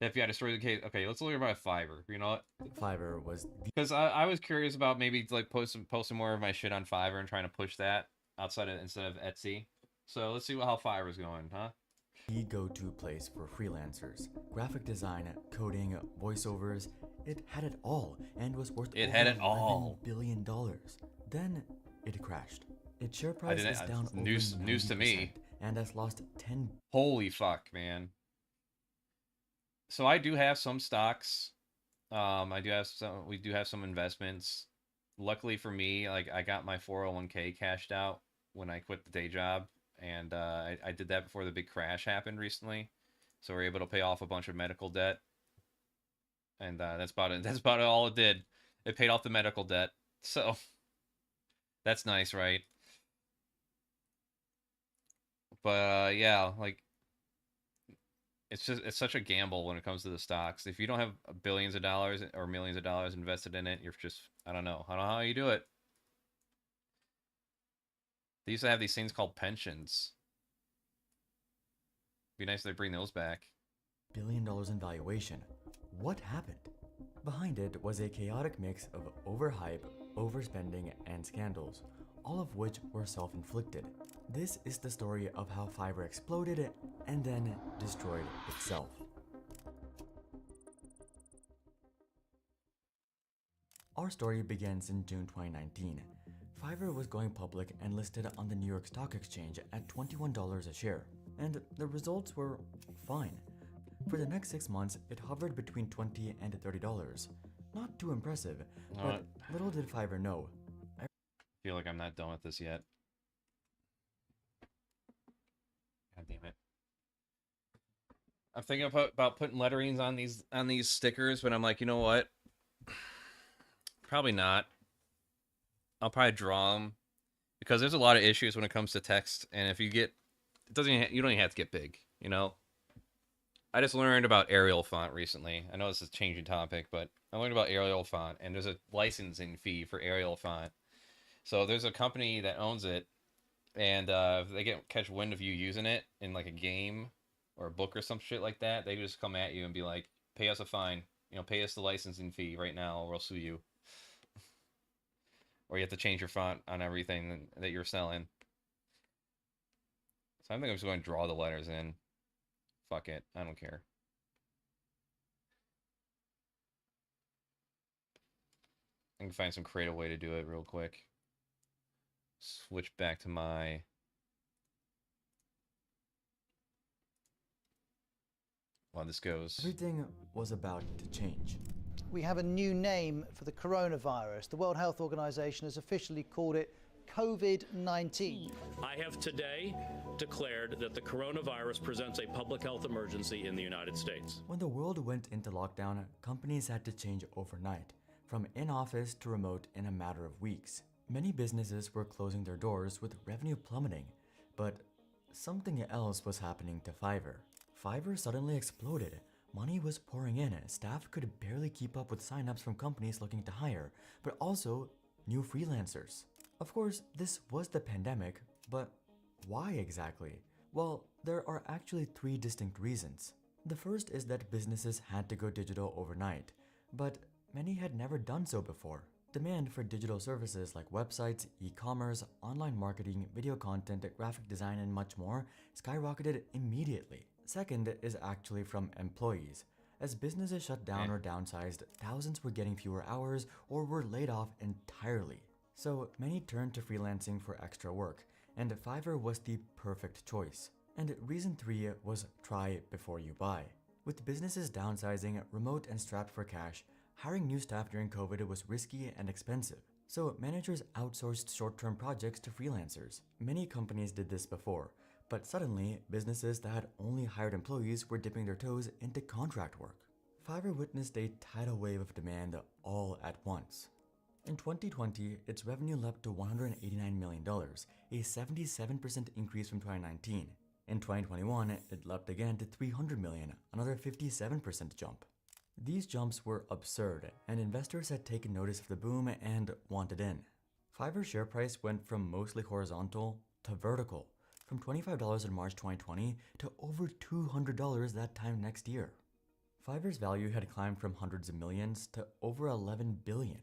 If you had to destroy the case, okay, let's look about Fiverr. You know what? Fiverr was because I was curious about maybe like posting more of my shit on Fiverr and trying to push that outside of instead of Etsy. So let's see how Fiverr's going, huh? the go-to place for freelancers. Graphic design, coding, voiceovers, it had it all and was worth It over had it $11 all. billion. Then it crashed. Its share price is down over news to 90% me. and has lost 10. Holy fuck, man. So I do have some stocks. We do have some investments. Luckily for me, like I got my 401k cashed out when I quit the day job, and I did that before the big crash happened recently. So we're able to pay off a bunch of medical debt, and that's about it. That's about all it did. It paid off the medical debt, so that's nice, right? But yeah, like it's such a gamble when it comes to the stocks. If you don't have billions of dollars or millions of dollars invested in it, you're just I don't know how you do it. They used to have these things called pensions. Be nice if they bring those back. $1 billion in valuation. What happened? Behind it was a chaotic mix of overhype, overspending, and scandals, all of which were self-inflicted. This is the story of how Fiverr exploded and then destroyed itself. Our story begins in June 2019. Fiverr was going public and listed on the New York Stock Exchange at $21 a share, and the results were fine. For the next 6 months, it hovered between $20 and $30. Not too impressive, but little did Fiverr know. I feel like I'm not done with this yet. God damn it. I'm thinking about putting letterings on these stickers, but I'm like, you know what? Probably not. I'll probably draw them because there's a lot of issues when it comes to text, and if you get, you don't even have to get big, you know. I just learned about Arial font recently. I know this is a changing topic, but I learned about Arial font, and there's a licensing fee for Arial font. So there's a company that owns it, and if they catch wind of you using it in like a game or a book or some shit like that, they just come at you and be like, "Pay us a fine. You know, pay us the licensing fee right now, or we'll sue you." Or you have to change your font on everything that you're selling. So I think I'm just going to draw the letters in. Fuck it. I don't care. I can find some creative way to do it real quick. Switch back to my... While this goes. Everything was about to change. We have a new name for the coronavirus. The World Health Organization has officially called it COVID-19. I have today declared that the coronavirus presents a public health emergency in the United States. When the world went into lockdown, companies had to change overnight, from in-office to remote in a matter of weeks. Many businesses were closing their doors with revenue plummeting, but something else was happening to Fiverr. Fiverr suddenly exploded. Money was pouring in, staff could barely keep up with signups from companies looking to hire, but also new freelancers. Of course, this was the pandemic, but why exactly? Well, there are actually 3 distinct reasons. The first is that businesses had to go digital overnight, but many had never done so before. Demand for digital services like websites, e-commerce, online marketing, video content, graphic design, and much more skyrocketed immediately. Second is actually from employees. As businesses shut down or downsized, thousands were getting fewer hours or were laid off entirely. So many turned to freelancing for extra work, and Fiverr was the perfect choice. And reason 3 was try before you buy. With businesses downsizing, remote and strapped for cash, hiring new staff during COVID was risky and expensive. So managers outsourced short-term projects to freelancers. Many companies did this before, but suddenly, businesses that had only hired employees were dipping their toes into contract work. Fiverr witnessed a tidal wave of demand all at once. In 2020, its revenue leapt to $189 million, a 77% increase from 2019. In 2021, it leapt again to $300 million, another 57% jump. These jumps were absurd, and investors had taken notice of the boom and wanted in. Fiverr's share price went from mostly horizontal to vertical, from $25 in March 2020 to over $200 that time next year. Fiverr's value had climbed from hundreds of millions to over $11 billion.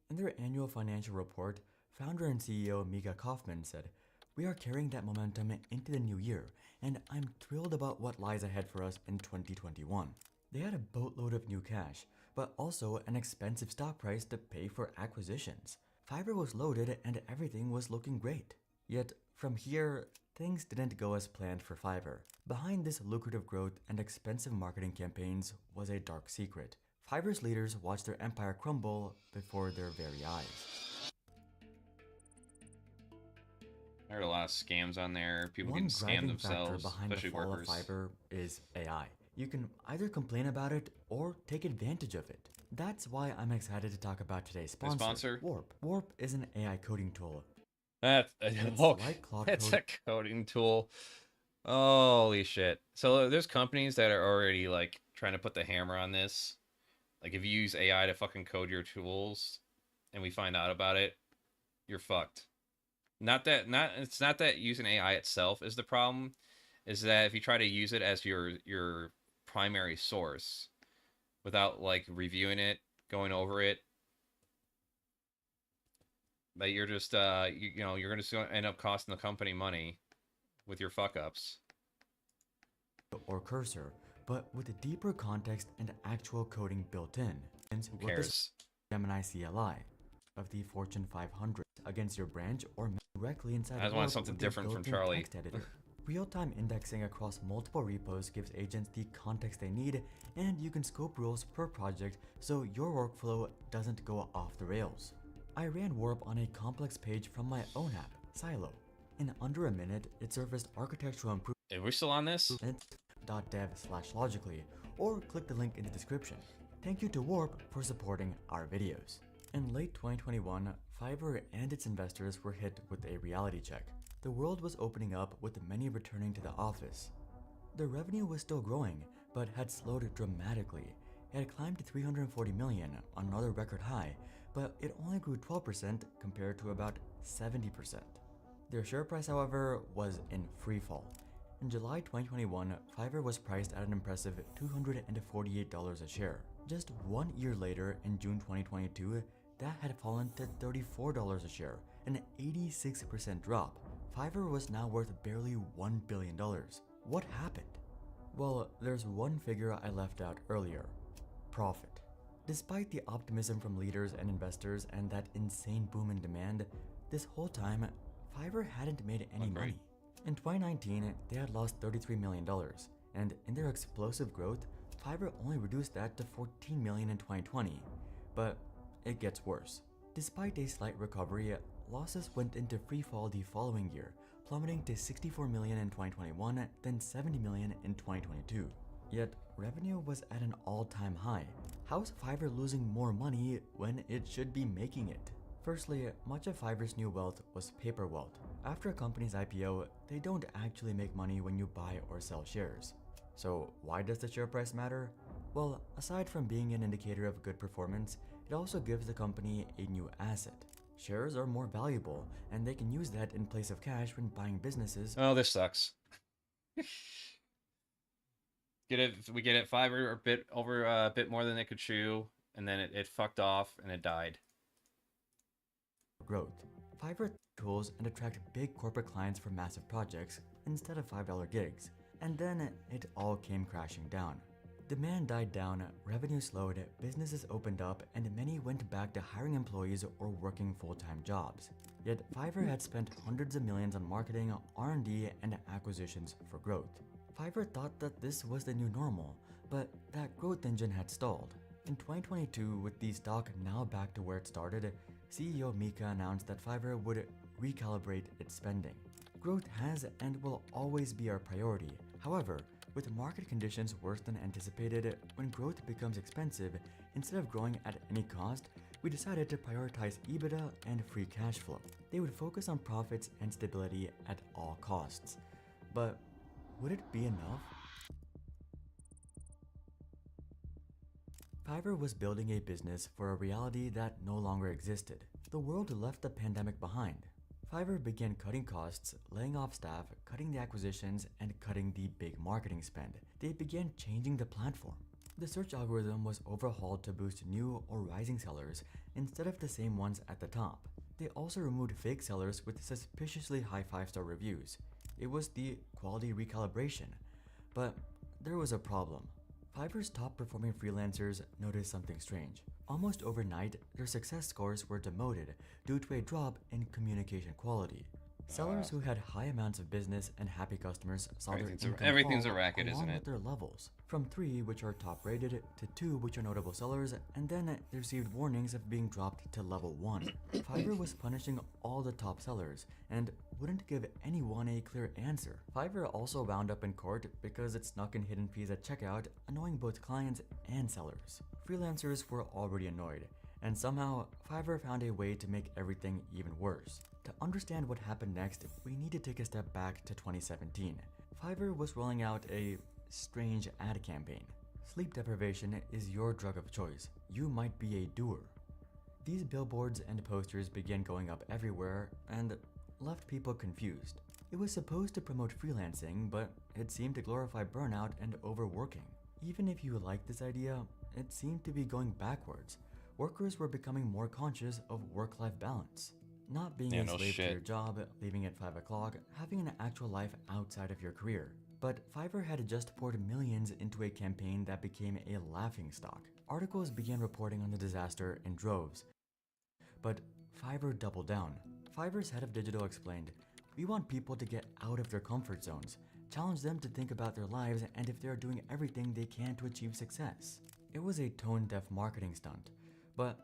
In their annual financial report, founder and CEO Mika Kaufman said, "We are carrying that momentum into the new year, and I'm thrilled about what lies ahead for us in 2021. They had a boatload of new cash, but also an expensive stock price to pay for acquisitions. Fiverr was loaded and everything was looking great. Yet, from here, things didn't go as planned for Fiverr. Behind this lucrative growth and expensive marketing campaigns was a dark secret. Fiverr's leaders watched their empire crumble before their very eyes." I heard a lot of scams on there. People One getting scammed driving themselves, factor behind especially the fall workers. of Fiverr is AI. You can either complain about it or take advantage of it. That's why I'm excited to talk about today's sponsor, Warp. Warp is an AI coding tool. That's It's a like Claude it's Code. a coding tool. Holy shit. So there's companies that are already like trying to put the hammer on this. Like if you use AI to fucking code your tools and we find out about it, you're fucked. It's not that using AI itself is the problem, is that if you try to use it as your primary source without like reviewing it, going over it, But you're just, you know, you're going to end up costing the company money with your fuck-ups. Or cursor, but with a deeper context and actual coding built in. Who cares? Gemini CLI of the Fortune 500 against your branch or directly inside I just want Warp something with their different from built-in Charlie. text editor. Real-time indexing across multiple repos gives agents the context they need, and you can scope rules per project so your workflow doesn't go off the rails. I ran Warp on a complex page from my own app, Silo. In under a minute, it surfaced architectural improvements. Are we still on this? .dev/logically, or click the link in the description. Thank you to Warp for supporting our videos. In late 2021, Fiverr and its investors were hit with a reality check. The world was opening up with many returning to the office. The revenue was still growing, but had slowed dramatically. It had climbed to $340 million, another record high, but it only grew 12% compared to about 70%. Their share price, however, was in freefall. In July 2021, Fiverr was priced at an impressive $248 a share. Just 1 year later, in June 2022, that had fallen to $34 a share, an 86% drop. Fiverr was now worth barely $1 billion. What happened? Well, there's one figure I left out earlier: profit. Despite the optimism from leaders and investors and that insane boom in demand, this whole time, Fiverr hadn't made any money. In 2019, they had lost $33 million, and in their explosive growth, Fiverr only reduced that to $14 million in 2020. But it gets worse. Despite a slight recovery, losses went into freefall the following year, plummeting to $64 million in 2021, then $70 million in 2022. Yet, revenue was at an all-time high. How is Fiverr losing more money when it should be making it? Firstly, much of Fiverr's new wealth was paper wealth. After a company's IPO, they don't actually make money when you buy or sell shares. So why does the share price matter? Well, aside from being an indicator of good performance, it also gives the company a new asset. Shares are more valuable, and they can use that in place of cash when buying businesses. Oh, this sucks. We get it Fiverr a bit more than they could chew, and then it fucked off and it died. Growth. Fiverr tools and attract big corporate clients for massive projects instead of $5 gigs, and then it all came crashing down. Demand died down, revenue slowed, businesses opened up, and many went back to hiring employees or working full-time jobs. Yet Fiverr had spent hundreds of millions on marketing, R&D, and acquisitions for growth. Fiverr thought that this was the new normal, but that growth engine had stalled. In 2022, with the stock now back to where it started, CEO Mika announced that Fiverr would recalibrate its spending. Growth has and will always be our priority. However, with market conditions worse than anticipated, when growth becomes expensive, instead of growing at any cost, we decided to prioritize EBITDA and free cash flow. They would focus on profits and stability at all costs. But would it be enough? Fiverr was building a business for a reality that no longer existed. The world left the pandemic behind. Fiverr began cutting costs, laying off staff, cutting the acquisitions, and cutting the big marketing spend. They began changing the platform. The search algorithm was overhauled to boost new or rising sellers instead of the same ones at the top. They also removed fake sellers with suspiciously high 5-star reviews. It was the quality recalibration. But there was a problem. Fiverr's top-performing freelancers noticed something strange. Almost overnight, their success scores were demoted due to a drop in communication quality. Sellers who had high amounts of business and happy customers saw their income everything's fall a racket, along isn't with it? their levels, from 3, which are top-rated, to 2, which are notable sellers, and then they received warnings of being dropped to level 1. Fiverr was punishing all the top sellers and wouldn't give anyone a clear answer. Fiverr also wound up in court because it snuck in hidden fees at checkout, annoying both clients and sellers. Freelancers were already annoyed, and somehow Fiverr found a way to make everything even worse. To understand what happened next, we need to take a step back to 2017. Fiverr was rolling out a strange ad campaign. Sleep deprivation is your drug of choice. You might be a doer. These billboards and posters began going up everywhere and left people confused. It was supposed to promote freelancing, but it seemed to glorify burnout and overworking. Even if you liked this idea, it seemed to be going backwards. Workers were becoming more conscious of work-life balance. Not being Yeah, a no slave to shit. your job, leaving at 5 o'clock, having an actual life outside of your career. But Fiverr had just poured millions into a campaign that became a laughingstock. Articles began reporting on the disaster in droves. But Fiverr doubled down. Fiverr's head of digital explained, "We want people to get out of their comfort zones, challenge them to think about their lives and if they are doing everything they can to achieve success." It was a tone-deaf marketing stunt. But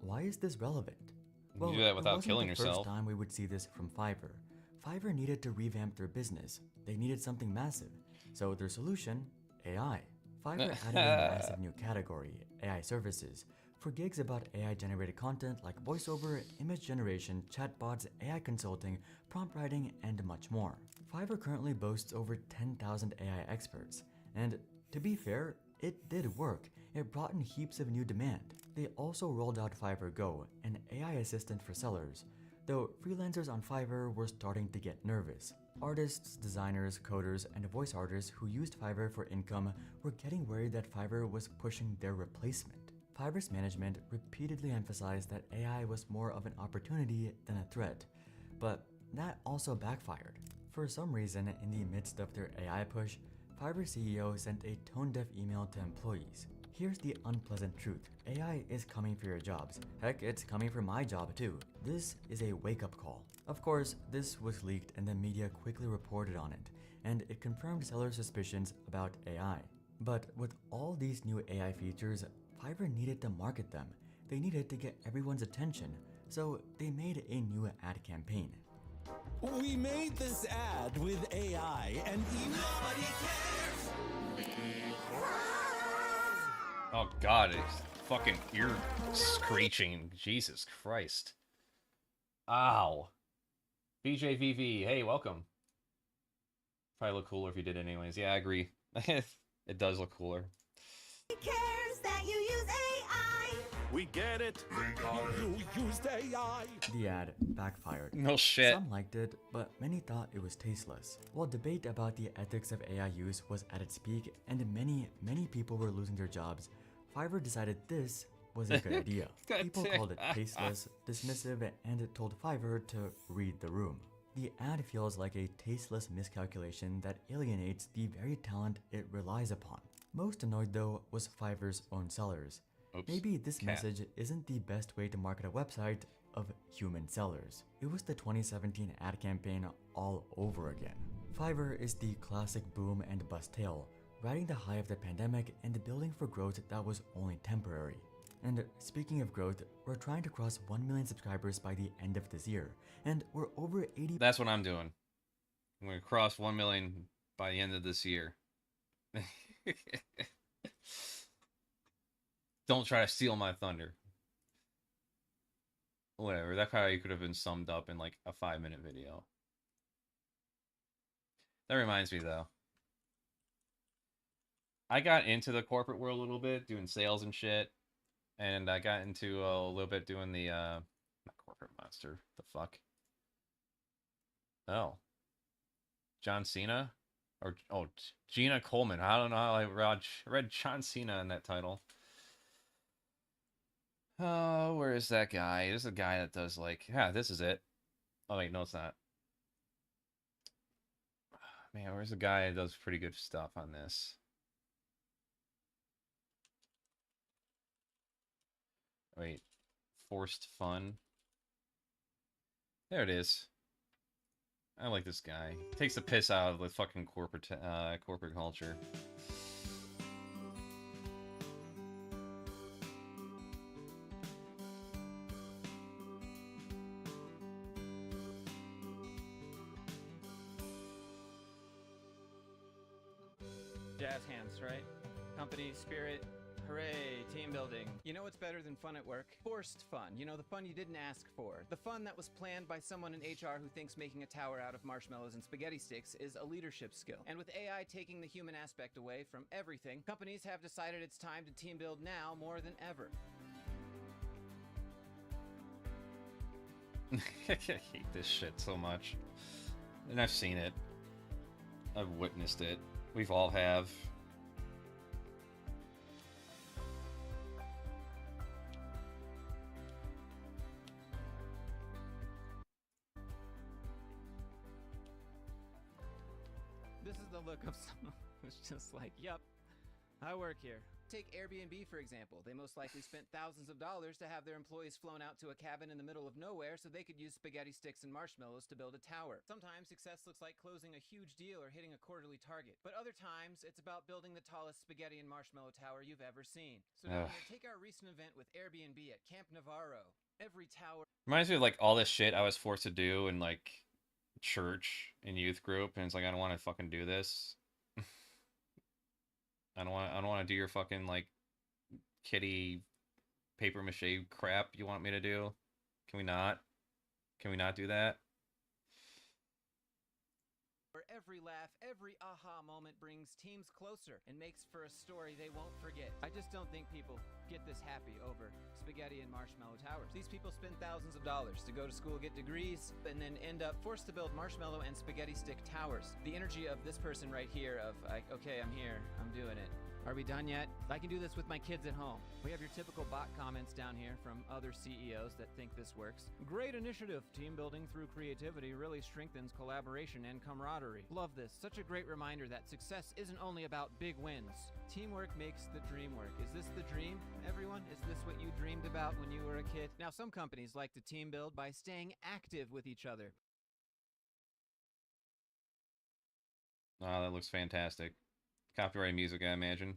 why is this relevant? You Well, do that it without wasn't killing the yourself. first time we would see this from Fiverr. Fiverr needed to revamp their business. They needed something massive. So their solution, AI. Fiverr added a massive new category, AI services, for gigs about AI-generated content like voiceover, image generation, chatbots, AI consulting, prompt writing, and much more. Fiverr currently boasts over 10,000 AI experts. And to be fair, it did work. It brought in heaps of new demand. They also rolled out Fiverr Go, an AI assistant for sellers, though freelancers on Fiverr were starting to get nervous. Artists, designers, coders, and voice artists who used Fiverr for income were getting worried that Fiverr was pushing their replacement. Fiverr's management repeatedly emphasized that AI was more of an opportunity than a threat, but that also backfired. For some reason, in the midst of their AI push, Fiverr CEO sent a tone-deaf email to employees. Here's the unpleasant truth. AI is coming for your jobs. Heck, it's coming for my job too. This is a wake-up call. Of course, this was leaked and the media quickly reported on it, and it confirmed sellers' suspicions about AI. But with all these new AI features, Fiverr needed to market them. They needed to get everyone's attention, so they made a new ad campaign. We made this ad with AI and nobody cares. Oh god, it's fucking ear screeching. Jesus Christ. Ow. BJVV, hey, welcome. Probably look cooler if you did anyways. Yeah, I agree. It does look cooler. Cares that you use AI. We get it. You used AI. The ad backfired. No shit. Some liked it, but many thought it was tasteless. While debate about the ethics of AI use was at its peak and many people were losing their jobs, Fiverr decided this was a good idea. People called it tasteless, dismissive, and it told Fiverr to read the room. The ad feels like a tasteless miscalculation that alienates the very talent it relies upon. Most annoyed though was Fiverr's own sellers. Oops. Maybe this Cat. message isn't the best way to market a website of human sellers. It was the 2017 ad campaign all over again. Fiverr is the classic boom and bust tale, riding the high of the pandemic and building for growth that was only temporary. And speaking of growth, we're trying to cross 1 million subscribers by the end of this year, and we're over 80. That's what I'm doing. I'm gonna cross 1 million by the end of this year. Don't try to steal my thunder. Whatever, that probably could have been summed up in like a 5-minute video. That reminds me though. I got into the corporate world a little bit, doing sales and shit. And I got into a little bit doing the, not corporate monster, the fuck? Oh. John Cena? Or, oh, Gina Coleman. I don't know how I read John Cena in that title. Oh, where is that guy? This is a guy that does like, yeah, this is it. Oh wait, no it's not. Man, where's the guy that does pretty good stuff on this? Wait, forced fun. There it is. I like this guy. Takes the piss out of the fucking corporate culture. Jazz hands, right? Company spirit. Hooray, team building. You know what's better than fun at work? Forced fun. You know, the fun you didn't ask for. The fun that was planned by someone in HR who thinks making a tower out of marshmallows and spaghetti sticks is a leadership skill. And with AI taking the human aspect away from everything, companies have decided it's time to team build now more than ever. I hate this shit so much. And I've seen it. I've witnessed it. We've all have. of someone who's just like, "Yup, I work here." Take Airbnb, for example. They most likely spent thousands of dollars to have their employees flown out to a cabin in the middle of nowhere so they could use spaghetti sticks and marshmallows to build a tower. Sometimes success looks like closing a huge deal or hitting a quarterly target, but other times it's about building the tallest spaghetti and marshmallow tower you've ever seen. So now take our recent event with Airbnb at Camp Navarro. Every tower... Reminds me of like all this shit I was forced to do in like church and youth group, and it's like I don't want to fucking do this. I don't want to do your fucking like kitty paper mache crap you want me to do. Can we not? Can we not do that? Where every laugh, every aha moment brings teams closer and makes for a story they won't forget. I just don't think people get this happy over spaghetti and marshmallow towers. These people spend thousands of dollars to go to school, get degrees, and then end up forced to build marshmallow and spaghetti stick towers. The energy of this person right here of like, okay, I'm here, I'm doing it. Are we done yet? I can do this with my kids at home. We have your typical bot comments down here from other CEOs that think this works. Great initiative. Team building through creativity really strengthens collaboration and camaraderie. Love this. Such a great reminder that success isn't only about big wins. Teamwork makes the dream work. Is this the dream, everyone? Is this what you dreamed about when you were a kid? Now, some companies like to team build by staying active with each other. Oh, that looks fantastic. Copyright music, I imagine.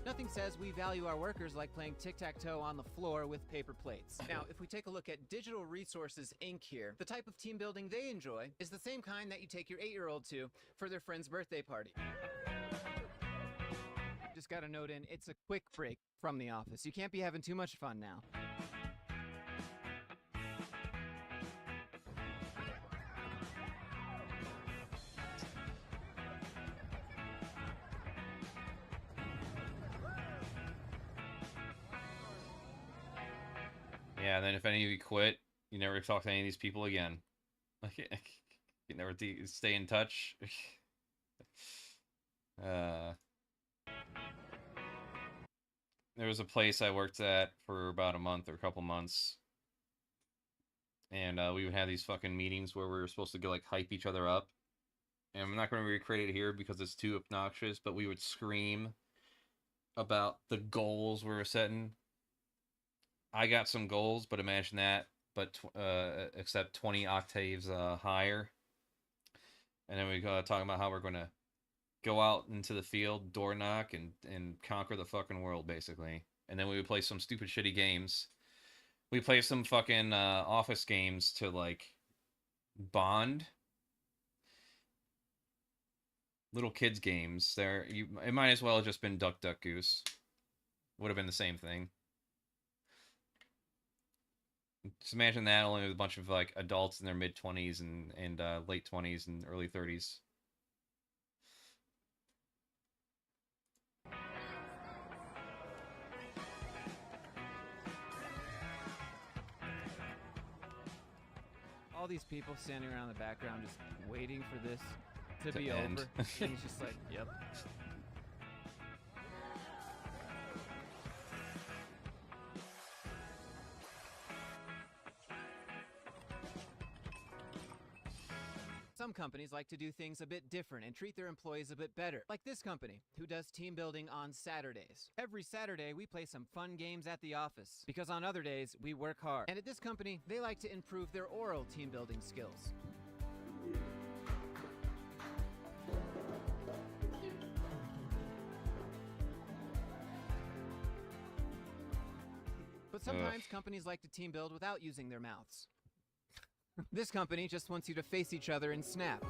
Nothing says we value our workers like playing tic-tac-toe on the floor with paper plates. Now, if we take a look at Digital Resources Inc. here, the type of team building they enjoy is the same kind that you take your 8-year-old to for their friend's birthday party. Just got a note in, it's a quick break from the office. You can't be having too much fun now. Yeah, and then if any of you quit, you never talk to any of these people again. You never stay in touch. There was a place I worked at for about a month or a couple months, and we would have these fucking meetings where we were supposed to go like hype each other up. And I'm not going to recreate it here because it's too obnoxious, but we would scream about the goals we were setting. I got some goals, but imagine that, but except 20 octaves higher. And then we go talking about how we're going to go out into the field, door knock, and conquer the fucking world, basically. And then we would play some stupid, shitty games. We play some fucking office games to, like, bond. Little kids games. It might as well have just been Duck, Duck, Goose. Would have been the same thing. Just imagine that only with a bunch of like adults in their mid-20s and late 20s and early 30s. All these people standing around in the background just waiting for this to be end. over. And he's just like, yep. Some companies like to do things a bit different and treat their employees a bit better, like this company, who does team building on Saturdays. Every Saturday, we play some fun games at the office, because on other days, we work hard. And at this company, they like to improve their oral team building skills. But sometimes companies like to team build without using their mouths. This company just wants you to face each other and snap.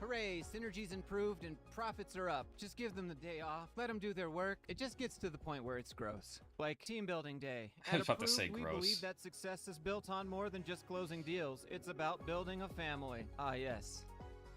Hooray, synergy's improved and profits are up. Just give them the day off, let them do their work. It just gets to the point where it's gross. Like team building day. I was about to say we gross. believe that success is built on more than just closing deals. It's about building a family. Ah yes,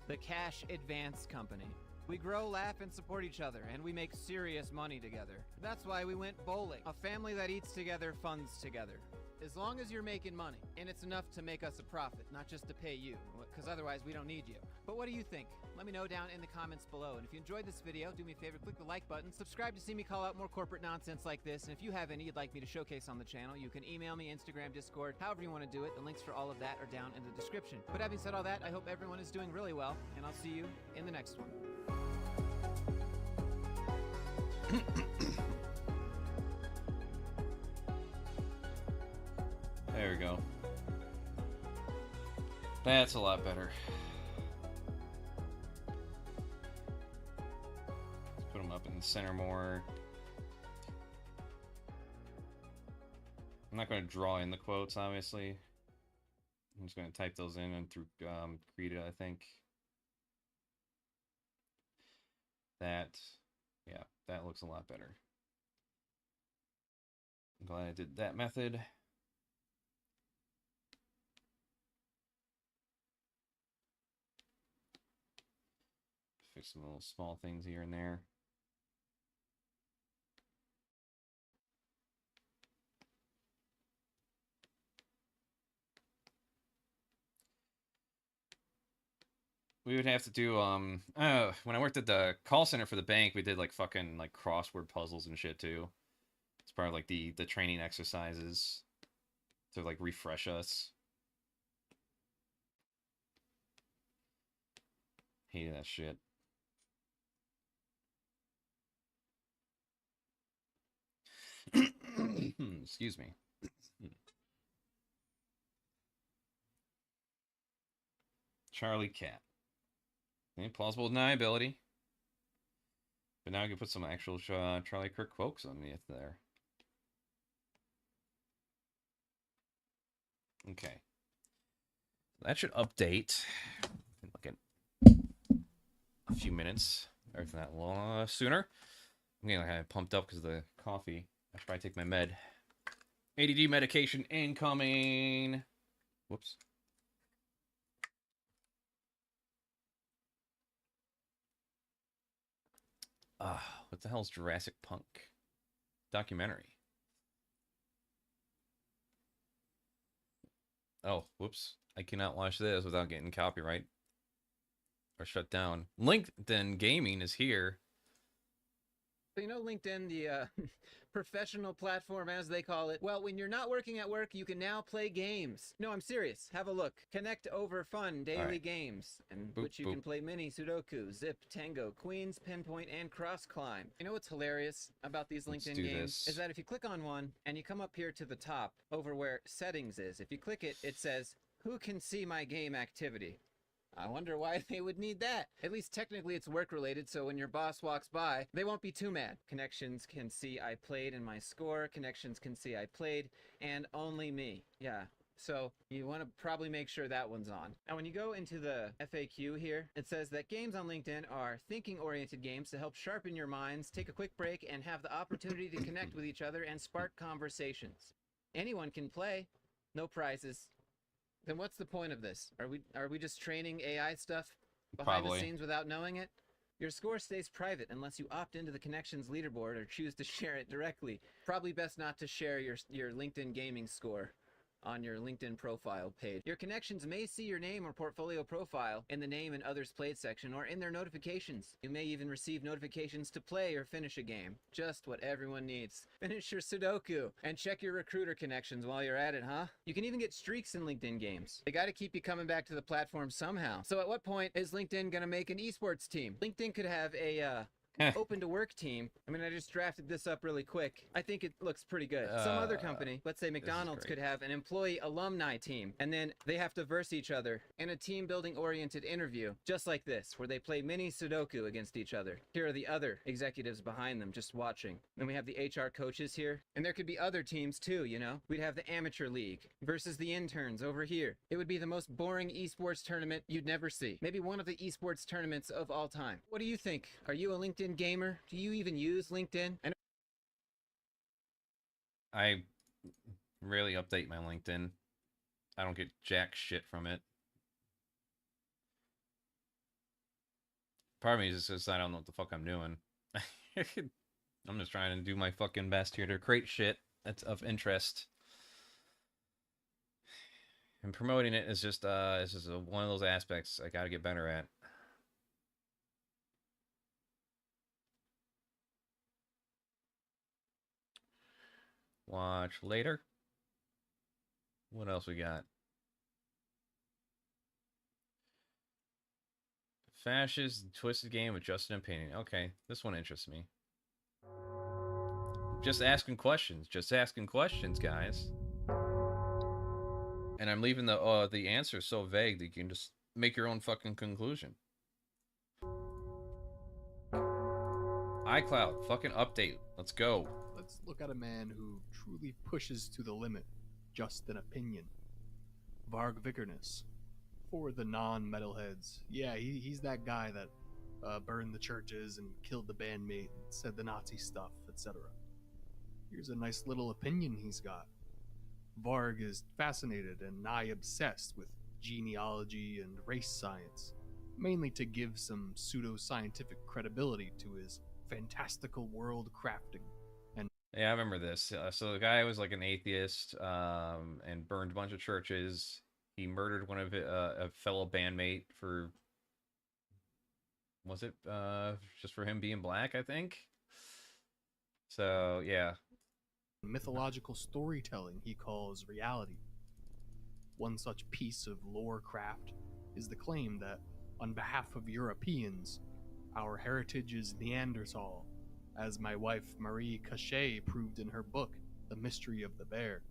the Cash Advance Company. We grow, laugh, and support each other, and we make serious money together. That's why we went bowling. A family that eats together funds together. as long as you're making money, and it's enough to make us a profit, not just to pay you, because otherwise we don't need you. But what do you think? Let me know down in the comments below. And if you enjoyed this video, do me a favor, click the like button, subscribe to see me call out more corporate nonsense like this, and if you have any you'd like me to showcase on the channel, you can email me, Instagram, Discord, however you want to do it. The links for all of that are down in the description. But having said all that, I hope everyone is doing really well, and I'll see you in the next one. There we go. That's a lot better. Let's put them up in the center more. I'm not going to draw in the quotes, obviously. I'm just going to type those in and through Krita, I think. That, yeah, that looks a lot better. I'm glad I did that method. Fix some little small things here and there. We would have to do when I worked at the call center for the bank, we did like fucking like crossword puzzles and shit too. It's part of like the training exercises to like refresh us. Hated that shit. Excuse me. Charlie Cat. Plausible deniability. But now I can put some actual Charlie Kirk quotes on the there. Okay. That should update in like a few minutes. Or if not long sooner. I'm getting like pumped up because of the coffee. I should probably take my med. ADD medication incoming. Whoops. What the hell is Jurassic Punk? Documentary. Oh, whoops. I cannot watch this without getting copyright or shut down. LinkedIn Gaming is here. So you know LinkedIn, the professional platform as they call it? Well, when you're not working at work, you can now play games. No, I'm serious. Have a look. Connect over fun daily games, in which you can play mini, Sudoku, Zip, Tango, Queens, Pinpoint, and Cross Climb. You know what's hilarious about these LinkedIn games? Is that if you click on one and you come up here to the top over where settings is, if you click it, it says, "Who can see my game activity?" I wonder why they would need that. At least technically it's work related, so when your boss walks by, they won't be too mad. Connections can see I played in my score, connections can see I played, and only me. Yeah, so you want to probably make sure that one's on. Now when you go into the FAQ here, it says that games on LinkedIn are thinking-oriented games to help sharpen your minds, take a quick break, and have the opportunity to connect with each other and spark conversations. Anyone can play, no prizes. Then what's the point of this? Are we just training AI stuff behind the scenes without knowing it? Your score stays private unless you opt into the Connections leaderboard or choose to share it directly. Probably best not to share your LinkedIn gaming score on your LinkedIn profile page. Your connections may see your name or portfolio profile in the name and others played section or in their notifications. You may even receive notifications to play or finish a game. Just what everyone needs. Finish your Sudoku and check your recruiter connections while you're at it, huh? You can even get streaks in LinkedIn games. They gotta keep you coming back to the platform somehow. So at what point is LinkedIn gonna make an esports team? LinkedIn could have a open to work team. I mean, I just drafted this up really quick. I think it looks pretty good. Some other company, let's say McDonald's, could have an employee alumni team, and then they have to verse each other in a team building oriented interview, just like this, where they play mini Sudoku against each other. Here are the other executives behind them just watching. Then we have the HR coaches here, and there could be other teams too, you know? We'd have the amateur league versus the interns over here. It would be the most boring esports tournament you'd never see. Maybe one of the esports tournaments of all time. What do you think? Are you a LinkedIn gamer? Do you even use LinkedIn? I rarely update my LinkedIn. I don't get jack shit from it. Part of me is just I don't know what the fuck I'm doing. I'm just trying to do my fucking best here to create shit that's of interest. And promoting it is just one of those aspects I gotta get better at. Watch later. What else we got? Fascist twisted game with Justin and Painting. Okay, this one interests me. Just asking questions. Just asking questions, guys. And I'm leaving the answer so vague that you can just make your own fucking conclusion. iCloud, fucking update. Let's go. Let's look at a man who truly pushes to the limit. Just an opinion. Varg Vikernes. For the non-metalheads. Yeah, he's that guy that burned the churches and killed the bandmate and said the Nazi stuff, etc. Here's a nice little opinion he's got. Varg is fascinated and nigh obsessed with genealogy and race science, mainly to give some pseudo-scientific credibility to his fantastical world crafting. And yeah, I remember this. So the guy was like an atheist and burned a bunch of churches. He murdered one of a fellow bandmate for, was it just for him being black, I think? So, yeah. Mythological storytelling he calls reality. One such piece of lore craft is the claim that, on behalf of Europeans, our heritage is Neanderthal, as my wife Marie Cachet proved in her book, The Mystery of the Bear.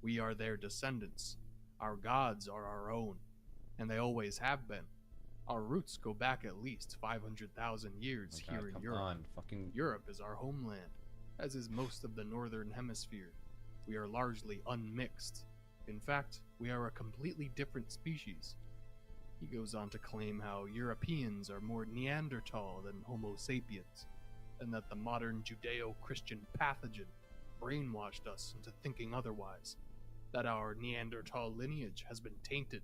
We are their descendants. Our gods are our own, and they always have been. Our roots go back at least 500,000 years here in Europe. Europe is our homeland, as is most of the northern hemisphere. We are largely unmixed. In fact, we are a completely different species. He goes on to claim how Europeans are more Neanderthal than Homo sapiens, and that the modern Judeo-Christian pathogen brainwashed us into thinking otherwise, that our Neanderthal lineage has been tainted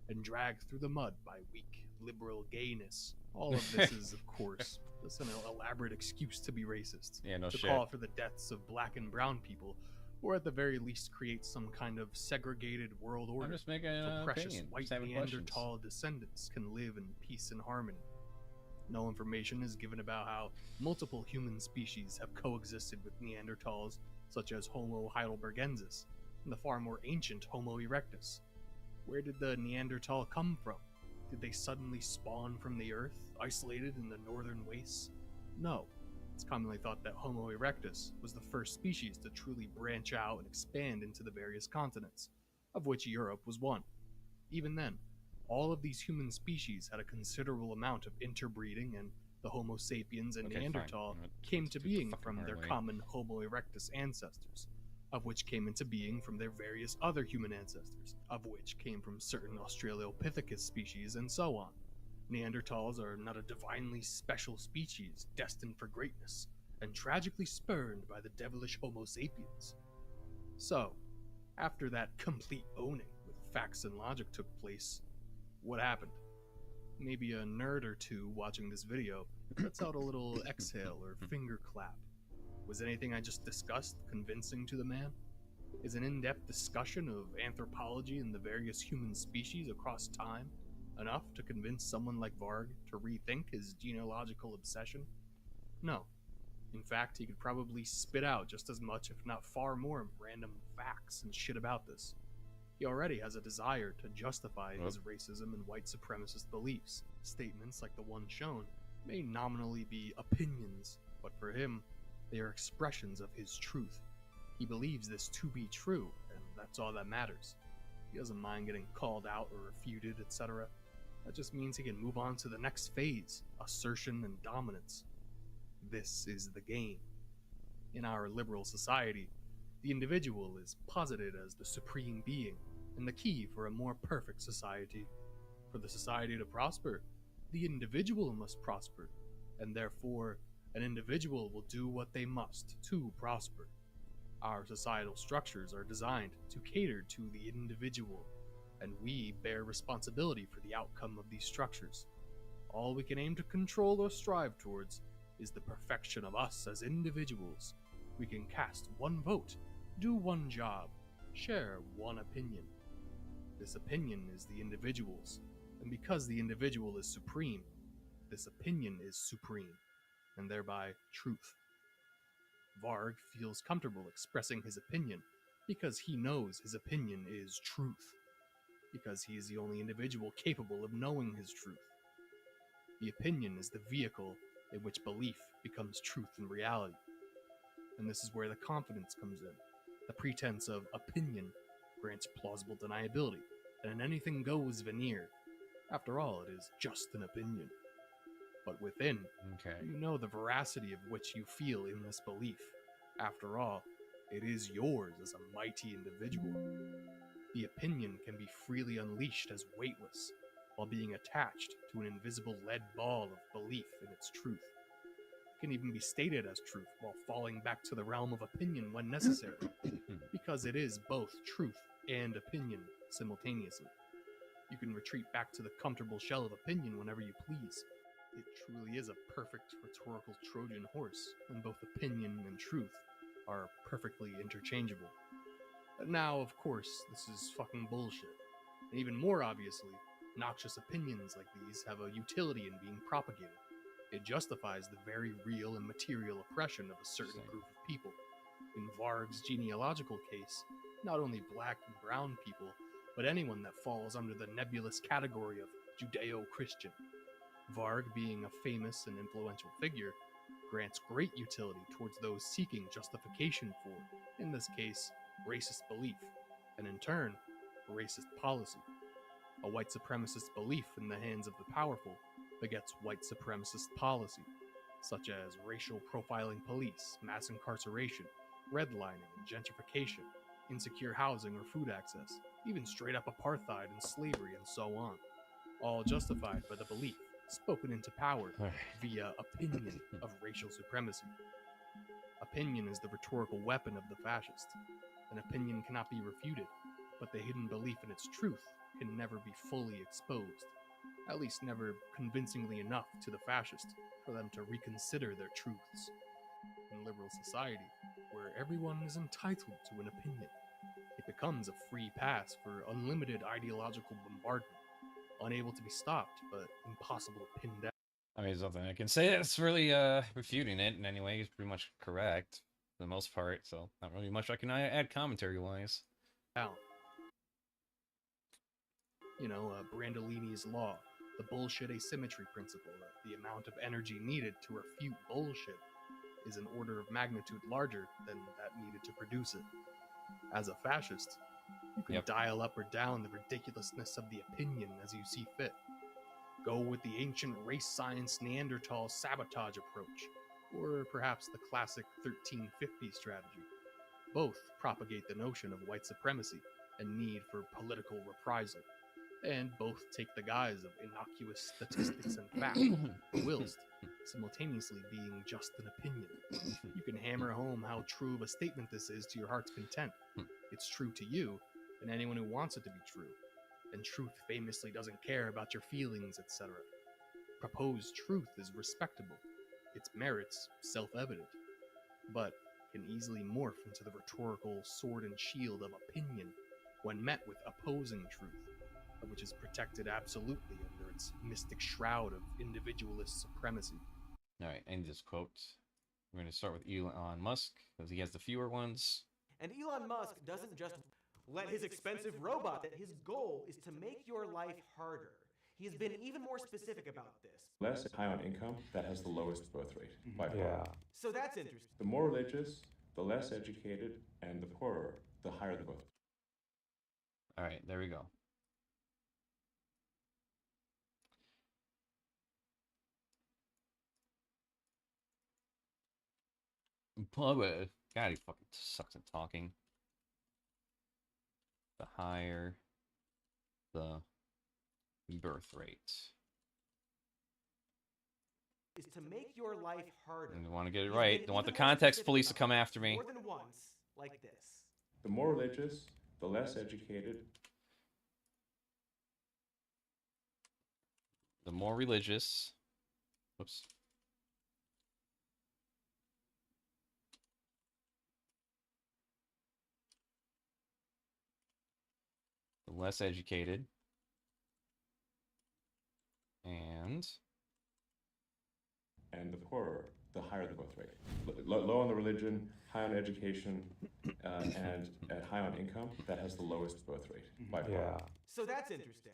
and dragged through the mud by weak, liberal gayness. All of this is, of course, just an elaborate excuse to be racist. Yeah, no to shit. call for the deaths of black and brown people, or at the very least create some kind of segregated world order. I'm just making an so precious opinion. white Just having Neanderthal descendants can live in peace and harmony. No information is given about how multiple human species have coexisted with Neanderthals, such as Homo heidelbergensis and the far more ancient Homo erectus. Where did the Neanderthal come from? Did they suddenly spawn from the earth, isolated in the northern wastes? No. It's commonly thought that Homo erectus was the first species to truly branch out and expand into the various continents, of which Europe was one. Even then, all of these human species had a considerable amount of interbreeding, and the Homo sapiens and Okay, Neanderthal fine. came to Do the being fucking from hard their way. common Homo erectus ancestors, of which came into being from their various other human ancestors, of which came from certain Australopithecus species, and so on. Neanderthals are not a divinely special species destined for greatness, and tragically spurned by the devilish Homo sapiens. So, after that complete owning with facts and logic took place, what happened? Maybe a nerd or two watching this video lets out a little exhale or finger clap. Was anything I just discussed convincing to the man? Is an in-depth discussion of anthropology and the various human species across time enough to convince someone like Varg to rethink his genealogical obsession? No. In fact, he could probably spit out just as much, if not far more, random facts and shit about this. He already has a desire to justify his racism and white supremacist beliefs. Statements like the one shown may nominally be opinions, but for him, they are expressions of his truth. He believes this to be true, and that's all that matters. He doesn't mind getting called out or refuted, etc. That just means he can move on to the next phase, assertion and dominance. This is the game. In our liberal society, the individual is posited as the supreme being and the key for a more perfect society. For the society to prosper, the individual must prosper, and therefore, an individual will do what they must to prosper. Our societal structures are designed to cater to the individual, and we bear responsibility for the outcome of these structures. All we can aim to control or strive towards is the perfection of us as individuals. We can cast one vote, do one job, share one opinion. This opinion is the individual's, and because the individual is supreme, this opinion is supreme, and thereby truth. Varg feels comfortable expressing his opinion because he knows his opinion is truth, because he is the only individual capable of knowing his truth. The opinion is the vehicle in which belief becomes truth and reality. And this is where the confidence comes in. The pretense of opinion grants plausible deniability, and an anything goes veneer. After all, it is just an opinion. But within, you know the veracity of which you feel in this belief. After all, it is yours as a mighty individual. The opinion can be freely unleashed as weightless, while being attached to an invisible lead ball of belief in its truth. It can even be stated as truth while falling back to the realm of opinion when necessary, because it is both truth and opinion simultaneously. You can retreat back to the comfortable shell of opinion whenever you please. It truly is a perfect rhetorical Trojan horse, and both opinion and truth are perfectly interchangeable. But now, of course, this is fucking bullshit. And even more obviously, noxious opinions like these have a utility in being propagated. It justifies the very real and material oppression of a certain group of people. In Varg's genealogical case, not only black and brown people, but anyone that falls under the nebulous category of Judeo-Christian. Varg, being a famous and influential figure, grants great utility towards those seeking justification for, in this case, racist belief, and in turn, racist policy. A white supremacist belief in the hands of the powerful begets white supremacist policy, such as racial profiling police, mass incarceration, redlining and gentrification, insecure housing or food access, even straight up apartheid and slavery and so on, all justified by the belief spoken into power via opinion of racial supremacy. Opinion is the rhetorical weapon of the fascist. An opinion cannot be refuted, but the hidden belief in its truth can never be fully exposed, at least never convincingly enough to the fascist for them to reconsider their truths. In liberal society, where everyone is entitled to an opinion, it becomes a free pass for unlimited ideological bombardment, unable to be stopped, but impossible to pin down. I mean, there's nothing I can say that's really refuting it in any way. He's pretty much correct for the most part, so not really much I can add commentary-wise. You know, Brandolini's law, the bullshit asymmetry principle, that the amount of energy needed to refute bullshit is an order of magnitude larger than that needed to produce it. As a fascist, you can dial up or down the ridiculousness of the opinion as you see fit. Go with the ancient race science Neanderthal sabotage approach, or perhaps the classic 1350 strategy. Both propagate the notion of white supremacy and need for political reprisal, and both take the guise of innocuous statistics and fact, whilst simultaneously being just an opinion. You can hammer home how true of a statement this is to your heart's content. It's true to you, and anyone who wants it to be true. And truth famously doesn't care about your feelings, etc. Proposed truth is respectable, its merits self-evident, but can easily morph into the rhetorical sword and shield of opinion when met with opposing truth, which is protected absolutely under its mystic shroud of individualist supremacy. All right, end this quote. We're going to start with Elon Musk, because he has the fewer ones. And Elon Musk doesn't just let his expensive robot, that his goal is to make your life harder. He has been even more specific about this. Less high on income, that has the lowest birth rate by far. So that's interesting. The more religious, the less educated, and the poorer, the higher the birth. All right, there we go. God, he fucking sucks at talking. The higher the birth rate. Is to make your life harder. And you want to get it right. Don't want the context police to come after me. More than once, like this. The more religious, the less educated. The more religious. Whoops. The less educated. And the poorer, the higher the birth rate. Low on the religion, high on education, and high on income, that has the lowest birth rate by far. So that's interesting.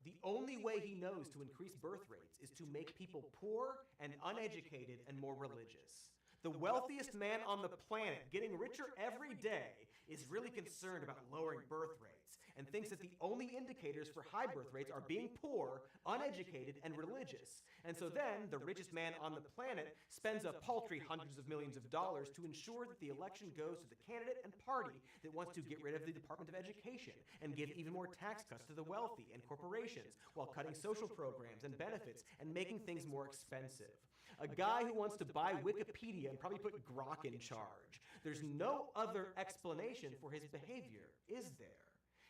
The only way he knows to increase birth rates is to make people poor and uneducated and more religious. The wealthiest man on the planet, getting richer every day, is really concerned about lowering birth rates and thinks that the only indicators for high birth rates are being poor, uneducated, and religious. And so then, the richest man on the planet spends a paltry hundreds of millions of dollars to ensure that the election goes to the candidate and party that wants to get rid of the Department of Education and give even more tax cuts to the wealthy and corporations while cutting social programs and benefits and making things more expensive. A guy who wants to buy Wikipedia and probably put Grok in charge. There's no other explanation for his behavior, is there?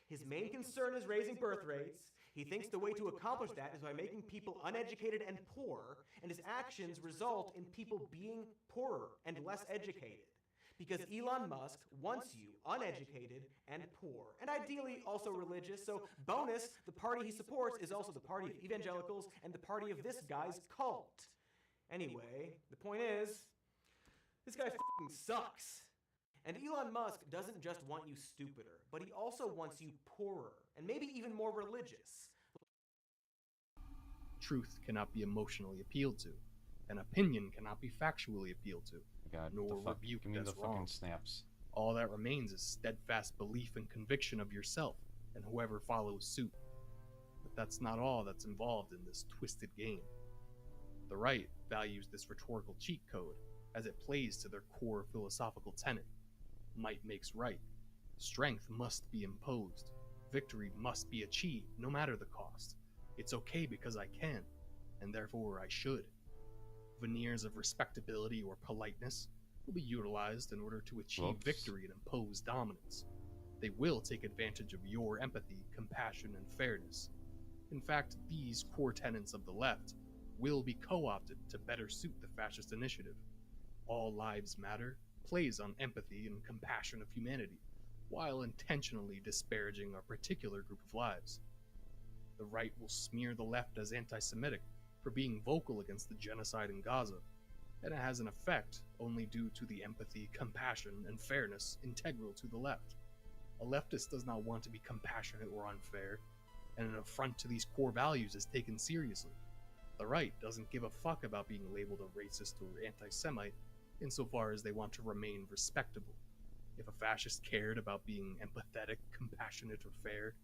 His main concern is raising birth rates. He thinks the way to accomplish that is by making people uneducated and poor, and his actions result in people being poorer and less educated. Because Elon Musk wants you uneducated and poor, and ideally also religious, so bonus, the party he supports is also the party of evangelicals and the party of this guy's cult. Anyway, the point is, this guy f***ing sucks. And Elon Musk doesn't just want you stupider, but he also wants you poorer, and maybe even more religious. Truth cannot be emotionally appealed to. An opinion cannot be factually appealed to, nor rebuked as wrong. Snaps. All that remains is steadfast belief and conviction of yourself, and whoever follows suit. But that's not all that's involved in this twisted game. The right values this rhetorical cheat code, as it plays to their core philosophical tenet. Might makes right. Strength must be imposed. Victory must be achieved, no matter the cost. It's okay because I can, and therefore I should. Veneers of respectability or politeness will be utilized in order to achieve victory and impose dominance. They will take advantage of your empathy, compassion, and fairness. In fact, these core tenets of the left will be co-opted to better suit the fascist initiative. All lives matter plays on empathy and compassion of humanity, while intentionally disparaging a particular group of lives. The right will smear the left as anti-Semitic for being vocal against the genocide in Gaza, and it has an effect only due to the empathy, compassion, and fairness integral to the left. A leftist does not want to be compassionate or unfair, and an affront to these core values is taken seriously. The right doesn't give a fuck about being labeled a racist or anti-Semite, insofar as they want to remain respectable. If a fascist cared about being empathetic, compassionate, or fair,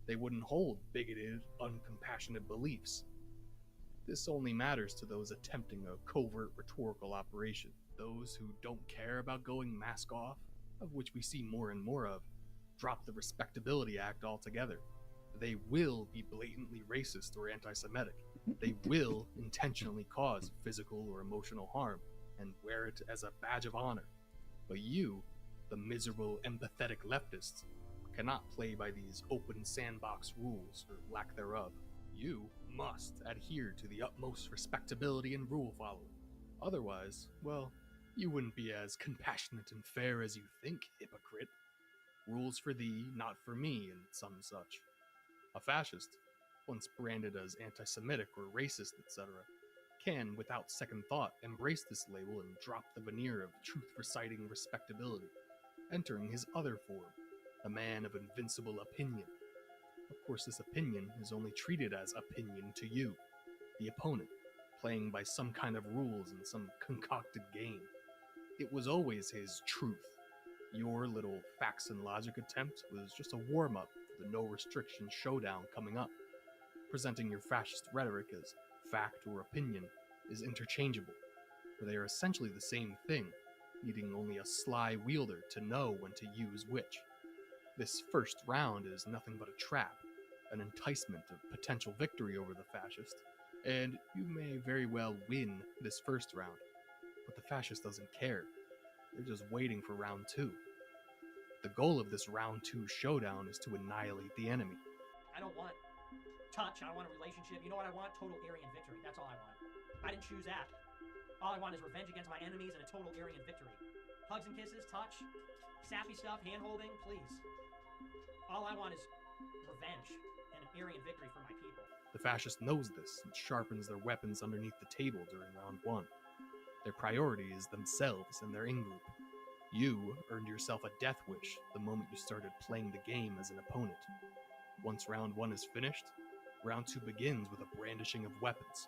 they wouldn't hold bigoted, uncompassionate beliefs. This only matters to those attempting a covert rhetorical operation. Those who don't care about going mask off, of which we see more and more of, drop the Respectability Act altogether. They will be blatantly racist or anti-Semitic. They will intentionally cause physical or emotional harm, and wear it as a badge of honor. But you, the miserable, empathetic leftists, cannot play by these open sandbox rules, or lack thereof. You must adhere to the utmost respectability and rule following. Otherwise, well, you wouldn't be as compassionate and fair as you think, hypocrite. Rules for thee, not for me, and some such. A fascist, once branded as anti-Semitic or racist, etc., can, without second thought, embrace this label and drop the veneer of truth-reciting respectability, entering his other form, the man of invincible opinion. Of course, this opinion is only treated as opinion to you, the opponent, playing by some kind of rules in some concocted game. It was always his truth. Your little facts and logic attempt was just a warm-up for the no-restriction showdown coming up. Presenting your fascist rhetoric as fact or opinion is interchangeable, for they are essentially the same thing, needing only a sly wielder to know when to use which. This first round is nothing but a trap, an enticement of potential victory over the fascist, and you may very well win this first round, but the fascist doesn't care. They're just waiting for round two. The goal of this round two showdown is to annihilate the enemy. I don't want touch, I want a relationship. You know what I want? Total Aryan victory. That's all I want. I didn't choose that. All I want is revenge against my enemies and a total Aryan victory. Hugs and kisses, touch, sappy stuff, hand-holding, please. All I want is revenge and an Aryan victory for my people. The fascist knows this and sharpens their weapons underneath the table during round 1. Their priority is themselves and their in-group. You earned yourself a death wish the moment you started playing the game as an opponent. Once round 1 is finished, round 2 begins with a brandishing of weapons.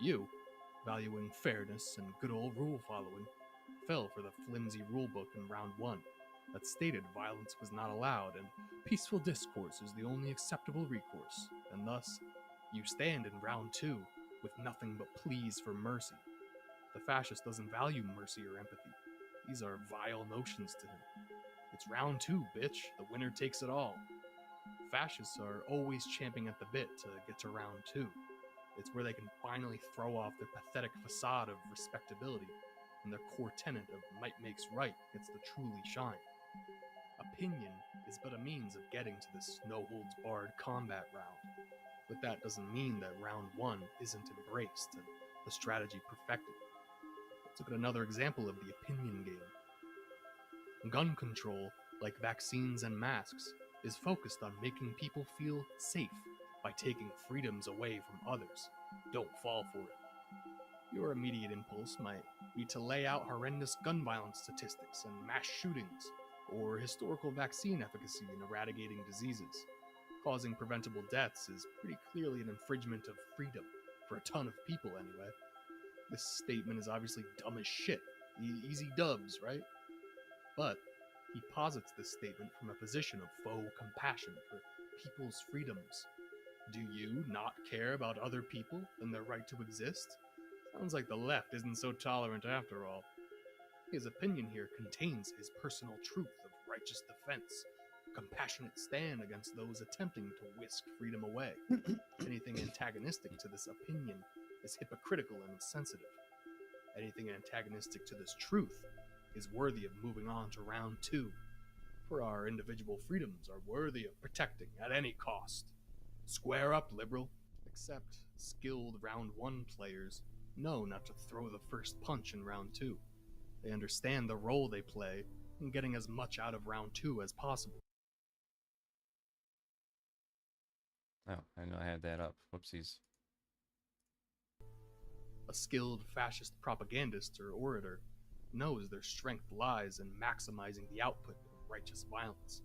You, valuing fairness and good old rule following, fell for the flimsy rulebook in round 1 that stated violence was not allowed and peaceful discourse is the only acceptable recourse, and thus, you stand in round 2 with nothing but pleas for mercy. The fascist doesn't value mercy or empathy. These are vile notions to him. It's round 2, bitch. The winner takes it all. Fascists are always champing at the bit to get to round 2. It's where they can finally throw off their pathetic facade of respectability, and their core tenet of might makes right gets to truly shine. Opinion is but a means of getting to this no-holds-barred combat round, but that doesn't mean that round 1 isn't embraced and the strategy perfected. Let's look at another example of the opinion game. Gun control, like vaccines and masks, is focused on making people feel safe by taking freedoms away from others. Don't fall for it. Your immediate impulse might be to lay out horrendous gun violence statistics and mass shootings, or historical vaccine efficacy in eradicating diseases. Causing preventable deaths is pretty clearly an infringement of freedom, for a ton of people anyway. This statement is obviously dumb as shit. Easy dubs, right? But he posits this statement from a position of faux compassion for people's freedoms. Do you not care about other people and their right to exist? Sounds like the left isn't so tolerant after all. His opinion here contains his personal truth of righteous defense, a compassionate stand against those attempting to whisk freedom away. Anything antagonistic to this opinion is hypocritical and insensitive. Anything antagonistic to this truth is worthy of moving on to round 2, for our individual freedoms are worthy of protecting at any cost. Square up, liberal. Except skilled round 1 players know not to throw the first punch in round 2. They understand the role they play in getting as much out of round 2 as possible. Oh, I know I had that up. Whoopsies. A skilled fascist propagandist or orator knows their strength lies in maximizing the output of righteous violence,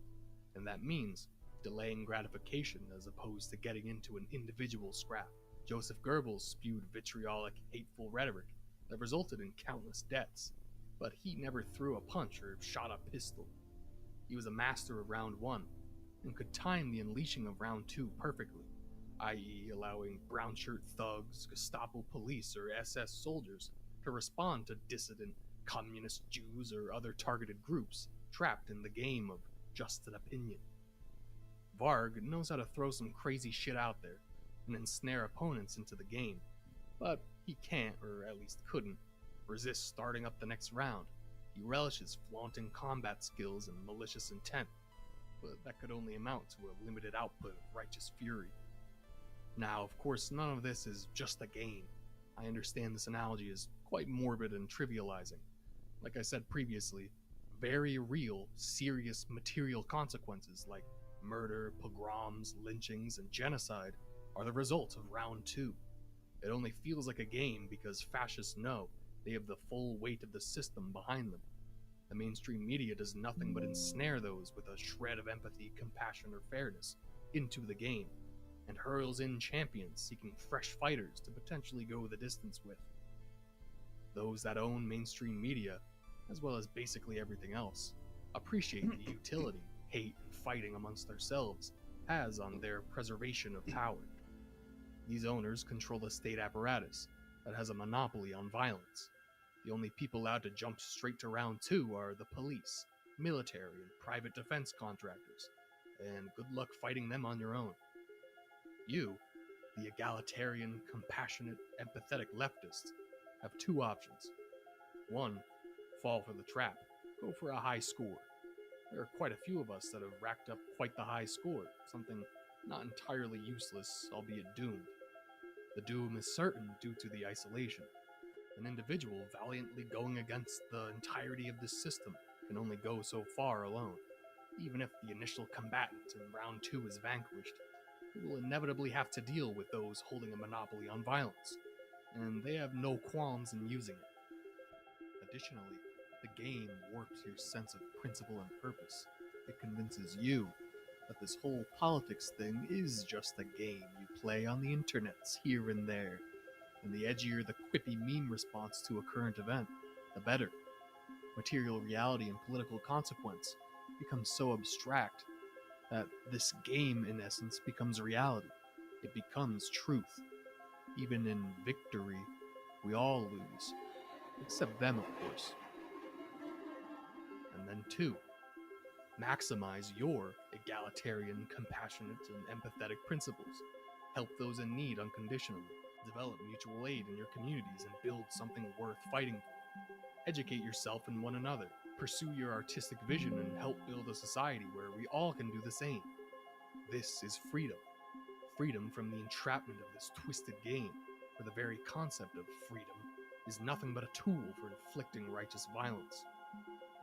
and that means delaying gratification as opposed to getting into an individual scrap. Joseph Goebbels spewed vitriolic, hateful rhetoric that resulted in countless deaths, but he never threw a punch or shot a pistol. He was a master of round 1 and could time the unleashing of round 2 perfectly, i.e. allowing brown shirt thugs, Gestapo police, or SS soldiers to respond to dissident communist Jews or other targeted groups trapped in the game of just an opinion. Varg knows how to throw some crazy shit out there and ensnare opponents into the game, but he can't, or at least couldn't, resist starting up the next round. He relishes flaunting combat skills and malicious intent, but that could only amount to a limited output of righteous fury. Now, of course, none of this is just a game. I understand this analogy is quite morbid and trivializing. Like I said previously, very real, serious material consequences like murder, pogroms, lynchings, and genocide are the result of round 2. It only feels like a game because fascists know they have the full weight of the system behind them. The mainstream media does nothing but ensnare those with a shred of empathy, compassion, or fairness into the game, and hurls in champions seeking fresh fighters to potentially go the distance with. Those that own mainstream media, as well as basically everything else, appreciate the utility hate and fighting amongst themselves has on their preservation of power. These owners control the state apparatus that has a monopoly on violence. The only people allowed to jump straight to round 2 are the police, military, and private defense contractors, and good luck fighting them on your own. You, the egalitarian, compassionate, empathetic leftist, have 2 options. 1, fall for the trap, go for a high score. There are quite a few of us that have racked up quite the high score, something not entirely useless, albeit doomed. The doom is certain due to the isolation. An individual valiantly going against the entirety of this system can only go so far alone. Even if the initial combatant in round 2 is vanquished, it will inevitably have to deal with those holding a monopoly on violence, and they have no qualms in using it. Additionally, the game warps your sense of principle and purpose. It convinces you that this whole politics thing is just a game you play on the internets here and there, and the edgier the quippy meme response to a current event, the better. Material reality and political consequence become so abstract that this game, in essence, becomes reality. It becomes truth. Even in victory, we all lose. Except them, of course. And then 2. Maximize your egalitarian, compassionate, and empathetic principles. Help those in need unconditionally. Develop mutual aid in your communities and build something worth fighting for. Educate yourself and one another. Pursue your artistic vision and help build a society where we all can do the same. This is freedom. Freedom from the entrapment of this twisted game, where the very concept of freedom is nothing but a tool for inflicting righteous violence.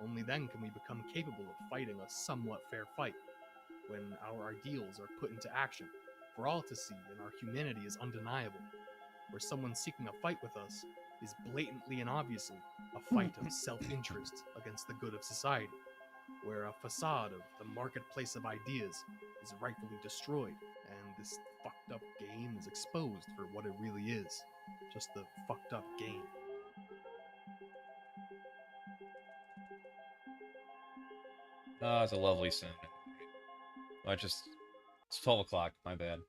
Only then can we become capable of fighting a somewhat fair fight, when our ideals are put into action, for all to see and our humanity is undeniable, where someone seeking a fight with us is blatantly and obviously a fight of self-interest against the good of society, where a facade of the marketplace of ideas is rightfully destroyed, and this fucked up game is exposed for what it really is, just a fucked up game. Oh, it's a lovely sound. It's 12 o'clock, my bad.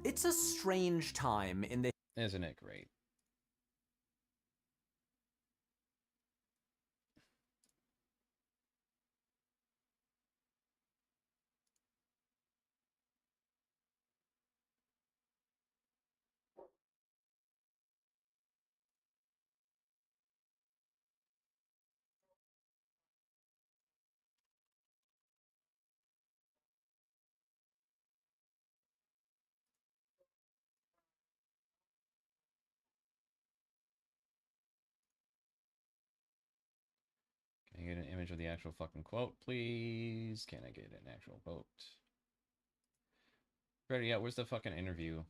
It's a strange time in the... Isn't it great? Can I get an image of the actual fucking quote, please? Can I get an actual quote? Ready? Yeah, where's the fucking interview?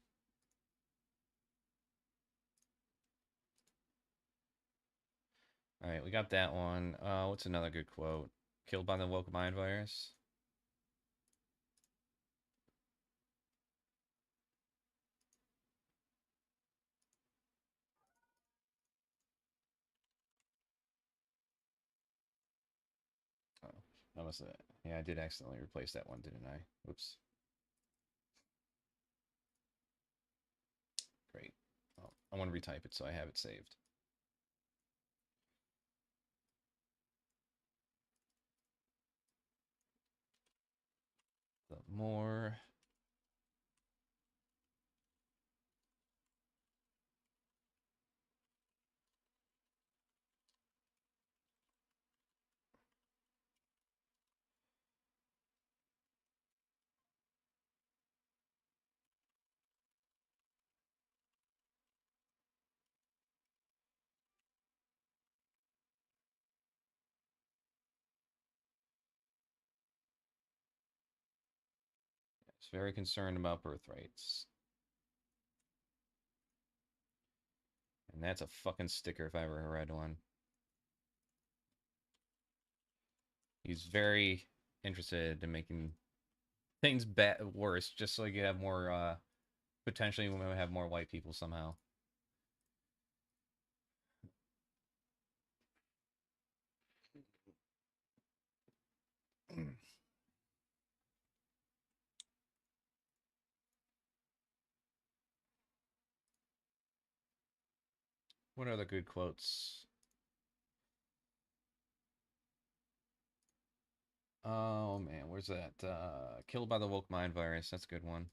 Alright, we got that one. What's another good quote? Killed by the woke mind virus? Oh, that was it. Yeah, I did accidentally replace that one, didn't I? Whoops. Great. Oh, I want to retype it so I have it saved. The more... It's very concerned about birthrights. And that's a fucking sticker if I ever read one. He's very interested in making things worse, just so you have more, potentially we might have more white people somehow. What are the good quotes? Oh man, where's that? Killed by the woke mind virus. That's a good one.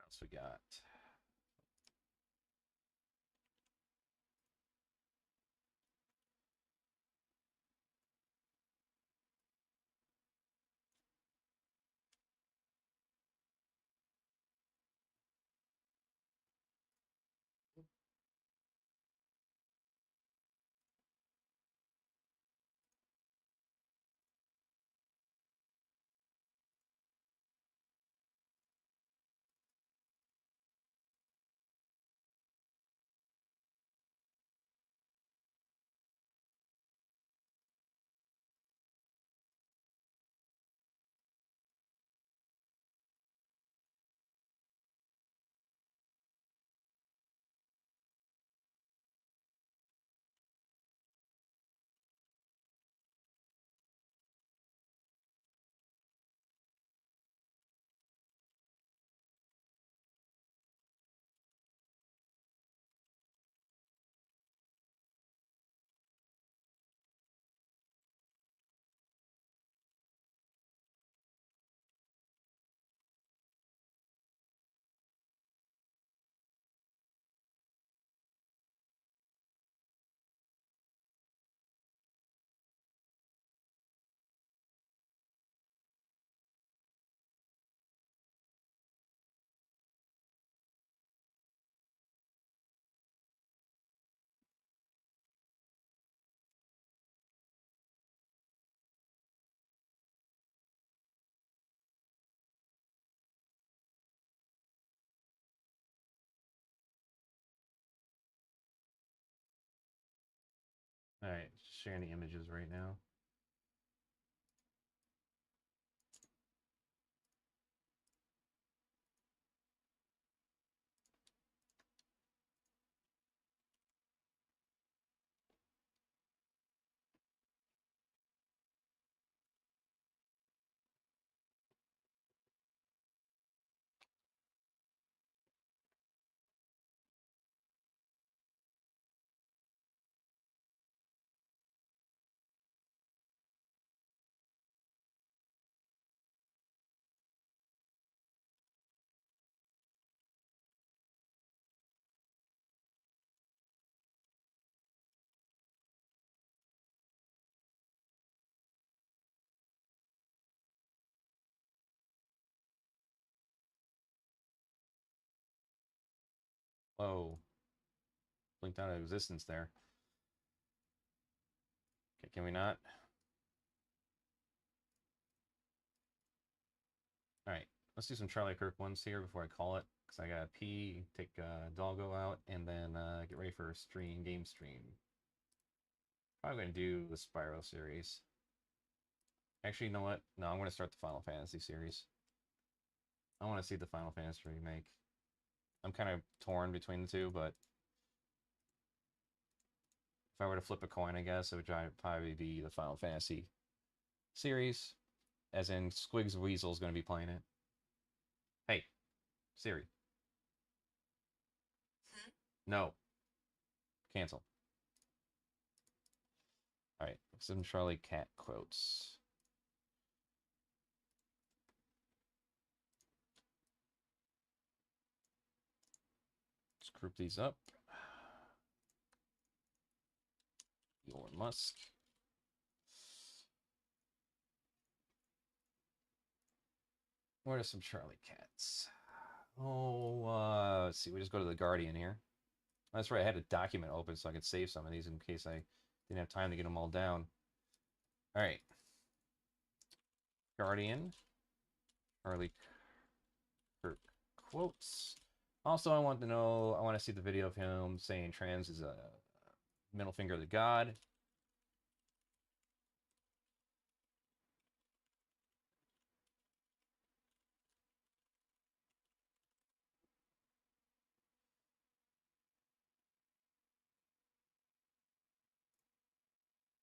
else we got? All right, sharing the images right now. Whoa. Blinked out of existence there. Okay, can we not? Alright, let's do some Charlie Kirk ones here before I call it. Because I gotta pee, take Doggo out, and then get ready for a game stream. Probably gonna do the Spyro series. Actually, you know what? No, I'm gonna start the Final Fantasy series. I want to see the Final Fantasy remake. I'm kind of torn between the two, but if I were to flip a coin, I guess it would probably be the Final Fantasy series, as in Squigs Weasel is going to be playing it. Hey, Siri. No. Cancel. All right, some Charlie Cat quotes. Let's group these up. Eore Musk. Where are some Charlie Cats? Oh, let's see. We just go to the Guardian here. That's right. I had a document open so I could save some of these in case I didn't have time to get them all down. All right. Guardian. Charlie Kirk quotes. Also, I want to see the video of him saying trans is a middle finger to God.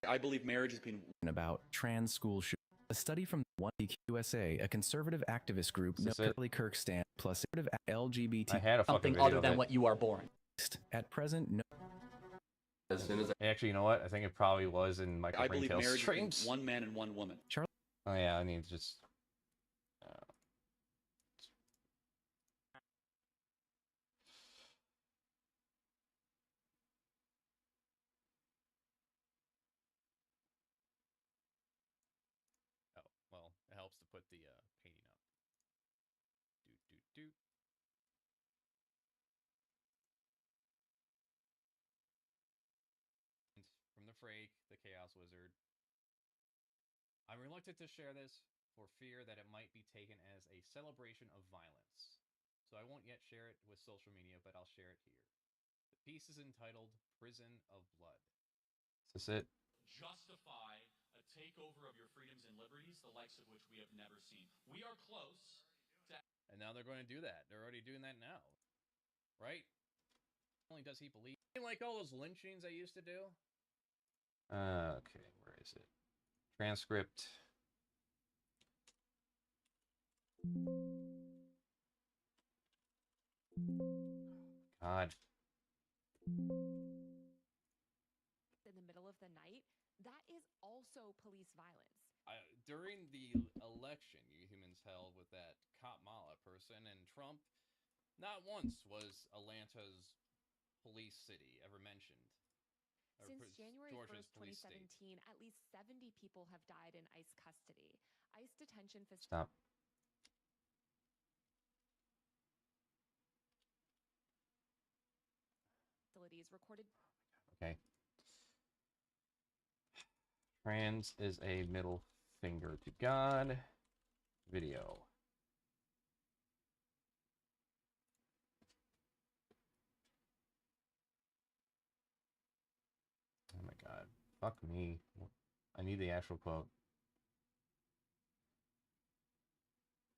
I believe marriage has been about trans school shootings. A study from One Week USA, a conservative activist group, Charlie Kirk stand plus LGBT. I had a something fucking video other than of it. what you are born. At present, no. As soon as actually, you know what? I think it probably was in Michael I believe Braintail's marriage has been streams. one man and one woman. Charlie. Oh yeah, I need to just. put the painting up. Doot. From the Frake, the Chaos Wizard. I'm reluctant to share this for fear that it might be taken as a celebration of violence. So I won't yet share it with social media, but I'll share it here. The piece is entitled Prison of Blood. Is this it? Justify a takeover of your freedoms and liberties, the likes of which we have never seen. We are close to... And now they're going to do that. They're already doing that now. Right? Not only does he believe... Like all those lynchings I used to do? Okay, where is it? Transcript. God. In the middle of the night, that is also police violence. During the election you humans held with that Kamala person and Trump, not once was Atlanta's police city ever mentioned. Since January Georgia's 1st, police 2017, at least 70 people have died in ICE custody. ICE detention Stop. facilities recorded. Okay. Trans is a middle finger to God. Video. Oh my god. Fuck me. I need the actual quote.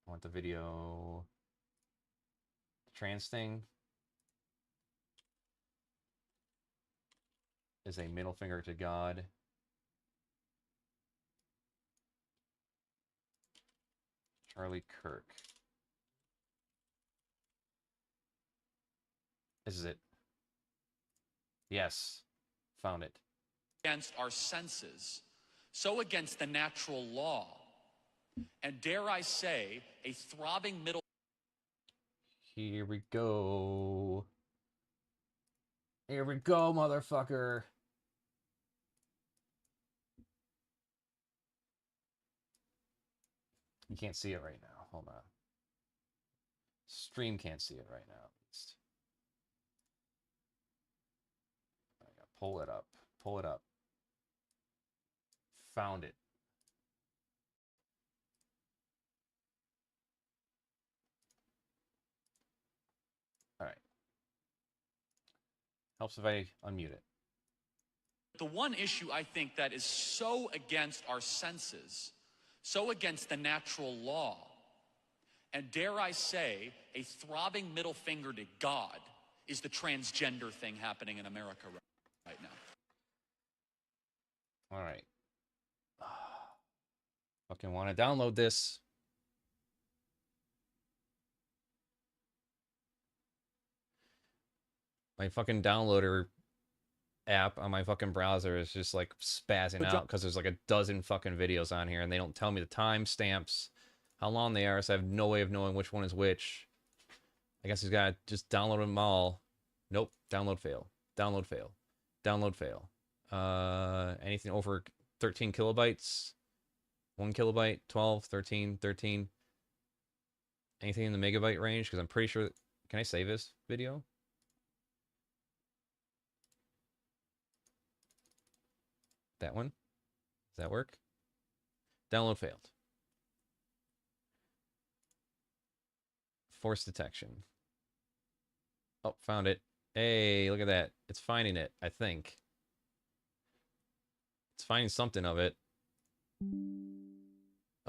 I want the video. The trans thing is a middle finger to God. Charlie Kirk. This is it. Yes. Found it. Against our senses, so against the natural law, and dare I say, a throbbing middle... Here we go. Here we go, motherfucker. You can't see it right now. Hold on. Stream can't see it right now, at least. I gotta pull it up. Pull it up. Found it. All right. Helps if I unmute it. The one issue I think that is so against our senses, so against the natural law, and dare I say, a throbbing middle finger to God, is the transgender thing happening in America right now. All right. Fucking want to download this. My fucking downloader app on my fucking browser is just like spazzing out because there's like a dozen fucking videos on here and they don't tell me the timestamps, how long they are, so I have no way of knowing which one is which. I guess he's got to just download them all. Nope. Download fail. Download fail. Download fail. Anything over 13 kilobytes. 1 kilobyte, 12, 13, 13. Anything in the megabyte range? Because I'm pretty sure... Can I save this video? That one? Does that work? Download failed. Force detection. Oh, found it. Hey, look at that. It's finding it, I think. It's finding something of it.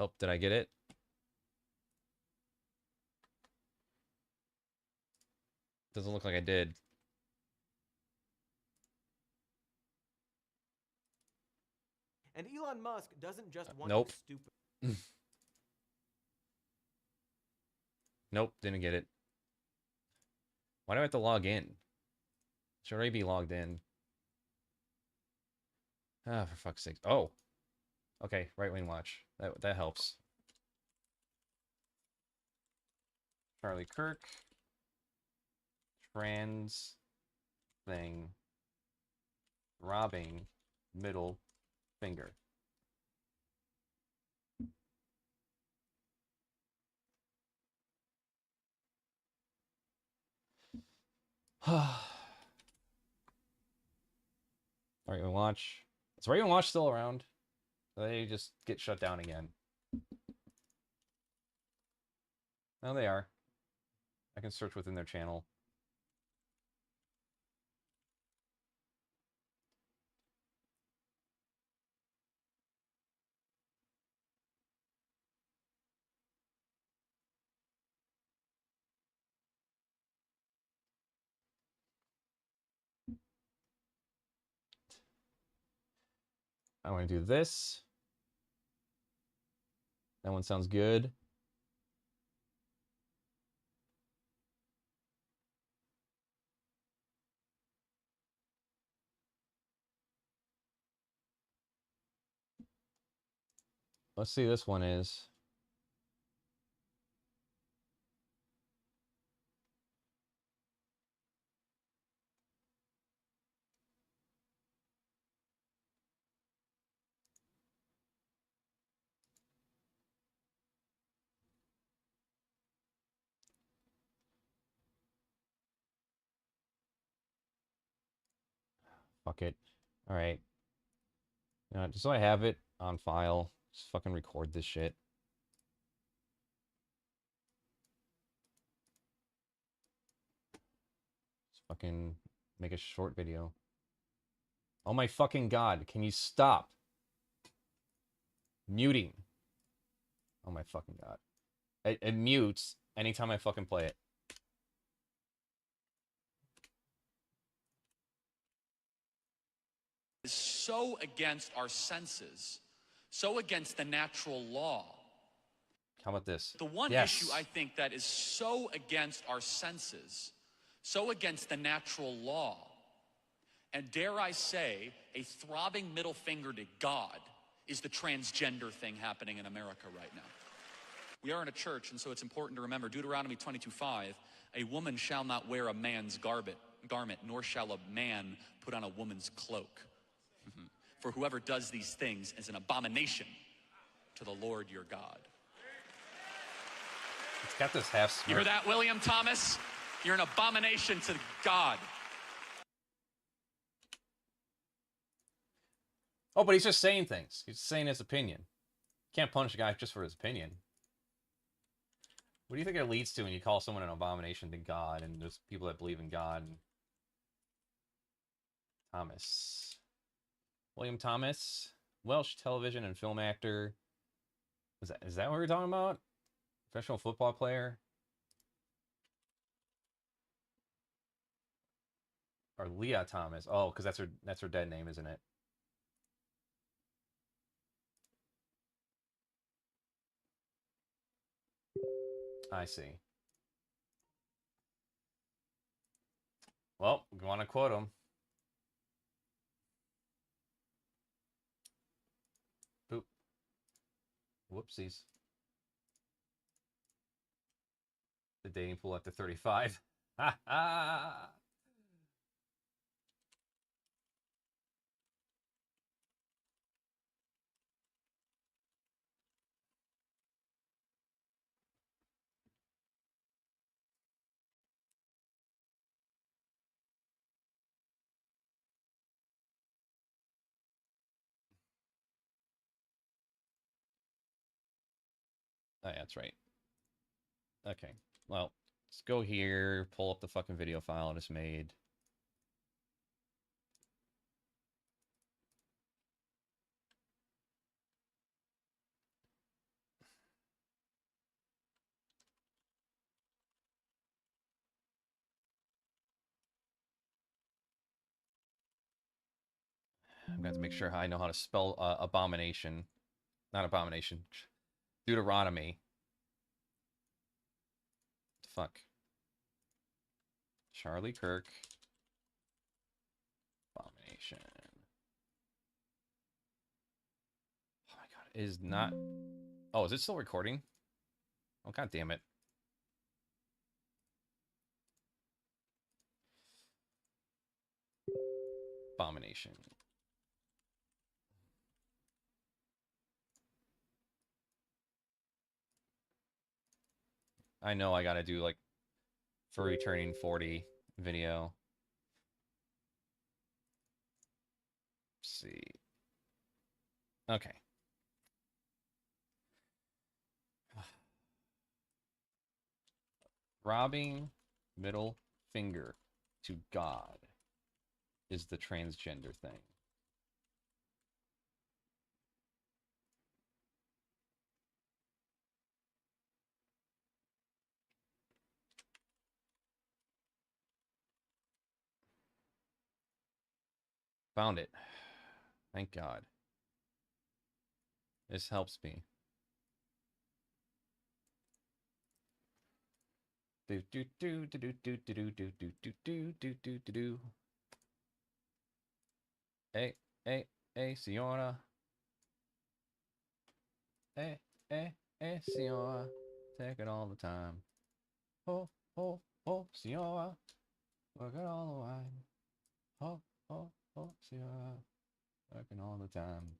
Oh, did I get it? Doesn't look like I did. And Elon Musk doesn't just want Nope. to be stupid. Nope, didn't get it. Why do I have to log in? Should already be logged in. Ah, for fuck's sake. Oh. Okay, Right Wing Watch. That helps. Charlie Kirk. Trans thing. Robbing middle finger. Alright, we watch. Is Right and Watch still around? They just get shut down again. Oh, they are. I can search within their channel. I want to do this. That one sounds good. Let's see, this one is. Fuck it. Alright. Just so I have it on file, just fucking record this shit. Just fucking make a short video. Oh my fucking god, can you stop muting? Oh my fucking god. It mutes anytime I fucking play it. Is so against our senses, so against the natural law. How about this? The one issue I think that is so against our senses, so against the natural law, and dare I say, a throbbing middle finger to God, is the transgender thing happening in America right now. We are in a church, and so it's important to remember Deuteronomy 22:5, a woman shall not wear a man's garment, nor shall a man put on a woman's cloak. For whoever does these things is an abomination to the Lord your God. It's got this half smirk. You hear that, William Thomas? You're an abomination to God. Oh, but he's just saying things. He's saying his opinion. Can't punish a guy just for his opinion. What do you think it leads to when you call someone an abomination to God and there's people that believe in God? Thomas. William Thomas. Welsh television and film actor. Is that what we're talking about? Professional football player? Or Leah Thomas. Oh, because that's her dead name, isn't it? I see. Well, we want to quote him. Boop. Whoopsies. The dating pool after 35. Ha ha! Oh, yeah, that's right. Okay. Well, let's go here, pull up the fucking video file I just made. I'm going to have to make sure I know how to spell abomination. Not abomination. Deuteronomy. Fuck. Charlie Kirk. Abomination. Oh my god. It is not... Oh, is it still recording? Oh, god damn it. Abomination. I know I gotta do, like, for returning 40 video. Let's see. Okay. Robbing middle finger to God is the transgender thing. Found it. Thank God. This helps me. Do do do do do do do do do do do do do do do. Hey, hey, hey, Signora. Hey, hey, hey, Signora. Take it all the time. Oh, oh, oh, Signora. Work it all the while. Oh, oh, oh, Signora. Working all the time.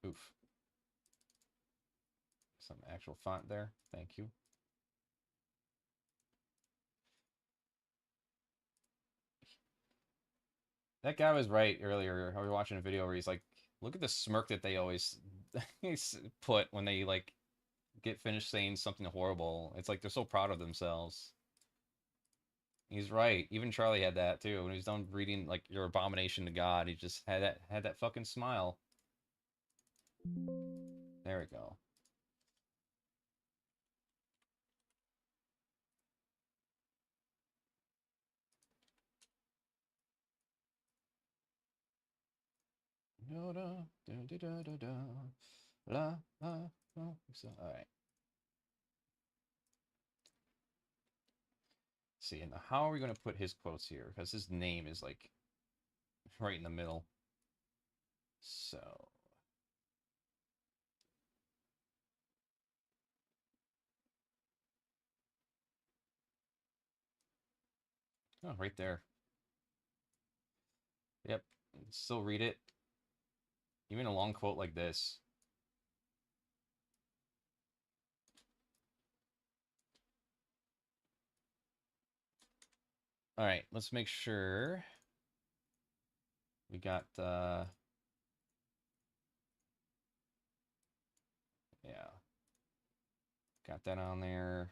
Oof. Some actual font there. Thank you. That guy was right earlier. I was watching a video where he's like, look at the smirk that they always put when they like get finished saying something horrible. It's like they're so proud of themselves. He's right. Even Charlie had that too. When he was done reading like your abomination to God, he just had that fucking smile. There we go. All right. See, and how are we going to put his quotes here? Because his name is like right in the middle. So. Oh, right there. Yep. Still read it. Even a long quote like this. All right, let's make sure we got yeah. Got that on there.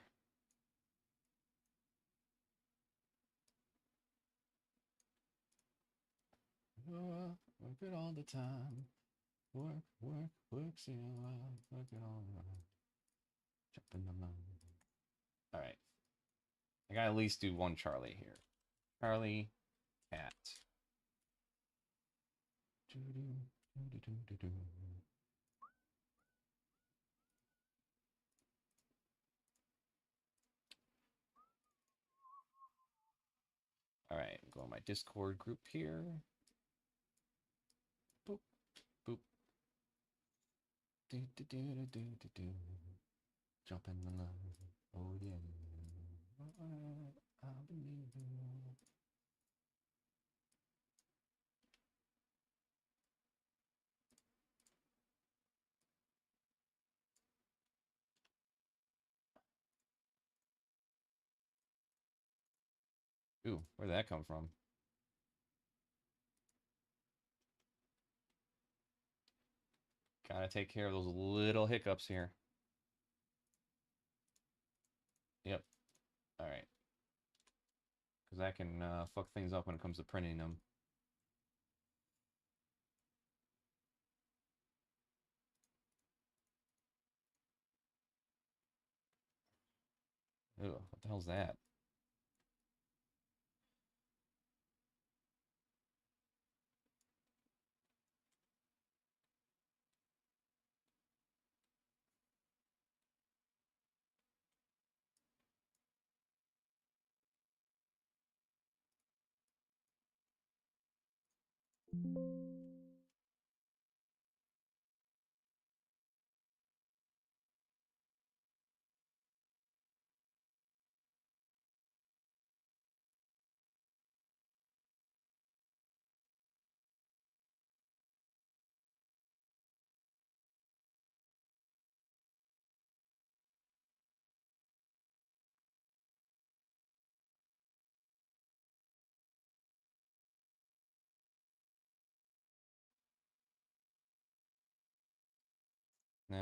Work it all the time. Work, work, work, see work it all the time. Jumping the mountain. All right. I gotta at least do one Charlie here. Charlie, cat. All right, go on my Discord group here. Boop, boop. Do, do, do, do, do, do, do. Jump in the love. Oh, yeah. I believe in you. Ooh, where'd that come from? Gotta take care of those little hiccups here. Yep. All right. Because that can fuck things up when it comes to printing them. Ew, what the hell's that?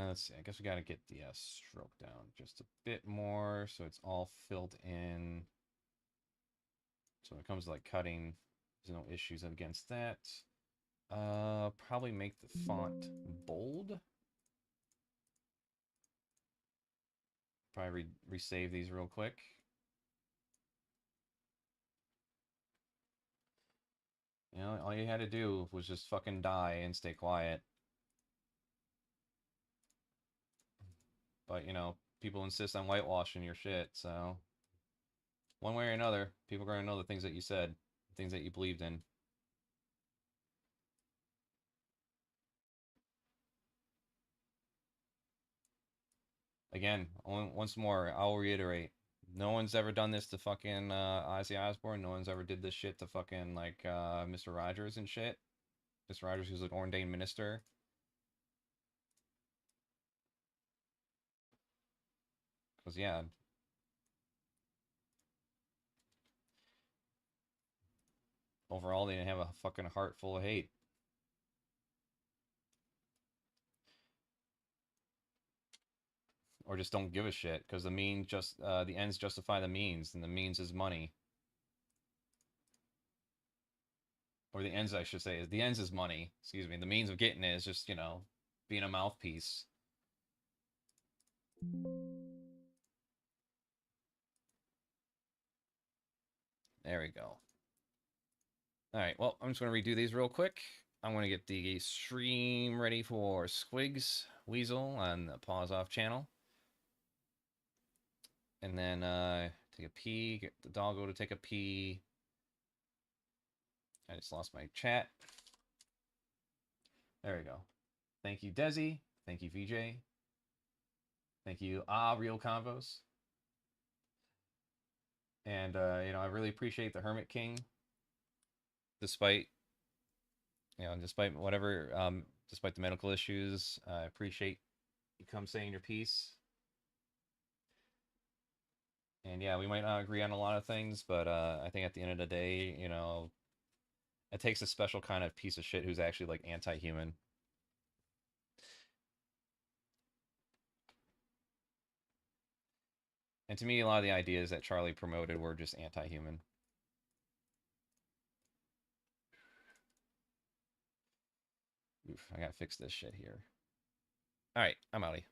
Let's see. I guess we got to get the stroke down just a bit more so it's all filled in. So when it comes to like cutting, there's no issues against that. Probably make the font bold. Probably resave these real quick. You know, all you had to do was just fucking die and stay quiet. But, you know, people insist on whitewashing your shit, so... One way or another, people are going to know the things that you said, things that you believed in. Again, once more, I'll reiterate. No one's ever done this to fucking Ozzy Osbourne. No one's ever did this shit to fucking, like, Mr. Rogers and shit. Mr. Rogers, who's an ordained minister. Because, yeah. Overall, they didn't have a fucking heart full of hate. Or just don't give a shit, because the the ends justify the means, and the means is money. Or the ends, I should say, the ends is money. Excuse me. The means of getting it is just, you know, being a mouthpiece. There we go. Alright, well, I'm just going to redo these real quick. I'm going to get the stream ready for Squigs Weasel on the Pause Off channel. And then take a pee, get the doggo to take a pee. I just lost my chat. There we go. Thank you, Desi. Thank you, VJ. Thank you, Real Convos. And, you know, I really appreciate the Hermit King. Despite, you know, despite whatever, despite the medical issues, I appreciate you come saying your piece. And yeah, we might not agree on a lot of things, but I think at the end of the day, you know, it takes a special kind of piece of shit who's actually like anti-human. And to me, a lot of the ideas that Charlie promoted were just anti-human. Oof, I gotta fix this shit here. Alright, I'm outie.